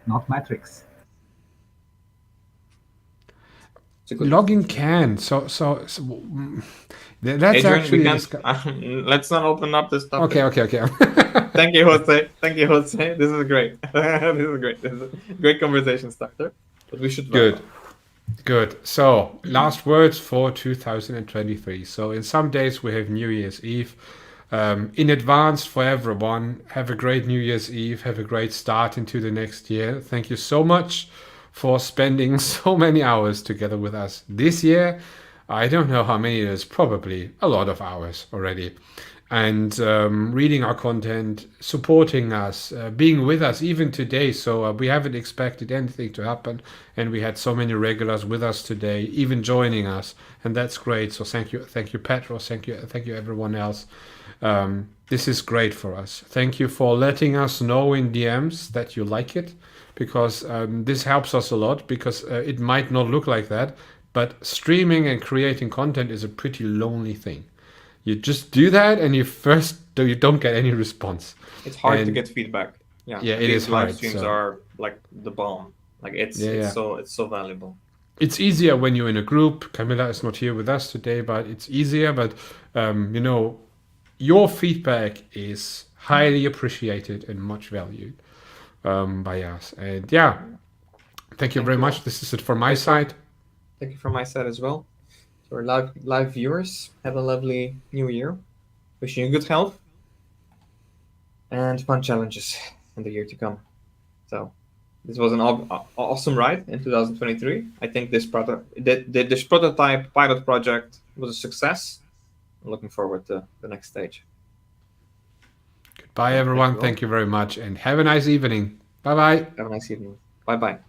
S3: not metrics.
S1: It's a good
S2: Logging can. That's
S1: Adrian,
S2: actually
S1: we
S2: a
S1: can't.
S2: discussion.
S1: Let's not open up this topic.
S2: Okay.
S1: Thank you, Jose. Thank you, Jose. This is great. This is great. This is a great conversation starter. But we should wrap up.
S2: Good. So, last words for 2023. So, in some days we have New Year's Eve. In advance for everyone, have a great New Year's Eve. Have a great start into the next year. Thank you so much for spending so many hours together with us this year. I don't know how many it is, probably a lot of hours already. And reading our content, supporting us, being with us even today. So we haven't expected anything to happen, and we had so many regulars with us today, even joining us, and that's great. So thank you, Petros, thank you, everyone else. This is great for us. Thank you for letting us know in DMs that you like it, because this helps us a lot. Because it might not look like that, but streaming and creating content is a pretty lonely thing. You just do that, and you don't get any response.
S1: It's hard to get feedback. Yeah,
S2: it is hard.
S1: Live streams are like the bomb. Like it's so valuable.
S2: It's easier when you're in a group. Camilla is not here with us today, but it's easier. But your feedback is highly appreciated and much valued by us. And thank you very much. This is it from my side.
S1: Thank you from my side as well. To our live viewers, have a lovely new year. Wishing you good health and fun challenges in the year to come. So this was an awesome ride in 2023. I think this prototype pilot project was a success. I'm looking forward to the next stage.
S2: Goodbye, everyone. Thank you very much, and have a nice evening. Bye-bye.
S1: Have a nice evening. Bye-bye.